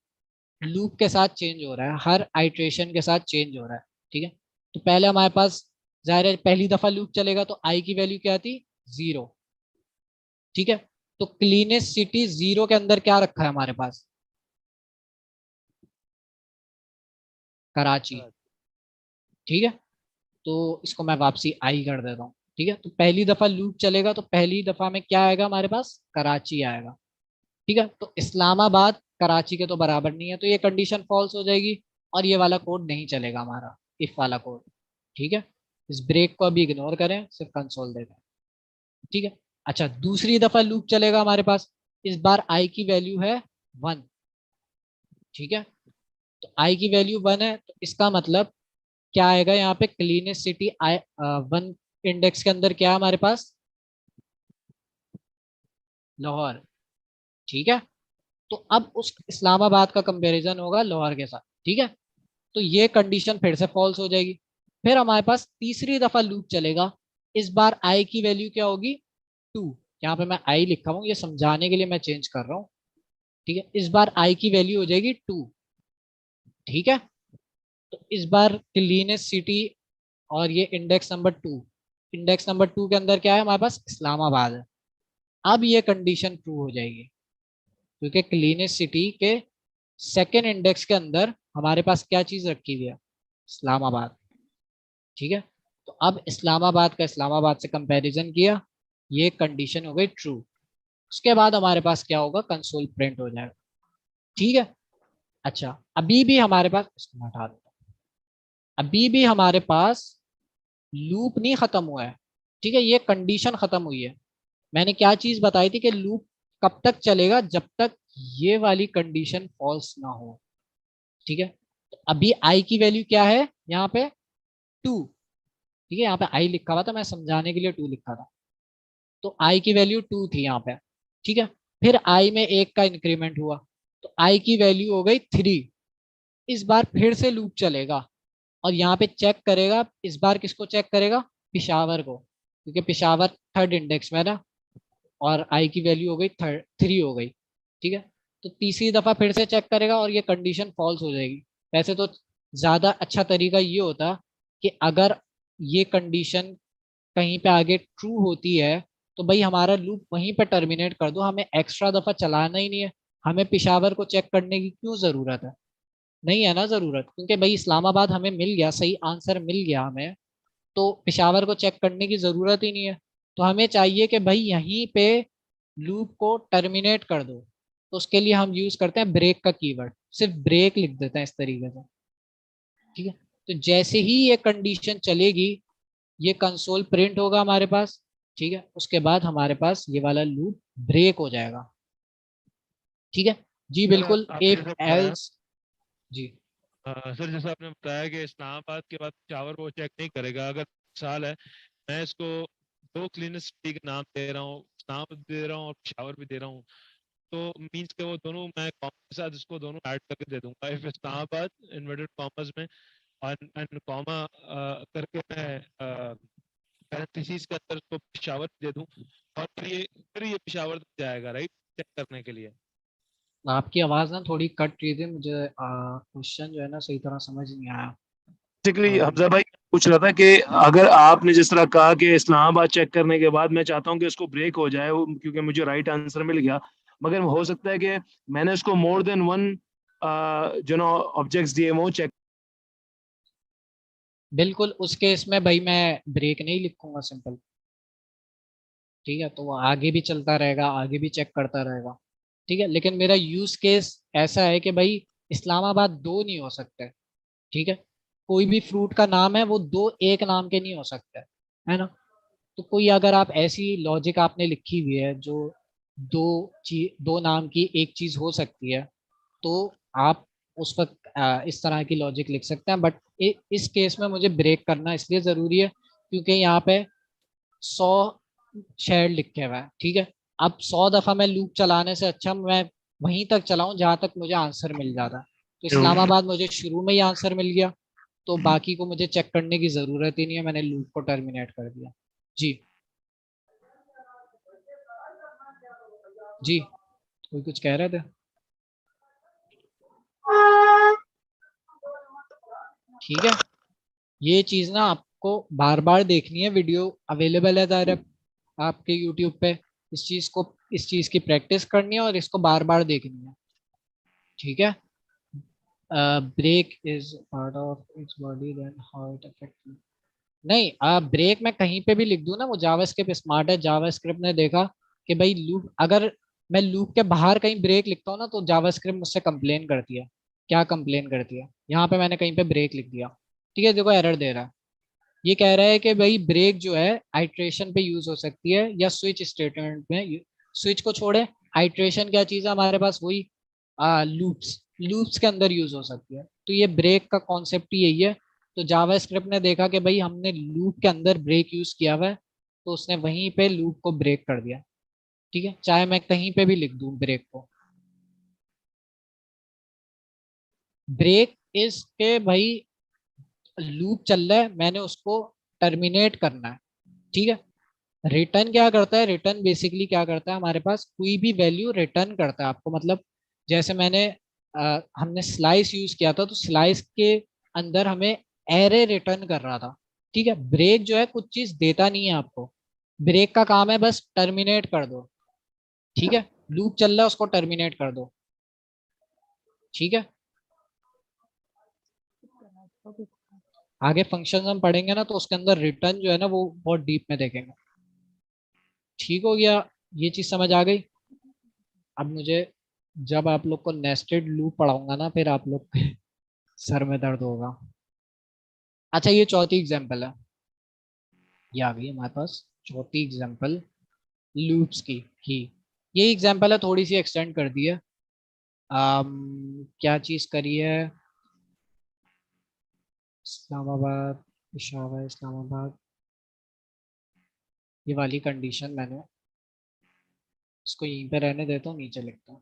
लूप के साथ चेंज हो रहा है, हर आइट्रेशन के साथ चेंज हो रहा है, ठीक है। तो पहले हमारे पास जाहिर है पहली दफा लूप चलेगा तो आई की वैल्यू क्या थी 0, ठीक है। तो क्लीनेस्ट सिटी 0 के अंदर क्या रखा है हमारे पास, कराची, ठीक है। तो इसको मैं वापसी आई कर देता हूँ, ठीक है। तो पहली दफा लूप चलेगा तो पहली दफा में क्या आएगा हमारे पास, कराची आएगा, ठीक है। तो इस्लामाबाद कराची के तो बराबर नहीं है, तो ये कंडीशन फॉल्स हो जाएगी, और ये वाला कोड नहीं चलेगा हमारा, इफ वाला कोड, ठीक है। इस ब्रेक को अभी इग्नोर करें, सिर्फ कंसोल देखें, ठीक है। अच्छा, दूसरी दफा लूप चलेगा हमारे पास, इस बार आई की वैल्यू है 1, ठीक है। तो आई की वैल्यू 1 है, तो इसका मतलब क्या आएगा यहाँ पे, क्लीनेस्ट सिटी आई 1 इंडेक्स के अंदर क्या है हमारे पास, लाहौर, ठीक है। तो अब उस इस्लामाबाद का कंपैरिजन होगा लाहौर के साथ, ठीक है। तो ये कंडीशन फिर से फॉल्स हो जाएगी। फिर हमारे पास तीसरी दफा लूप चलेगा, इस बार आई की वैल्यू क्या होगी 2, यहाँ पे मैं आई लिखा हूँ, ये समझाने के लिए मैं चेंज कर रहा हूँ, ठीक है। इस बार आई की वैल्यू हो जाएगी 2, ठीक है। तो इस बार क्लीनेस्ट सिटी और ये इंडेक्स नंबर 2, इंडेक्स नंबर 2 के अंदर क्या है हमारे पास, इस्लामाबाद है। अब ये कंडीशन ट्रू हो जाएगी, क्योंकि क्लीनेस्ट सिटी के सेकेंड इंडेक्स के अंदर हमारे पास क्या चीज रखी हुई है, इस्लामाबाद, ठीक है। तो अब इस्लामाबाद का इस्लामाबाद से कंपैरिजन किया, ये कंडीशन हो गई ट्रू। उसके बाद हमारे पास क्या होगा, कंसोल प्रिंट हो जाएगा, ठीक है। अच्छा, अभी भी हमारे पास, इसको मैं हटा देता हूं, अभी भी हमारे पास लूप नहीं खत्म हुआ है, ठीक है। ये कंडीशन खत्म हुई है। मैंने क्या चीज बताई थी कि लूप कब तक चलेगा, जब तक ये वाली कंडीशन फॉल्स ना हो, ठीक है। तो अभी आई की वैल्यू क्या है यहाँ पे 2, ठीक है। यहाँ पे आई लिखा हुआ था, मैं समझाने के लिए 2 लिखा था। तो आई की वैल्यू 2 थी यहाँ पे, ठीक है। फिर आई में 1 का इंक्रीमेंट हुआ, तो आई की वैल्यू हो गई 3। इस बार फिर से लूप चलेगा, और यहाँ पे चेक करेगा, इस बार किसको चेक करेगा, पिशावर को, क्योंकि पिशावर थर्ड इंडेक्स में ना, और आई की वैल्यू हो गई 3 हो गई, ठीक है। तो तीसरी दफा फिर से चेक करेगा और ये कंडीशन फॉल्स हो जाएगी। वैसे तो ज्यादा अच्छा तरीका ये होता कि अगर ये कंडीशन कहीं पे आगे ट्रू होती है तो भाई हमारा लूप वहीं पे टर्मिनेट कर दो, हमें एक्स्ट्रा दफा चलाना ही नहीं है। हमें पिशावर को चेक करने की क्यों जरूरत है, नहीं है ना जरूरत, क्योंकि भाई इस्लामाबाद हमें मिल गया, सही आंसर मिल गया हमें, तो पिशावर को चेक करने की जरूरत ही नहीं है। तो हमें चाहिए कि भाई यहीं पे लूप को टर्मिनेट कर दो, तो उसके लिए हम यूज करते हैं ब्रेक का कीवर्ड, सिर्फ ब्रेक लिख देते हैं इस तरीके से, ठीक है। तो जैसे ही ये कंडीशन चलेगी ये कंसोल प्रिंट होगा हमारे पास, ठीक है। उसके बाद हमारे पास ये वाला लूप ब्रेक हो जाएगा, ठीक है जी। सर बिल्कुल आपने एक जैसे बताया, एल्स जी। सर जैसे आपने बताया कि इस्लामाबाद के बाद पेशावर वो चेक नहीं करेगा, अगर साल है मैं इसको दो क्लीन सिटी के नाम दे रहा हूँ, इस्लामाबाद भी दे रहा हूँ और पेशावर भी दे रहा हूँ, तो मींस के वो दोनों मैं कॉमा के साथ इसको दोनों ऐड करके दे दूंगा। इफ इस्लामाबाद इन्वर्टेड कॉमर्स में और कॉमा करके मैं पैरेंथेसिस के अंदर उसको पेशावर दे दूं, और फिर ये पेशावर जाएगा राइट चेक करने के लिए। आपकी आवाज ना थोड़ी कट रही थी, मुझे क्वेश्चन जो है ना सही तरह समझ नहीं आया। बेसिकली हमजा भाई पूछ रहा था कि अगर आपने जिस तरह कहा कि इस्लामाबाद चेक करने के बाद मैं चाहता हूँ कि उसको ब्रेक हो जाए क्योंकि मुझे राइट आंसर मिल गया, मगर हो सकता है कि मैंने उसको मोर देन वन जो ना ऑब्जेक्ट्स दिए वो चेक। बिल्कुल उस केस में भाई मैं ब्रेक नहीं लिखूंगा, सिंपल, ठीक है। तो वो आगे भी चलता रहेगा, आगे भी चेक करता रहेगा, ठीक है। लेकिन मेरा यूज केस ऐसा है कि भाई इस्लामाबाद दो नहीं हो सकते, ठीक है। कोई भी फ्रूट का नाम है वो दो एक नाम के नहीं हो सकते, है ना। तो कोई अगर आप ऐसी लॉजिक आपने लिखी हुई है जो दो नाम की एक चीज हो सकती है, तो आप उस वक्त इस तरह की लॉजिक लिख सकते हैं। बट इस केस में मुझे ब्रेक करना इसलिए जरूरी है क्योंकि यहाँ पे 100 शेयर लिखे हुआ है, ठीक है। अब 100 दफा मैं लूप चलाने से अच्छा मैं वहीं तक चलाऊं जहां तक मुझे आंसर मिल जाता है। तो इस्लामाबाद मुझे शुरू में ही आंसर मिल गया, तो बाकी को मुझे चेक करने की जरूरत ही नहीं है, मैंने लूप को टर्मिनेट कर दिया जी। जी कोई कुछ कह रहे थे? ठीक है, ये चीज ना आपको बार बार देखनी है, वीडियो अवेलेबल है डायरेक्ट आपके यूट्यूब पे। इस चीज की प्रैक्टिस करनी है और इसको बार बार देखनी है, ठीक है। Break is part of its body then how it affect. नहीं, ब्रेक मैं कहीं पे भी लिख दूं ना, वो जावास्क्रिप्ट स्मार्ट है। जावास्क्रिप्ट ने देखा कि भाई लूप, अगर मैं लूप के बाहर कहीं ब्रेक लिखता हूँ ना तो जावास्क्रिप्ट मुझसे कंप्लेन करती है। क्या कंप्लेन करती है? यहाँ पे मैंने कहीं पे ब्रेक लिख दिया, ठीक है, देखो एरर दे रहा है। ये कह रहा है कि भाई ब्रेक जो है आइट्रेशन पे यूज हो सकती है या स्विच स्टेटमेंट में। स्विच को छोड़े, आइट्रेशन क्या चीज है हमारे पास? वही लूप्स, लूप्स के अंदर यूज हो सकती है। तो ये ब्रेक का कॉन्सेप्ट ही यही है। तो जावास्क्रिप्ट ने देखा कि भाई हमने लूप के अंदर ब्रेक यूज किया हुआ है, तो उसने वहीं पे लूप को ब्रेक कर दिया, ठीक है, चाहे मैं कहीं पे भी लिख दूं ब्रेक को। ब्रेक इज के भाई लूप चल रहा है, मैंने उसको टर्मिनेट करना है, ठीक है। रिटर्न क्या करता है? रिटर्न बेसिकली क्या करता है, हमारे पास कोई भी वैल्यू रिटर्न करता है आपको। मतलब जैसे हमने स्लाइस यूज किया था, तो स्लाइस के अंदर हमें एरे रिटर्न कर रहा था, ठीक है। ब्रेक जो है कुछ चीज देता नहीं है आपको, ब्रेक का काम है बस टर्मिनेट कर दो, ठीक है। लूप चल रहा है उसको टर्मिनेट कर दो, ठीक है। आगे फंक्शन हम पढ़ेंगे ना, तो उसके अंदर रिटर्न जो है ना वो बहुत डीप में देखेंगे। ठीक हो गया, ये चीज समझ आ गई। अब मुझे जब आप लोग को नेस्टेड लूप पढ़ाऊंगा ना, फिर आप लोग के सर में दर्द होगा। अच्छा, ये चौथी एग्जांपल है, ये आ गई हमारे पास चौथी एग्जांपल लूप्स की। ये एग्जांपल है, थोड़ी सी एक्सटेंड कर दी है। क्या चीज करी है? इस्लामाबाद, पेशावर, इस्लामाबाद, ये वाली कंडीशन मैंने इसको यहीं पे रहने देता हूँ, नीचे लिखता हूँ,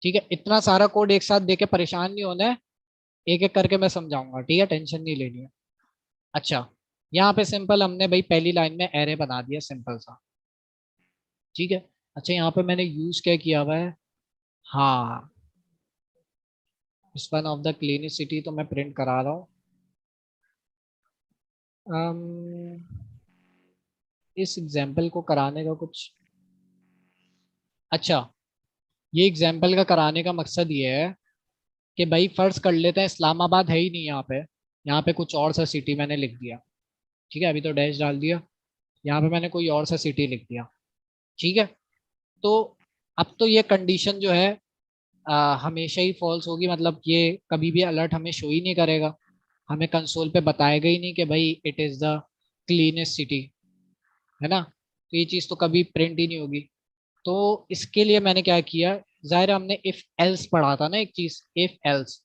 ठीक है। इतना सारा कोड एक साथ देके परेशान नहीं होना है, एक एक करके मैं समझाऊंगा, ठीक है, टेंशन नहीं लेनी है। अच्छा, यहाँ पे सिंपल हमने भाई पहली लाइन में एरे बना दिया सिंपल सा, ठीक है। अच्छा, यहाँ पे मैंने यूज क्या किया हुआ है? हाँ, इस वन ऑफ द क्लीनिसिटी तो मैं प्रिंट करा रहा हूँ। इस एग्जाम्पल को कराने का कुछ, अच्छा, ये एग्जाम्पल का कराने का मकसद ये है कि भाई फर्ज कर लेते हैं इस्लामाबाद है ही नहीं यहाँ पे कुछ और सा सिटी मैंने लिख दिया, ठीक है। अभी तो डैश डाल दिया, यहाँ पे मैंने कोई और सा सिटी लिख दिया, ठीक है। तो अब तो ये कंडीशन जो है हमेशा ही फॉल्स होगी, मतलब ये कभी भी अलर्ट हमें शो ही नहीं करेगा, हमें कंसोल पे बताएगा ही नहीं कि भाई it is the cleanest city, है ना। तो ये चीज़ तो कभी प्रिंट ही नहीं होगी। तो इसके लिए मैंने क्या किया, जाहिर है हमने इफ एल्स पढ़ा था ना एक चीज, इफ एल्स।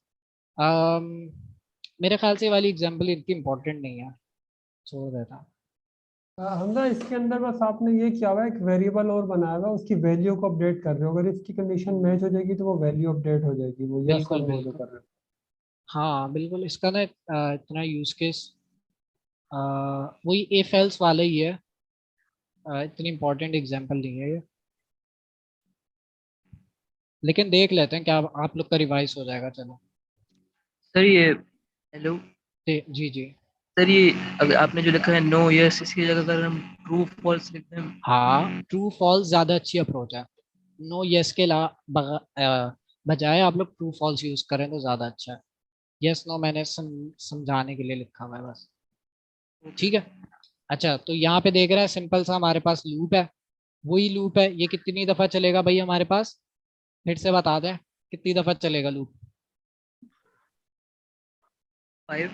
मेरे ख्याल से ये वाली एग्जांपल इतनी इंपॉर्टेंट नहीं है, छोड़ देता। हमजा इसके अंदर बस आपने ये किया हुआ है, एक वेरिएबल और बनाया हुआ है, उसकी वैल्यू को अपडेट कर रहे हो, अगर इसकी कंडीशन मैच हो जाएगी तो वो वैल्यू अपडेट हो जाएगी, वो यस और बिल्कुल नो जो बिल्कुल, कर रहे हो। हाँ बिल्कुल, इसका ना इतना यूज केस वही इफ एल्स वाला ही है, इतनी इंपॉर्टेंट एग्जांपल नहीं है ये, लेकिन देख लेते हैं क्या आप लोग का रिवाइज हो जाएगा। चलो सर ये हेलो जी जी। सर, ये अगर आपने जो लिखा है नो यस, इसकी जगह अगर हम ट्रू फॉल्स लिखते हैं। हाँ ट्रू फॉल्स ज्यादा अच्छी अप्रोच है, नो यस के बजाय आप लोग ट्रू फॉल्स यूज करें तो ज्यादा अच्छा है। यस नो मैंने समझाने के लिए लिखा हुआ है बस, ठीक है। अच्छा तो यहाँ पे देख रहा है सिंपल सा हमारे पास लूप है, वही लूप है, ये कितनी दफा चलेगा भाई हमारे पास, फिर से बता दें कितनी दफा चलेगा लूप। 5।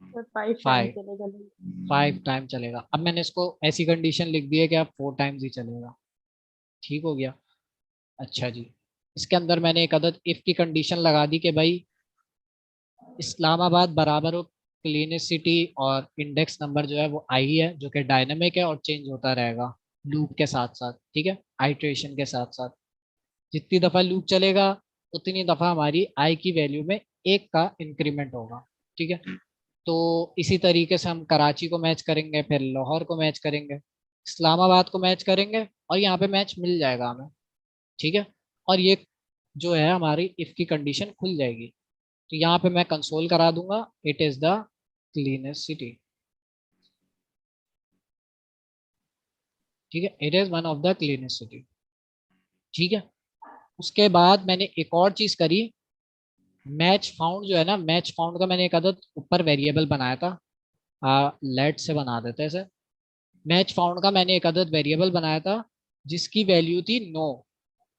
सर 5 टाइम 5 चलेगा। 5 टाइम चलेगा। अब मैंने इसको ऐसी कंडीशन लिख दी है कि आप 4 टाइम्स ही चलेगा, ठीक हो गया। अच्छा जी, इसके अंदर मैंने एक अदद इफ की कंडीशन लगा दी कि भाई इस्लामाबाद बराबर हो क्लीनेस्ट सिटी, और इंडेक्स नंबर जो है वो आई है, जो कि डायनेमिक है और चेंज होता रहेगा लूप के साथ साथ, ठीक है, आइट्रेशन के साथ साथ। जितनी दफा लूप चलेगा उतनी दफा हमारी आई की वैल्यू में एक का इंक्रीमेंट होगा, ठीक है। तो इसी तरीके से हम कराची को मैच करेंगे, फिर लाहौर को मैच करेंगे, इस्लामाबाद को मैच करेंगे, और यहाँ पे मैच मिल जाएगा हमें, ठीक है। और ये जो है हमारी इफ की कंडीशन खुल जाएगी। तो यहाँ पे मैं कंसोल करा दूंगा it is the cleanest city, ठीक है, it is one of the cleanest city, ठीक है। उसके बाद मैंने एक और चीज करी, मैच फाउंड जो है ना, मैच फाउंड का मैंने एक अदद ऊपर वेरिएबल बनाया था, लेट से बना देते हैं इसे। मैच फाउंड का मैंने एक अदद वेरिएबल बनाया था जिसकी वैल्यू थी 9,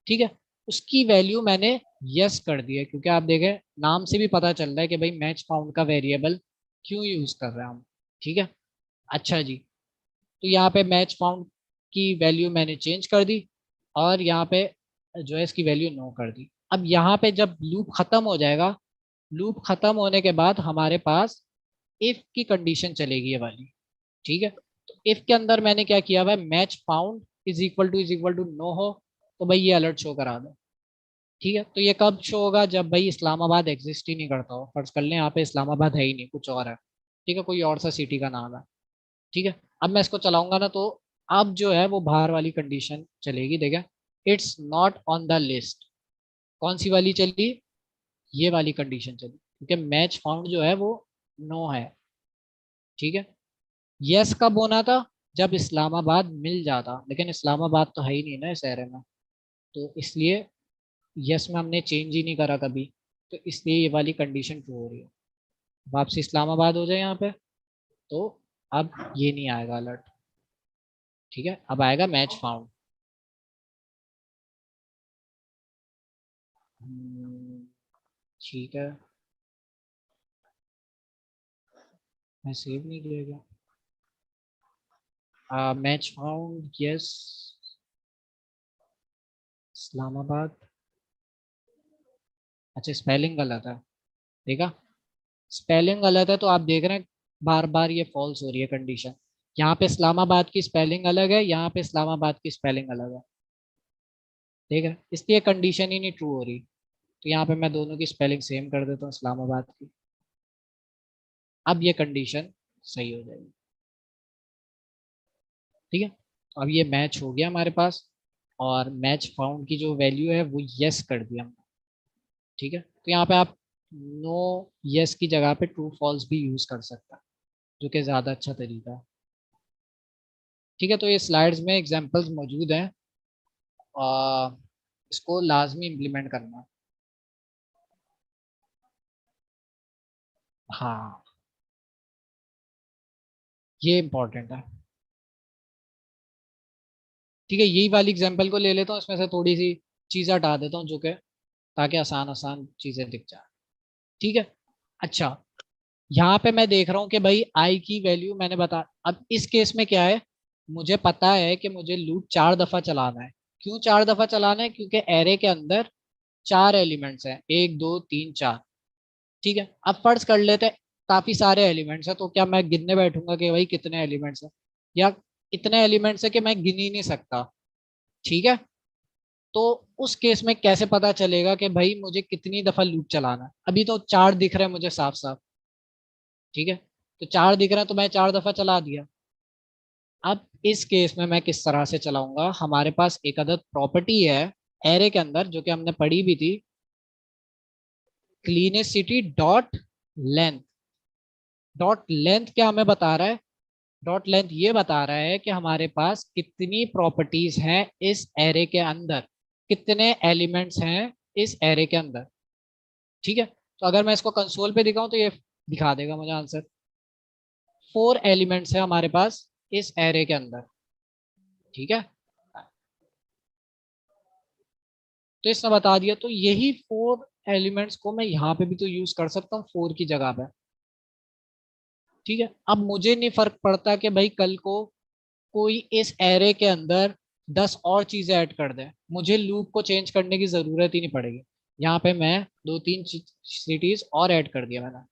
ठीक है। उसकी वैल्यू मैंने यस कर दी है, क्योंकि आप देखें नाम से भी पता चल रहा है कि भाई मैच फाउंड का वेरिएबल क्यों यूज कर रहे हैं हम, ठीक है। अच्छा जी, तो यहाँ पे मैच फाउंड की वैल्यू मैंने चेंज कर दी, और यहाँ पे जो है इसकी वैल्यू 9 कर दी। अब यहाँ पे जब लूप खत्म हो जाएगा, लूप खत्म होने के बाद हमारे पास इफ की कंडीशन चलेगी ये वाली, ठीक है। तो इफ के अंदर मैंने क्या किया हुआ है, match found is equal to no हो, तो भाई ये अलर्ट शो करा दो, ठीक है। तो ये कब शो होगा, जब भाई इस्लामाबाद एग्जिस्ट ही नहीं करता हो, फर्ज कर लें यहाँ पे इस्लामाबाद है ही नहीं, कुछ और है, ठीक है, कोई और सा सिटी का नाम है, ठीक है। अब मैं इसको चलाऊंगा ना, तो अब जो है वो बाहर वाली कंडीशन चलेगी, देखा, it's not on the list. कौन सी वाली चली, ये वाली कंडीशन चली, क्योंकि मैच फाउंड जो है वो नो है, ठीक है। यस कब होना था, जब इस्लामाबाद मिल जाता, लेकिन इस्लामाबाद तो है ही नहीं ना इस एरे में, तो इसलिए यस में हमने चेंज ही नहीं करा कभी, तो इसलिए ये वाली कंडीशन ट्रू हो रही है। वापसी इस्लामाबाद हो जाए यहाँ पे, तो अब ये नहीं आएगा अलर्ट, ठीक है, अब आएगा मैच फाउंड। ठीक है, मैं सेव नहीं किया गया, मैच फाउंड यस इस्लामाबाद। अच्छा स्पेलिंग गलत है, देखा, स्पेलिंग गलत है, तो आप देख रहे हैं बार बार ये फॉल्स हो रही है कंडीशन। यहाँ पे इस्लामाबाद की स्पेलिंग अलग है, यहाँ पे इस्लामाबाद की स्पेलिंग अलग है, ठीक है, इसलिए कंडीशन ही नहीं ट्रू हो रही। तो यहाँ पे मैं दोनों की स्पेलिंग सेम कर देता हूँ इस्लामाबाद की, अब ये कंडीशन सही हो जाएगी, ठीक है। अब ये मैच हो गया हमारे पास, और मैच फाउंड की जो वैल्यू है वो यस कर दिया हमने, ठीक है। तो यहाँ पे आप नो यस की जगह पे ट्रू फॉल्स भी यूज कर सकते हैं, जो कि ज़्यादा अच्छा तरीका है, ठीक है। तो ये स्लाइड्स में एग्जांपल्स मौजूद हैं, इसको लाजमी इम्प्लीमेंट करना, हाँ ये इम्पोर्टेंट है, ठीक है। यही वाली एग्जांपल को ले लेता हूँ, इसमें से थोड़ी सी चीज़ हटा देता हूँ जो कि ताकि आसान आसान चीजें दिख जाए। ठीक है। अच्छा, यहाँ पे मैं देख रहा हूँ कि भाई आई की वैल्यू मैंने बता, अब इस केस में क्या है, मुझे पता है कि मुझे लूप 4 दफा चलाना है। क्यों 4 दफा चलाना है? क्योंकि एरे के अंदर 4 एलिमेंट्स हैं, 1 2 3 4। ठीक है, अब फर्ज कर लेते हैं काफी सारे एलिमेंट्स हैं, तो क्या मैं गिनने बैठूंगा कि भाई कितने एलिमेंट्स हैं, या इतने एलिमेंट्स है कि मैं गिन ही नहीं सकता। ठीक है, तो उस केस में कैसे पता चलेगा कि भाई मुझे कितनी दफा लूप चलाना है? अभी तो 4 दिख रहे हैं मुझे साफ साफ। ठीक है, तो 4 दिख रहा है तो मैं 4 दफा चला दिया। अब इस केस में मैं किस तरह से चलाऊंगा, हमारे पास एक अदद प्रॉपर्टी है एरे के अंदर जो कि हमने पढ़ी भी थी, क्लीनेसिटी डॉट लेंथ। डॉट लेंथ क्या हमें बता रहा है? डॉट लेंथ ये बता रहा है कि हमारे पास कितनी प्रॉपर्टीज हैं इस एरे के अंदर, कितने एलिमेंट्स हैं इस एरे के अंदर। ठीक है, तो अगर मैं इसको कंसोल पे दिखाऊं तो ये दिखा देगा मुझे आंसर। 4 एलिमेंट्स है हमारे पास इस एरे के अंदर। ठीक है, तो इसने बता दिया, तो यही 4 एलिमेंट्स को मैं यहाँ पे भी तो यूज कर सकता हूँ 4 की जगह पे। ठीक है, अब मुझे नहीं फर्क पड़ता कि भाई कल को कोई इस एरे के अंदर 10 और चीजें ऐड कर दे, मुझे लूप को चेंज करने की जरूरत ही नहीं पड़ेगी। यहाँ पे मैं 2 3 सिटीज और ऐड कर दिया मैंने।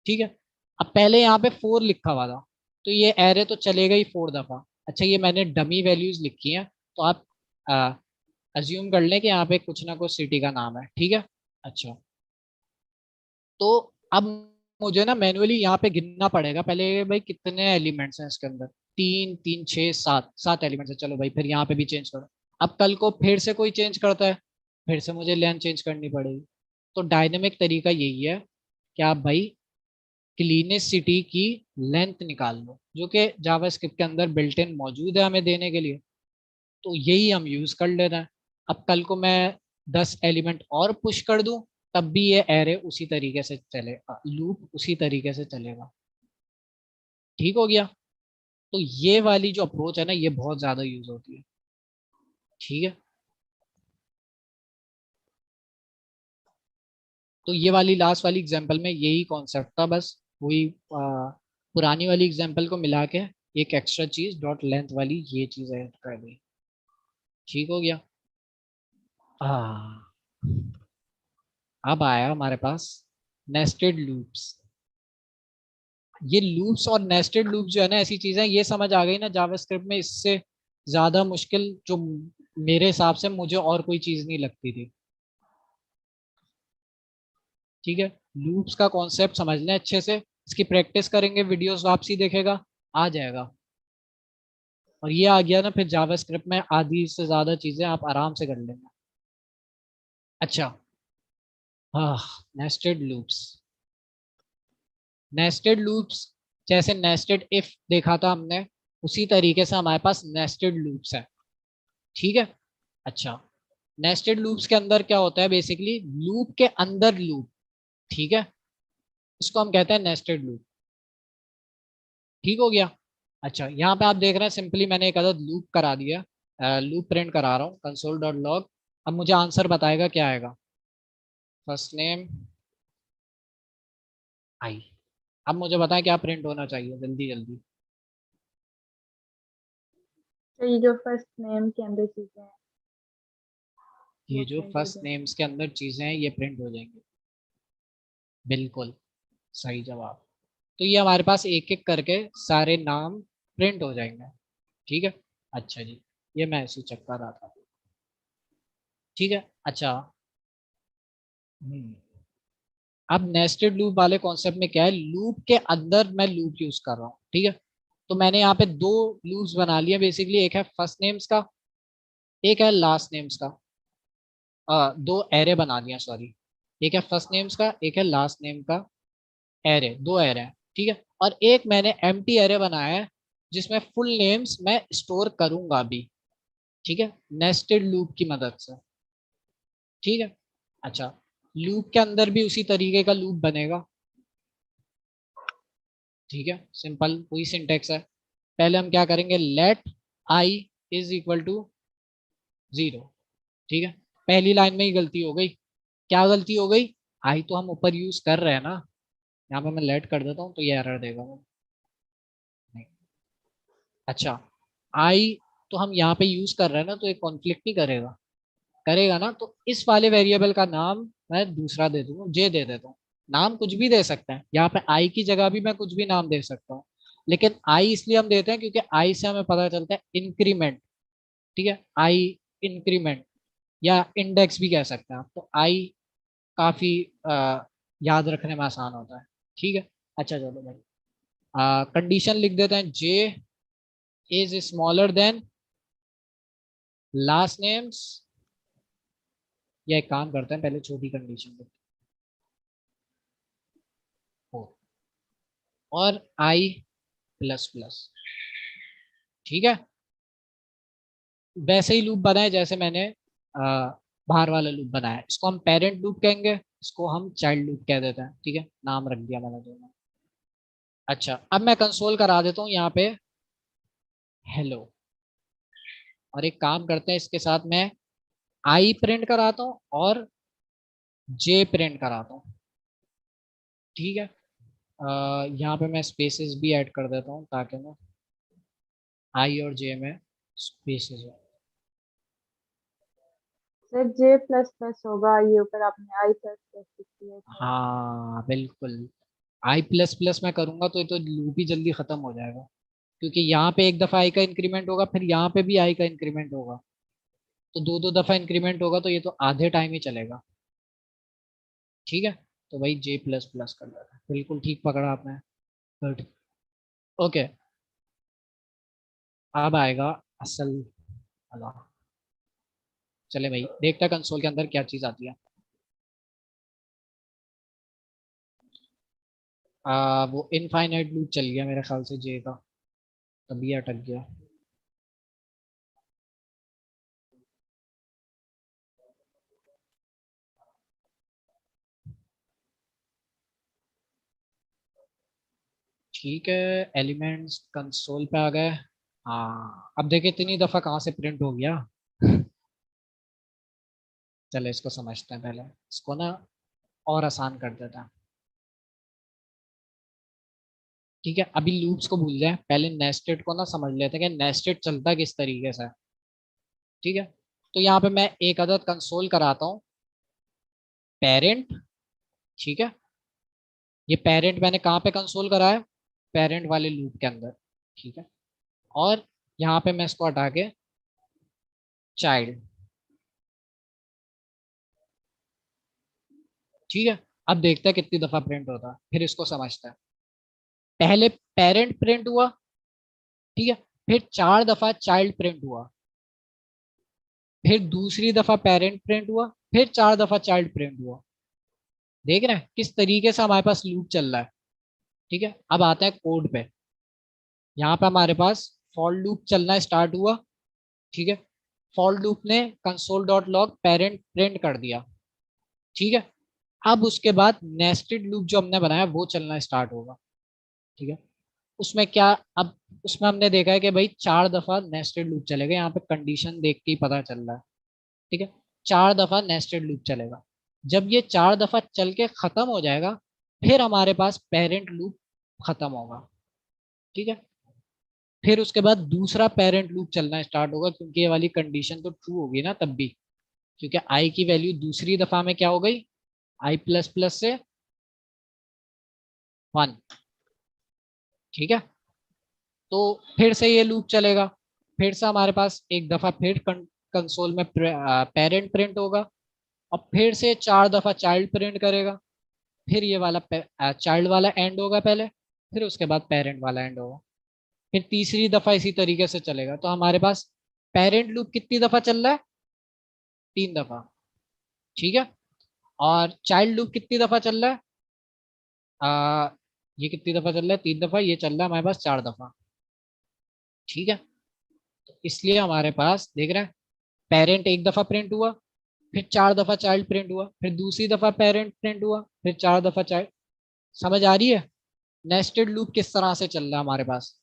ठीक है, अब पहले यहाँ पे 4 लिखा हुआ था, तो ये एरे तो चलेगा ही 4 दफा। अच्छा, ये मैंने डमी वैल्यूज लिखी हैं, तो आप अज्यूम कर लें कि यहाँ पे कुछ ना कुछ सिटी का नाम है। ठीक है, अच्छा, तो अब मुझे ना मैन्युअली यहाँ पे गिनना पड़ेगा पहले भाई कितने एलिमेंट्स हैं इसके अंदर। 3 3 6 7, 7 एलिमेंट्स है। चलो भाई फिर यहाँ पे भी चेंज करो। अब कल को फिर से कोई चेंज करता है, फिर से मुझे लेंथ चेंज करनी पड़ेगी। तो डायनेमिक तरीका यही है कि आप भाई क्लीनेसिटी की लेंथ निकाल लो, जो कि जावास्क्रिप्ट के अंदर बिल्ट इन मौजूद है हमें देने के लिए। तो यही हम यूज कर लेते हैं। अब कल को मैं 10 एलिमेंट और पुश कर दूं, तब भी ये एरे उसी तरीके से चलेगा, लूप उसी तरीके से चलेगा। ठीक हो गया? तो ये वाली जो अप्रोच है ना, ये बहुत ज्यादा यूज होती है। ठीक है, तो ये वाली लास्ट वाली एग्जांपल में यही कॉन्सेप्ट था, बस वही पुरानी वाली एग्जांपल को मिला के एक एक्स्ट्रा चीज डॉट लेंथ वाली ये चीज ऐड कर दी। ठीक हो गया? हाँ, अब आया हमारे पास नेस्टेड लूप्स। ये लूप्स और नेस्टेड लूप जो है ना, ऐसी चीजें ये समझ आ गई ना जावास्क्रिप्ट में, इससे ज्यादा मुश्किल जो मेरे हिसाब से मुझे और कोई चीज नहीं लगती थी। ठीक है, लूप्स का कॉन्सेप्ट समझ लें अच्छे से, इसकी प्रैक्टिस करेंगे, वीडियोस वापसी देखेगा, आ जाएगा। और ये आ गया ना, फिर जावास्क्रिप्ट में आधी से ज्यादा चीजें आप आराम से कर लेंगे। अच्छा, हाँ, नेस्टेड लूप्स। नेस्टेड लूप्स जैसे नेस्टेड इफ देखा था हमने, उसी तरीके से हमारे पास नेस्टेड लूप्स है। ठीक है, अच्छा, नेस्टेड लूप्स के अंदर क्या होता है, बेसिकली लूप के अंदर लूप। ठीक है, इसको हम कहते हैं नेस्टेड लूप। ठीक हो गया? अच्छा, यहाँ पे आप देख रहे हैं सिंपली मैंने एक अदद लूप करा दिया, लूप प्रिंट करा रहा हूँ कंसोल डॉट लॉग। अब मुझे आंसर बताएगा क्या आएगा, फर्स्ट नेम आई। अब मुझे बताएं क्या प्रिंट होना चाहिए, जल्दी जल्दी। तो ये जो फर्स्ट नेम के अंदर चीजें हैं ये वो जो प्रिंट हो फर्स्ट जाएंगी। नेम्स के अंदर चीजें हैं ये प्रिंट हो जाएंगी। बिल्कुल सही जवाब। तो ये हमारे पास एक एक करके सारे नाम प्रिंट हो जाएंगे। ठीक है, अच्छा जी, ये मैं ऐसे चेक कर रहा था। ठीक है, अच्छा, अब नेस्टेड लूप वाले कॉन्सेप्ट में क्या है, लूप के अंदर मैं लूप यूज कर रहा हूँ। ठीक है, तो मैंने यहाँ पे 2 लूप्स बना लिया बेसिकली, एक है फर्स्ट नेम्स का, एक है लास्ट नेम्स का। 2 एरे बना दिया, सॉरी, एक है फर्स्ट नेम्स का, एक है लास्ट नेम का एरे, 2 एरे हैं। ठीक है, और एक मैंने एम्प्टी एरे बनाया है जिसमें फुल नेम्स मैं स्टोर करूंगा अभी। ठीक है, नेस्टेड लूप की मदद से। ठीक है, अच्छा, लूप के अंदर भी उसी तरीके का लूप बनेगा। ठीक है, सिंपल वही सिंटेक्स है। पहले हम क्या करेंगे, let i is equal to 0। ठीक है, पहली लाइन में ही गलती हो गई, क्या गलती हो गई, आई तो हम ऊपर यूज कर रहे हैं ना, यहाँ पे मैं लेट कर देता हूँ तो ये एरर देगा वो। नहीं। अच्छा, आई तो हम यहाँ पे यूज कर रहे हैं ना, तो ये कॉन्फ्लिक्ट नहीं करेगा, करेगा ना, तो इस वाले वेरिएबल का नाम मैं दूसरा दे दूंगा, जे दे देता हूँ। नाम कुछ भी दे सकते हैं, यहाँ पे आई की जगह भी मैं कुछ भी नाम दे सकता हूँ, लेकिन आई इसलिए हम देते हैं क्योंकि आई से हमें पता चलता है इंक्रीमेंट। ठीक है, आई इंक्रीमेंट या इंडेक्स भी कह सकते हैं आप, तो आई काफी याद रखने में आसान होता है। ठीक है, अच्छा चलो भाई, कंडीशन लिख देते हैं, j is smaller than last names, या एक काम करते हैं पहले छोटी कंडीशन लिखते हैं, और आई प्लस प्लस। ठीक है, वैसे ही लूप बनाए जैसे मैंने बाहर वाला लूप बनाया, इसको हम पेरेंट लूप कहेंगे, इसको हम चाइल्ड लूप कह देते हैं। ठीक है, नाम रख दिया मैंने दोनों। अच्छा, अब मैं कंसोल करा देता हूँ यहाँ पे हेलो, और एक काम करते हैं इसके साथ मैं आई प्रिंट कराता हूँ और जे प्रिंट कराता हूँ। ठीक है, यहाँ पे मैं स्पेसेस भी ऐड कर देता हूँ ताकि ना आई और जे में स्पेसेस हो। सर जे प्लस प्लस होगा, ये ऊपर आपने आई प्लस प्लस लिख दिया है। हाँ बिल्कुल, आई प्लस प्लस मैं करूंगा तो ये तो लूप ही जल्दी खत्म हो जाएगा, क्योंकि यहाँ पे एक दफा आई का इंक्रीमेंट होगा, फिर यहाँ पे भी आई का इंक्रीमेंट होगा, तो दो दो दफा इंक्रीमेंट होगा, तो ये तो आधे टाइम ही चलेगा। ठीक है, तो भाई जे प्लस प्लस कर देता है, बिल्कुल ठीक पकड़ा आपने। गुड, ओके, अब आएगा असल वाला। चले भाई देखते हैं कंसोल के अंदर क्या चीज आती है। वो इनफाइनाइट लूप चल गया मेरे ख्याल से जे का, तभी अटक गया। ठीक है, एलिमेंट्स कंसोल पे आ गए। हाँ, अब देखिए इतनी दफा कहाँ से प्रिंट हो गया। चलो इसको समझते हैं, पहले इसको ना और आसान कर देते हैं। ठीक है, अभी लूप्स को भूल जाए, पहले नेस्टेड को ना समझ लेते हैं कि नेस्टेड चलता किस तरीके से है। ठीक है, तो यहाँ पे मैं एक अदद कंसोल कराता हूँ पेरेंट। ठीक है, ये पेरेंट मैंने कहाँ पे कंसोल करा है, पेरेंट वाले लूप के अंदर। ठीक है, और यहाँ पे मैं इसको हटा के चाइल्ड। ठीक है, अब देखते हैं कितनी दफा प्रिंट होता है, फिर इसको समझते हैं। पहले पेरेंट प्रिंट हुआ, ठीक है, फिर 4 दफा चाइल्ड प्रिंट हुआ, फिर दूसरी दफा पेरेंट प्रिंट हुआ, फिर 4 दफा चाइल्ड प्रिंट हुआ। देख रहे हैं किस तरीके से हमारे पास लूप चल रहा है। ठीक है, अब आते हैं कोड पे। यहाँ पे हमारे पास फॉर लूप चलना स्टार्ट हुआ। ठीक है, फॉर लूप ने console dot log parent print कर दिया। ठीक है, अब उसके बाद नेस्टेड लूप जो हमने बनाया वो चलना स्टार्ट होगा। ठीक है, उसमें क्या, अब उसमें हमने देखा है कि भाई 4 दफा नेस्टेड लूप चलेगा, यहाँ पे कंडीशन देख के ही पता चल रहा है। ठीक है, 4 दफा नेस्टेड लूप चलेगा, जब ये 4 दफा चल के खत्म हो जाएगा, फिर हमारे पास पेरेंट लूप खत्म होगा। ठीक है, फिर उसके बाद दूसरा पेरेंट लूप चलना स्टार्ट होगा, क्योंकि ये वाली कंडीशन तो ट्रू होगी ना तब भी, क्योंकि आई की वैल्यू दूसरी दफा में क्या हो गई, आई प्लस प्लस से 1। ठीक है, तो फिर से ये लूप चलेगा, फिर से हमारे पास एक दफा फिर कंसोल में पेरेंट प्रिंट होगा, और फिर से 4 दफा चाइल्ड प्रिंट करेगा, फिर ये वाला चाइल्ड वाला एंड होगा पहले, फिर उसके बाद पेरेंट वाला एंड होगा, फिर तीसरी दफा इसी तरीके से चलेगा। तो हमारे पास पेरेंट लूप कितनी दफा चल रहा है, 3 दफा। ठीक है, और चाइल्ड लूप कितनी दफा चल रहा है, ये कितनी दफा चल रहा है, 3 दफा, ये चल रहा है हमारे पास 4 दफा। ठीक है, तो इसलिए हमारे पास देख रहे हैं पेरेंट एक दफा प्रिंट हुआ, फिर 4 दफा चाइल्ड प्रिंट हुआ, फिर दूसरी दफा पेरेंट प्रिंट हुआ, फिर 4 दफा चाइल्ड। समझ आ रही है नेस्टेड लूप किस तरह से चल रहा है हमारे पास।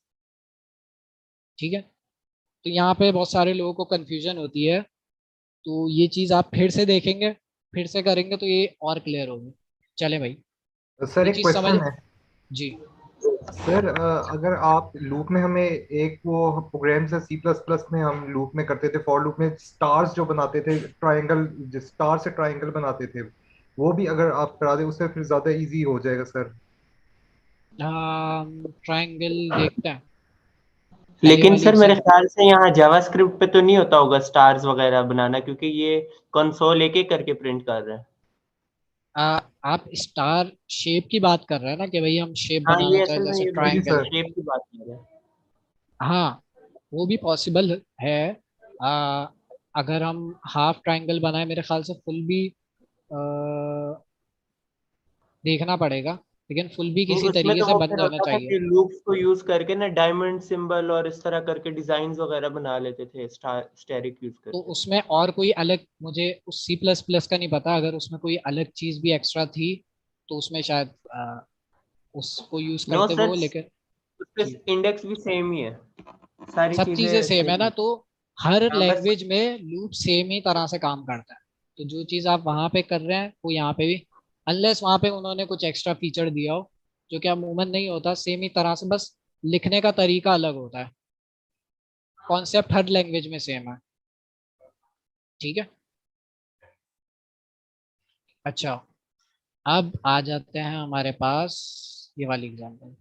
ठीक है, तो यहाँ पे बहुत सारे लोगों को कंफ्यूजन होती है, तो ये चीज आप फिर से देखेंगे, फिर से करेंगे तो ये और क्लियर होगी। चले भाई, सर ये एक चीज समझ। क्वेश्चन है जी सर, अगर आप लूप में हमें एक वो प्रोग्राम से सी प्लस प्लस में हम लूप में करते थे, फॉर लूप में स्टार्स जो बनाते थे, ट्रायंगल, जिस स्टार से ट्रायंगल बनाते थे, वो भी अगर आप करा दे उससे फिर ज्यादा इजी हो जाएगा सर। ट्रायंगल देखते हैं पहले लेकिन वाली सर मेरे एग्जाम। ख्याल से यहाँ जावास्क्रिप्ट पे तो नहीं होता होगा स्टार्स वगैरह बनाना, क्योंकि ये कंसोल एक एक करके प्रिंट कर रहा है। आप स्टार शेप की बात कर रहे हैं ना, कि भाई हम शेप हाँ, बनाना ये चाहे असल में जैसे ये जी ट्रायंगल। सर। शेप की बात कर रहे हैं। हाँ, वो भी पॉसिबल है। आ, अगर हम हाफ ट्रायंगल बनाए, मेरे ख्याल से फुल भी देखना पड़ेगा, लेकिन फुल भी नहीं, किसी उसमें तरीके तो से वो बन फिर जाना होता था चाहिए। कि लूप्स को यूज करके ना डायमंड सिंबल और इस तरह करके डिजाइन वगैरह बना लेते थे स्टैरिक यूज तो करके। उसमें और कोई अलग, मुझे उस सी प्लस प्लस का नहीं पता, अगर उसमें कोई अलग चीज भी एक्स्ट्रा थी तो उसमें शायद उसको यूज नो करते सर, वो, लेकिन उसके जी इंडेक्स भी सेम ही है, सारी सब चीजें चीजें सेम है सेम ना, ही। तो हर हाँ बस। लैंग्वेज में लूप सेम ही तरह से काम करता है। तो जो चीज आप वहां पे कर रहे हैं वो यहाँ पे भी, अनलेस वहां पे उन्होंने कुछ एक्स्ट्रा फीचर दिया हो, जो कि अमूमन नहीं होता, सेम ही तरह से, बस लिखने का तरीका अलग होता है। कॉन्सेप्ट हर लैंग्वेज में सेम है। ठीक है। अच्छा, अब आ जाते हैं हमारे पास ये वाली एग्जांपल।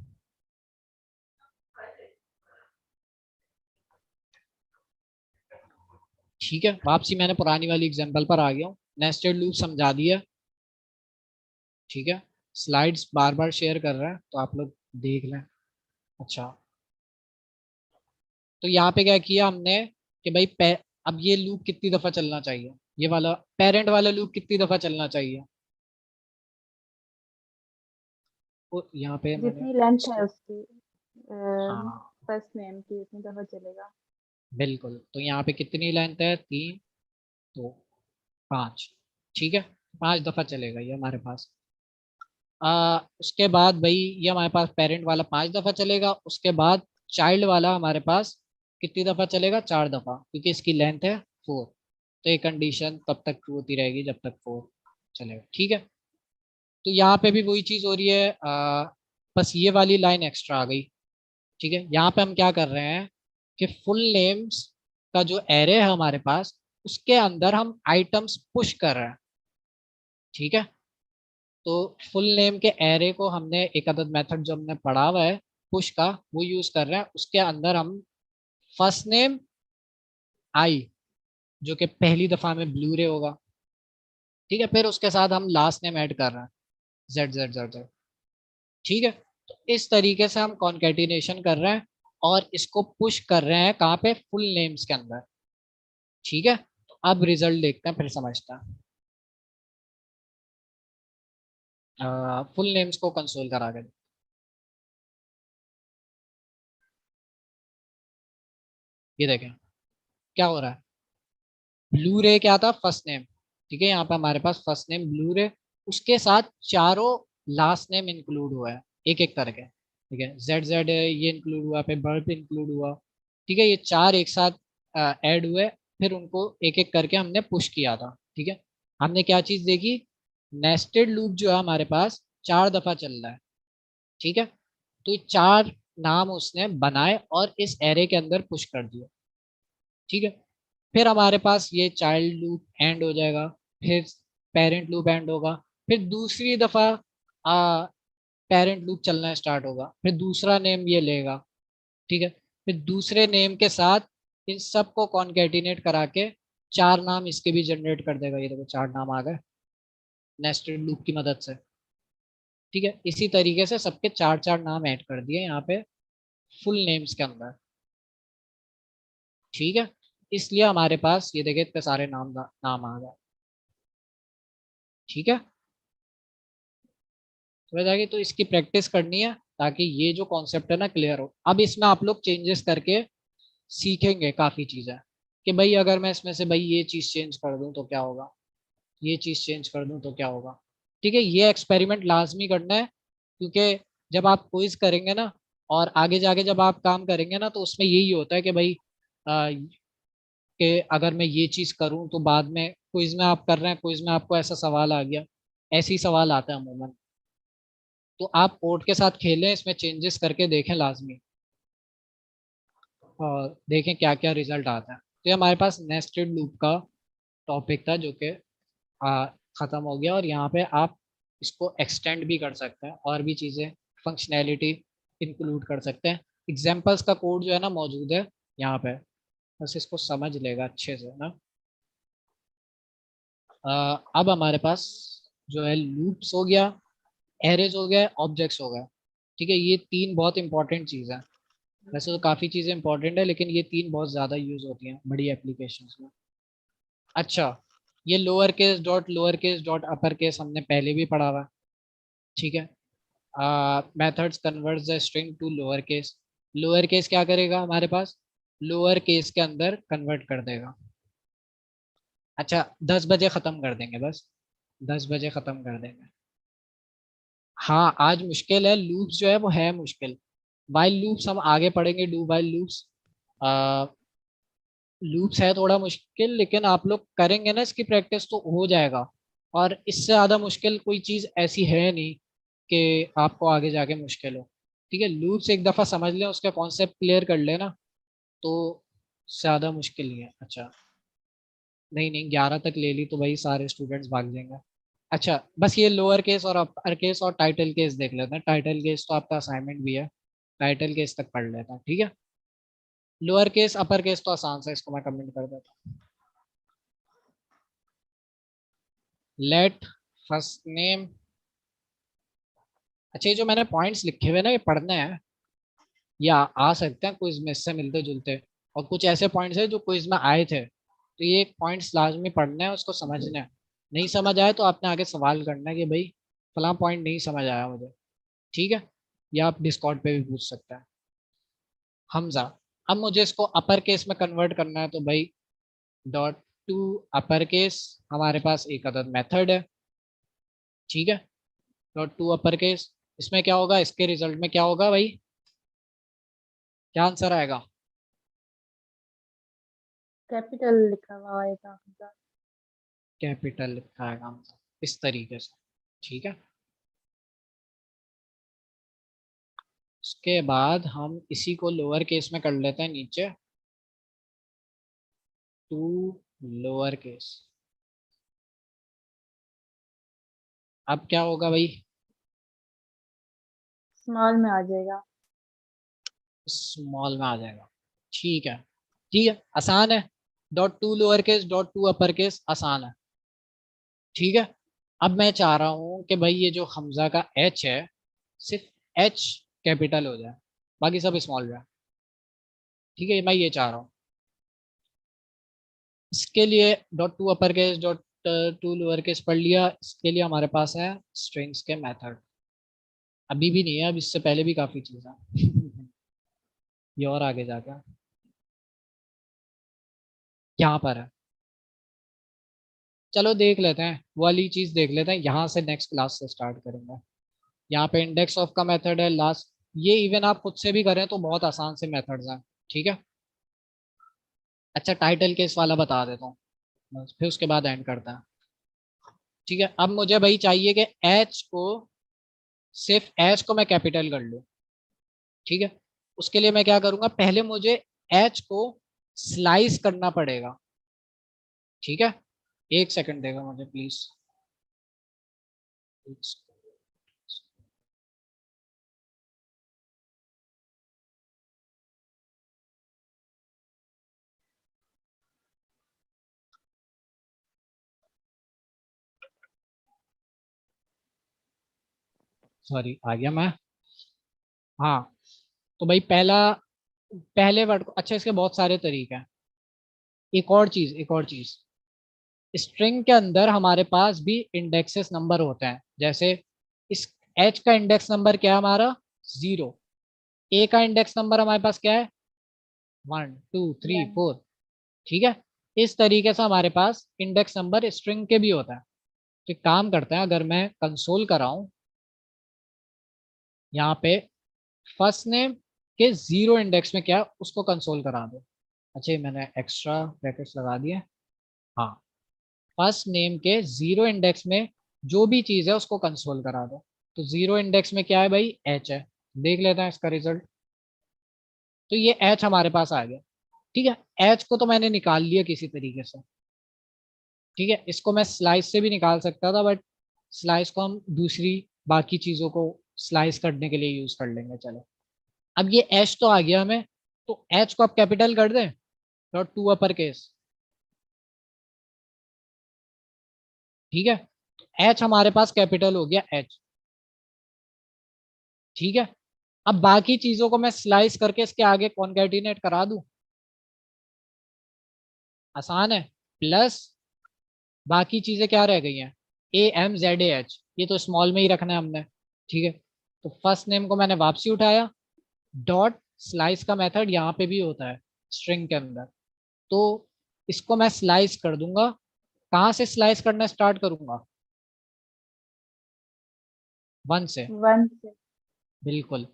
ठीक है, वापसी मैंने पुरानी वाली एग्जांपल पर आ गया हूँ। नेस्टेड लूप समझा दिया। ठीक है, स्लाइड्स बार बार शेयर कर रहा है तो आप लोग देख लें। अच्छा, तो यहाँ पे क्या किया हमने कि भाई अब ये लूप कितनी दफा चलना चाहिए, ये वाला पेरेंट वाला लूप कितनी दफा चलना चाहिए, तो यहाँ पे मैंने जितनी लेंथ है इसको, उसकी हाँ फर्स्ट नेम की उतनी दफा चलेगा। बिल्कुल, तो यहाँ पे कितनी लेंथ है, 3, तो 5। ठीक है, 5 दफा चलेगा ये हमारे पास। उसके बाद भाई ये हमारे पास पेरेंट वाला 5 दफा चलेगा, उसके बाद चाइल्ड वाला हमारे पास कितनी दफा चलेगा, 4 दफा, क्योंकि इसकी लेंथ है 4। तो ये कंडीशन तब तक ट्रू होती रहेगी जब तक 4 चलेगा। ठीक है, तो यहाँ पे भी वही चीज हो रही है, बस ये वाली लाइन एक्स्ट्रा आ गई। ठीक है, यहाँ पे हम क्या कर रहे हैं कि फुल नेम्स का जो एरे है हमारे पास, उसके अंदर हम आइटम्स पुश कर रहे हैं। ठीक है, तो फुल नेम के एरे को हमने एक अदद मेथड जो हमने पढ़ा हुआ है पुश का, वो यूज कर रहे हैं। उसके अंदर हम फर्स्ट नेम आई, जो कि पहली दफा में ब्लू रे होगा। ठीक है, फिर उसके साथ हम लास्ट नेम ऐड कर रहे हैं, जेड जेड जेड जेड। ठीक है, तो इस तरीके से हम कॉन्केटिनेशन कर रहे हैं और इसको पुश कर रहे हैं कहाँ पे, फुल नेम्स के अंदर। ठीक है, तो अब रिजल्ट देखते हैं, फिर समझते हैं। फुल नेम्स को कंसोल करा के, ये देखें क्या हो रहा है। ब्लू रे क्या था, फर्स्ट नेम। ठीक है, यहाँ पे हमारे पास फर्स्ट नेम ब्लू रे, उसके साथ चारों लास्ट नेम इंक्लूड हुआ है एक एक करके। ठीक है, जेड जेड ये इंक्लूड हुआ, फिर बर्थ इंक्लूड हुआ। ठीक है, ये 4 एक साथ ऐड हुए, फिर उनको एक एक करके हमने पुश किया था। ठीक है, हमने क्या चीज देखी, नेस्टेड लूप जो है हमारे पास 4 दफा चल रहा है। ठीक है, तो ये 4 नाम उसने बनाए और इस एरे के अंदर पुश कर दिया। ठीक है, फिर हमारे पास ये चाइल्ड लूप एंड हो जाएगा, फिर पेरेंट लूप एंड होगा, फिर दूसरी दफा पेरेंट लूप चलना स्टार्ट होगा, फिर दूसरा नेम ये लेगा। ठीक है, फिर दूसरे नेम के साथ इन सब को कॉन्केटिनेट करा के 4 नाम इसके भी जनरेट कर देगा। ये देखो 4 नाम आ गए नेस्टेड लूप की मदद से। ठीक है, इसी तरीके से सबके 4 4 नाम ऐड कर दिए यहाँ पे फुल नेम्स के अंदर। ठीक है, इसलिए हमारे पास ये देखिए इतने सारे नाम आ गए। ठीक है, समझ आ गई। तो इसकी प्रैक्टिस करनी है ताकि ये जो कॉन्सेप्ट है ना क्लियर हो। अब इसमें आप लोग चेंजेस करके सीखेंगे काफ़ी चीज़ें, कि भाई अगर मैं इसमें से भाई ये चीज़ चेंज कर दूं तो क्या होगा, ये चीज़ चेंज कर दूं तो क्या होगा। ठीक है, ये एक्सपेरिमेंट लाजमी करना है, क्योंकि जब आप क्विज करेंगे ना और आगे जाके जब आप काम करेंगे ना, तो उसमें यही होता है कि भाई कि अगर मैं ये चीज करूं तो बाद में क्विज में आप कर रहे हैं, क्विज में आपको ऐसा सवाल आ गया, ऐसे ही सवाल आता है अमूमन। तो आप कोड के साथ खेलें, इसमें चेंजेस करके देखें लाजमी, और देखें क्या क्या रिजल्ट आता है। तो ये हमारे पास नेस्टेड लूप का टॉपिक था जो कि ख़त्म हो गया, और यहाँ पे आप इसको एक्सटेंड भी कर सकते हैं और भी चीज़ें, फंक्शनैलिटी इंक्लूड कर सकते हैं। एग्जाम्पल्स का कोड जो है ना मौजूद है यहाँ पे, बस इसको समझ लेगा अच्छे से ना। अब हमारे पास जो है लूप्स हो गया, एरेज हो गया, ऑब्जेक्ट्स हो गया। ठीक है, ये तीन बहुत इंपॉर्टेंट चीज़ है। वैसे तो काफ़ी चीज़ें इंपॉर्टेंट है, लेकिन ये तीन बहुत ज़्यादा यूज़ होती हैं बड़ी एप्लीकेशंस में। अच्छा, ये lower case dot upper case हमने पहले भी पढ़ा हुआ है। ठीक है, methods converts the string to lower case क्या करेगा हमारे पास, लोअर केस के अंदर कन्वर्ट कर देगा। अच्छा, 10 बजे ख़त्म कर देंगे, बस 10 बजे ख़त्म कर देंगे। हाँ, आज मुश्किल है, लूप्स जो है वो है मुश्किल। वाइल लूप्स हम आगे पढ़ेंगे, डू वाइल लूप्स। लूप्स है थोड़ा मुश्किल, लेकिन आप लोग करेंगे ना इसकी प्रैक्टिस तो हो जाएगा। और इससे ज़्यादा मुश्किल कोई चीज़ ऐसी है नहीं कि आपको आगे जाके मुश्किल हो। ठीक है, लूप्स एक दफ़ा समझ लें, उसका कॉन्सेप्ट क्लियर कर लेना, तो ज़्यादा मुश्किल नहीं है। अच्छा, नहीं नहीं, 11 तक ले ली तो भाई सारे स्टूडेंट्स भाग जाएंगे। अच्छा, बस ये लोअर केस और अपर केस और टाइटल केस देख लेते हैं। टाइटल केस तो आपका असाइनमेंट भी है, टाइटल केस तक पढ़ लेता हूँ। ठीक है, लोअर केस अपर केस तो आसान सा, इसको मैं कमेंट कर देता हूँ। Let first name. अच्छा, ये जो मैंने पॉइंट्स लिखे हुए ना ये पढ़ने हैं, या आ सकते हैं क्विज में इससे मिलते जुलते, और कुछ ऐसे पॉइंट्स हैं जो क्विज में आए थे, तो ये पॉइंट्स लाजमी पढ़ने हैं, उसको समझना है। नहीं समझ आए तो आपने आगे सवाल करना है कि भाई फलां पॉइंट नहीं समझ आया मुझे। ठीक है, या आप डिस्कॉर्ड पे भी पूछ सकते हैं। हमजा, अब मुझे इसको अपर केस में कन्वर्ट करना है, तो भाई डॉट टू अपर केस, हमारे पास एक अदद मेथड है। ठीक है, डॉट टू अपर केस, इसमें क्या होगा, इसके रिजल्ट में क्या होगा भाई, क्या आंसर आएगा। कैपिटल लिखा हुआ आएगा। कैपिटल लिखा आएगा इस तरीके से। ठीक है, उसके बाद हम इसी को लोअर केस में कर लेते हैं नीचे, टू लोअर केस। अब क्या होगा भाई, स्मॉल में आ जाएगा। स्मॉल में आ जाएगा। ठीक है, ठीक है, आसान है। Dot to lower case dot to upper case आसान है। ठीक है, अब मैं चाह रहा हूँ कि भाई ये जो हमजा का एच है, सिर्फ एच कैपिटल हो जाए, बाकी सब स्मॉल जाए। ठीक है, मैं ये चाह रहा हूँ। इसके लिए dot to upper case dot to lower case पढ़ लिया, इसके लिए हमारे पास है स्ट्रिंग्स के मेथड। अभी भी नहीं है, अब इससे पहले भी काफी चीज़ है ये और आगे जाकर यहाँ पर है। चलो देख लेते हैं, वो वाली चीज़ देख लेते हैं, यहाँ से नेक्स्ट क्लास से स्टार्ट करेंगे। यहाँ पे इंडेक्स ऑफ का मेथड है लास्ट, ये इवन आप खुद से भी करें तो बहुत आसान से मेथड्स हैं। ठीक है, अच्छा टाइटल केस वाला बता देता हूँ, बस फिर उसके बाद एंड करते हैं। ठीक है, अब मुझे भाई चाहिए कि एच को, सिर्फ एच को मैं कैपिटल कर लूँ। ठीक है, उसके लिए मैं क्या करूँगा, पहले मुझे एच को स्लाइस करना पड़ेगा। ठीक है, एक सेकंड देगा मुझे प्लीज। सॉरी, आ गया मैं। हाँ, तो भाई पहले वर्ड को, अच्छा इसके बहुत सारे तरीके हैं। एक और चीज स्ट्रिंग के अंदर हमारे पास भी इंडेक्सेस नंबर होते हैं। जैसे इस एच का इंडेक्स नंबर क्या है हमारा, 0। ए का इंडेक्स नंबर हमारे पास क्या है, 1 2 3 4। ठीक है, इस तरीके से हमारे पास इंडेक्स नंबर स्ट्रिंग के भी होता है। तो एक काम करते हैं, अगर मैं कंसोल कराऊं, यहाँ पे फर्स्ट नेम के 0 इंडेक्स में क्या है उसको कंसोल करा दो। अच्छा ये मैंने एक्स्ट्रा ब्रैकेट्स लगा दिए। हाँ, फर्स्ट नेम के जीरो इंडेक्स में जो भी चीज है उसको कंसोल करा दो। तो जीरो इंडेक्स में क्या है भाई, एच है। देख लेते हैं इसका रिजल्ट। तो ये एच हमारे पास आ गया। ठीक है, एच को तो मैंने निकाल लिया किसी तरीके से। ठीक है, इसको मैं स्लाइस से भी निकाल सकता था, बट स्लाइस को हम दूसरी बाकी चीजों को स्लाइस करने के लिए यूज कर लेंगे। चलो, अब ये एच तो आ गया हमें, तो एच को अब कैपिटल कर दें, डॉट टू अपर केस। ठीक है, एच हमारे पास कैपिटल हो गया एच। ठीक है, अब बाकी चीजों को मैं स्लाइस करके इसके आगे कॉन्कैटिनेट करा दूं, आसान है। प्लस बाकी चीजें क्या रह गई हैं, A M Z A H, ये तो स्मॉल में ही रखना है हमने। ठीक है, तो फर्स्ट नेम को मैंने वापसी उठाया, डॉट स्लाइस का मेथड यहाँ पे भी होता है स्ट्रिंग के अंदर। तो इसको मैं स्लाइस कर दूंगा। कहाँ से स्लाइस करना स्टार्ट करूंगा, वन से। वन से। बिल्कुल।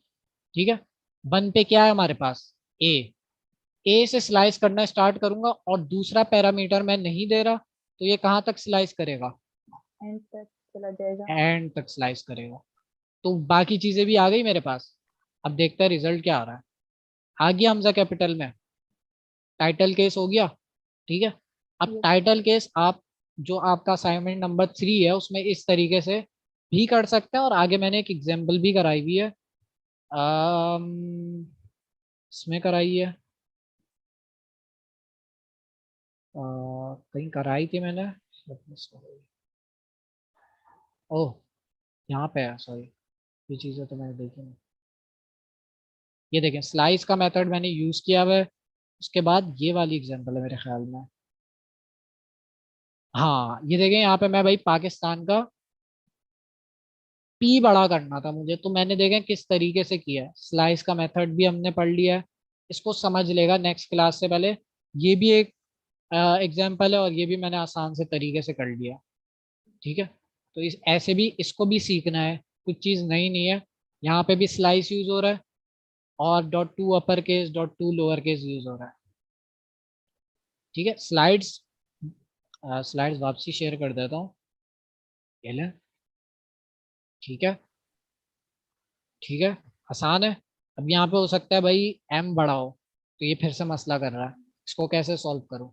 ठीक है, वन पे क्या है हमारे पास, ए से स्लाइस करना स्टार्ट करूंगा, और दूसरा पैरामीटर मैं नहीं दे रहा, तो ये कहाँ तक स्लाइस करेगा, एंड तक चला जाएगा। एंड तक स्लाइस करेगा। तो बाकी चीजें भी आ गई मेरे पास। अब देखते हैं रिजल्ट क्या आ रहा है। आ गया हमजा कैपिटल में, टाइटल केस हो गया। ठीक है, अब टाइटल केस आप जो आपका असाइनमेंट नंबर 3 है उसमें इस तरीके से भी कर सकते हैं, और आगे मैंने एक एग्जाम्पल भी कराई हुई है। इसमें कराई है, कहीं कराई थी मैंने। ओह, यहाँ पे है, सॉरी, ये चीज़ें तो मैंने देखी नहीं। ये देखें, स्लाइस का मेथड मैंने यूज किया हुआ है। उसके बाद ये वाली एग्जांपल है मेरे ख्याल में। हाँ, ये देखें यहाँ पे मैं भाई पाकिस्तान का पी बड़ा करना था मुझे, तो मैंने देखें किस तरीके से किया है। स्लाइस का मेथड भी हमने पढ़ लिया है, इसको समझ लेगा नेक्स्ट क्लास से पहले। ये भी एक एग्जाम्पल है, और ये भी मैंने आसान से तरीके से कर लिया। ठीक है, तो इस ऐसे भी इसको भी सीखना है, कुछ चीज़ नई नहीं है। यहाँ पे भी स्लाइस यूज हो रहा है, और dot to upper case dot to lower case use हो रहा है। ठीक है, स्लाइड्स वापसी शेयर कर देता हूँ, ये ले। ठीक है, ठीक है, आसान है। अब यहाँ पे हो सकता है भाई एम बड़ा हो, तो ये फिर से मसला कर रहा है, इसको कैसे सॉल्व करूँ।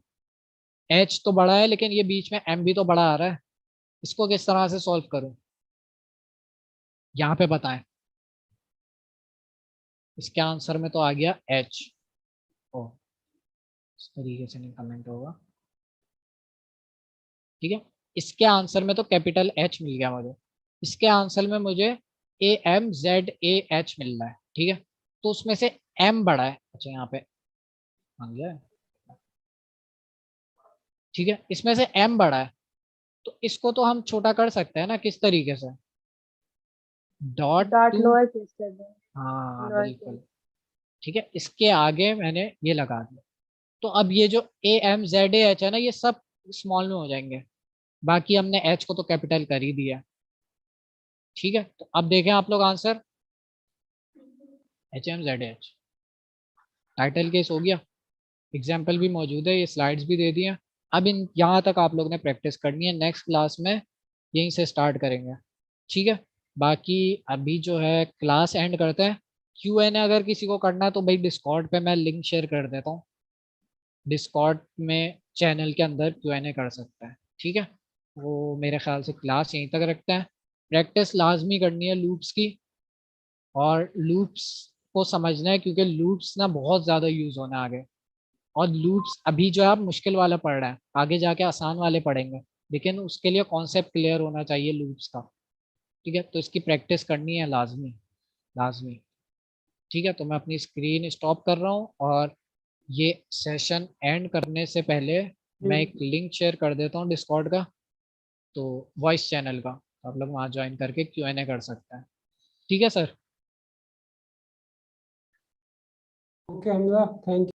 एच तो बड़ा है, लेकिन ये बीच में एम भी तो बड़ा आ रहा है, इसको किस तरह से सॉल्व करूँ, यहाँ पे बताएं। इसके आंसर में तो आ गया एच। ओ, इस तरीके से नहीं कमेंट होगा। ठीक है, इसके आंसर में तो कैपिटल एच मिल गया मुझे, इसके आंसर में मुझे A M Z A H मिल रहा है। ठीक है, तो उसमें से एम बड़ा है। अच्छा, यहाँ पे आ गया है। ठीक है, इसमें से एम बड़ा है, तो इसको तो हम छोटा कर सकते हैं ना, किस तरीके से, dot dot to. Lower case कर दें। हाँ लोअर बिल्कुल। केस। ठीक है, इसके आगे मैंने ये लगा दिया, तो अब ये जो A M Z A H है ना, ये सब स्मॉल में हो जाएंगे। बाकी हमने एच को तो कैपिटल कर ही दिया। ठीक है, तो अब देखें आप लोग answer, H M Z H, title case हो गया, एग्जाम्पल भी मौजूद है, ये स्लाइड्स भी दे दिए। अब इन यहाँ तक आप लोग ने प्रैक्टिस करनी है, नेक्स्ट क्लास में यहीं से स्टार्ट करेंगे। ठीक है, बाकी अभी जो है क्लास एंड करते हैं। क्यू एन ए अगर किसी को करना है तो भाई डिस्कॉर्ड पे मैं लिंक शेयर कर देता हूँ, डिस्कॉर्ड में चैनल के अंदर क्यू एन ए कर सकता है। ठीक है, वो मेरे ख्याल से क्लास यहीं तक रखते हैं। प्रैक्टिस लाजमी करनी है लूप्स की, और लूप्स को समझना है, क्योंकि लूप्स ना बहुत ज़्यादा यूज़ होना है आगे। और लूप्स अभी जो है आप मुश्किल वाला पढ़ रहे हैं, आगे जाके आसान वाले पढ़ेंगे, लेकिन उसके लिए कॉन्सेप्ट क्लियर होना चाहिए लूप्स का। ठीक है, तो इसकी प्रैक्टिस करनी है लाजमी, लाजमी। ठीक है, तो मैं अपनी स्क्रीन स्टॉप कर रहा हूँ, और ये सेशन एंड करने से पहले मैं एक लिंक शेयर कर देता हूँ डिस्कॉर्ड का, तो वॉइस चैनल का, आप लोग वहाँ ज्वाइन करके क्यू एन ए कर सकते हैं। ठीक है सर। Okay Hamza, thank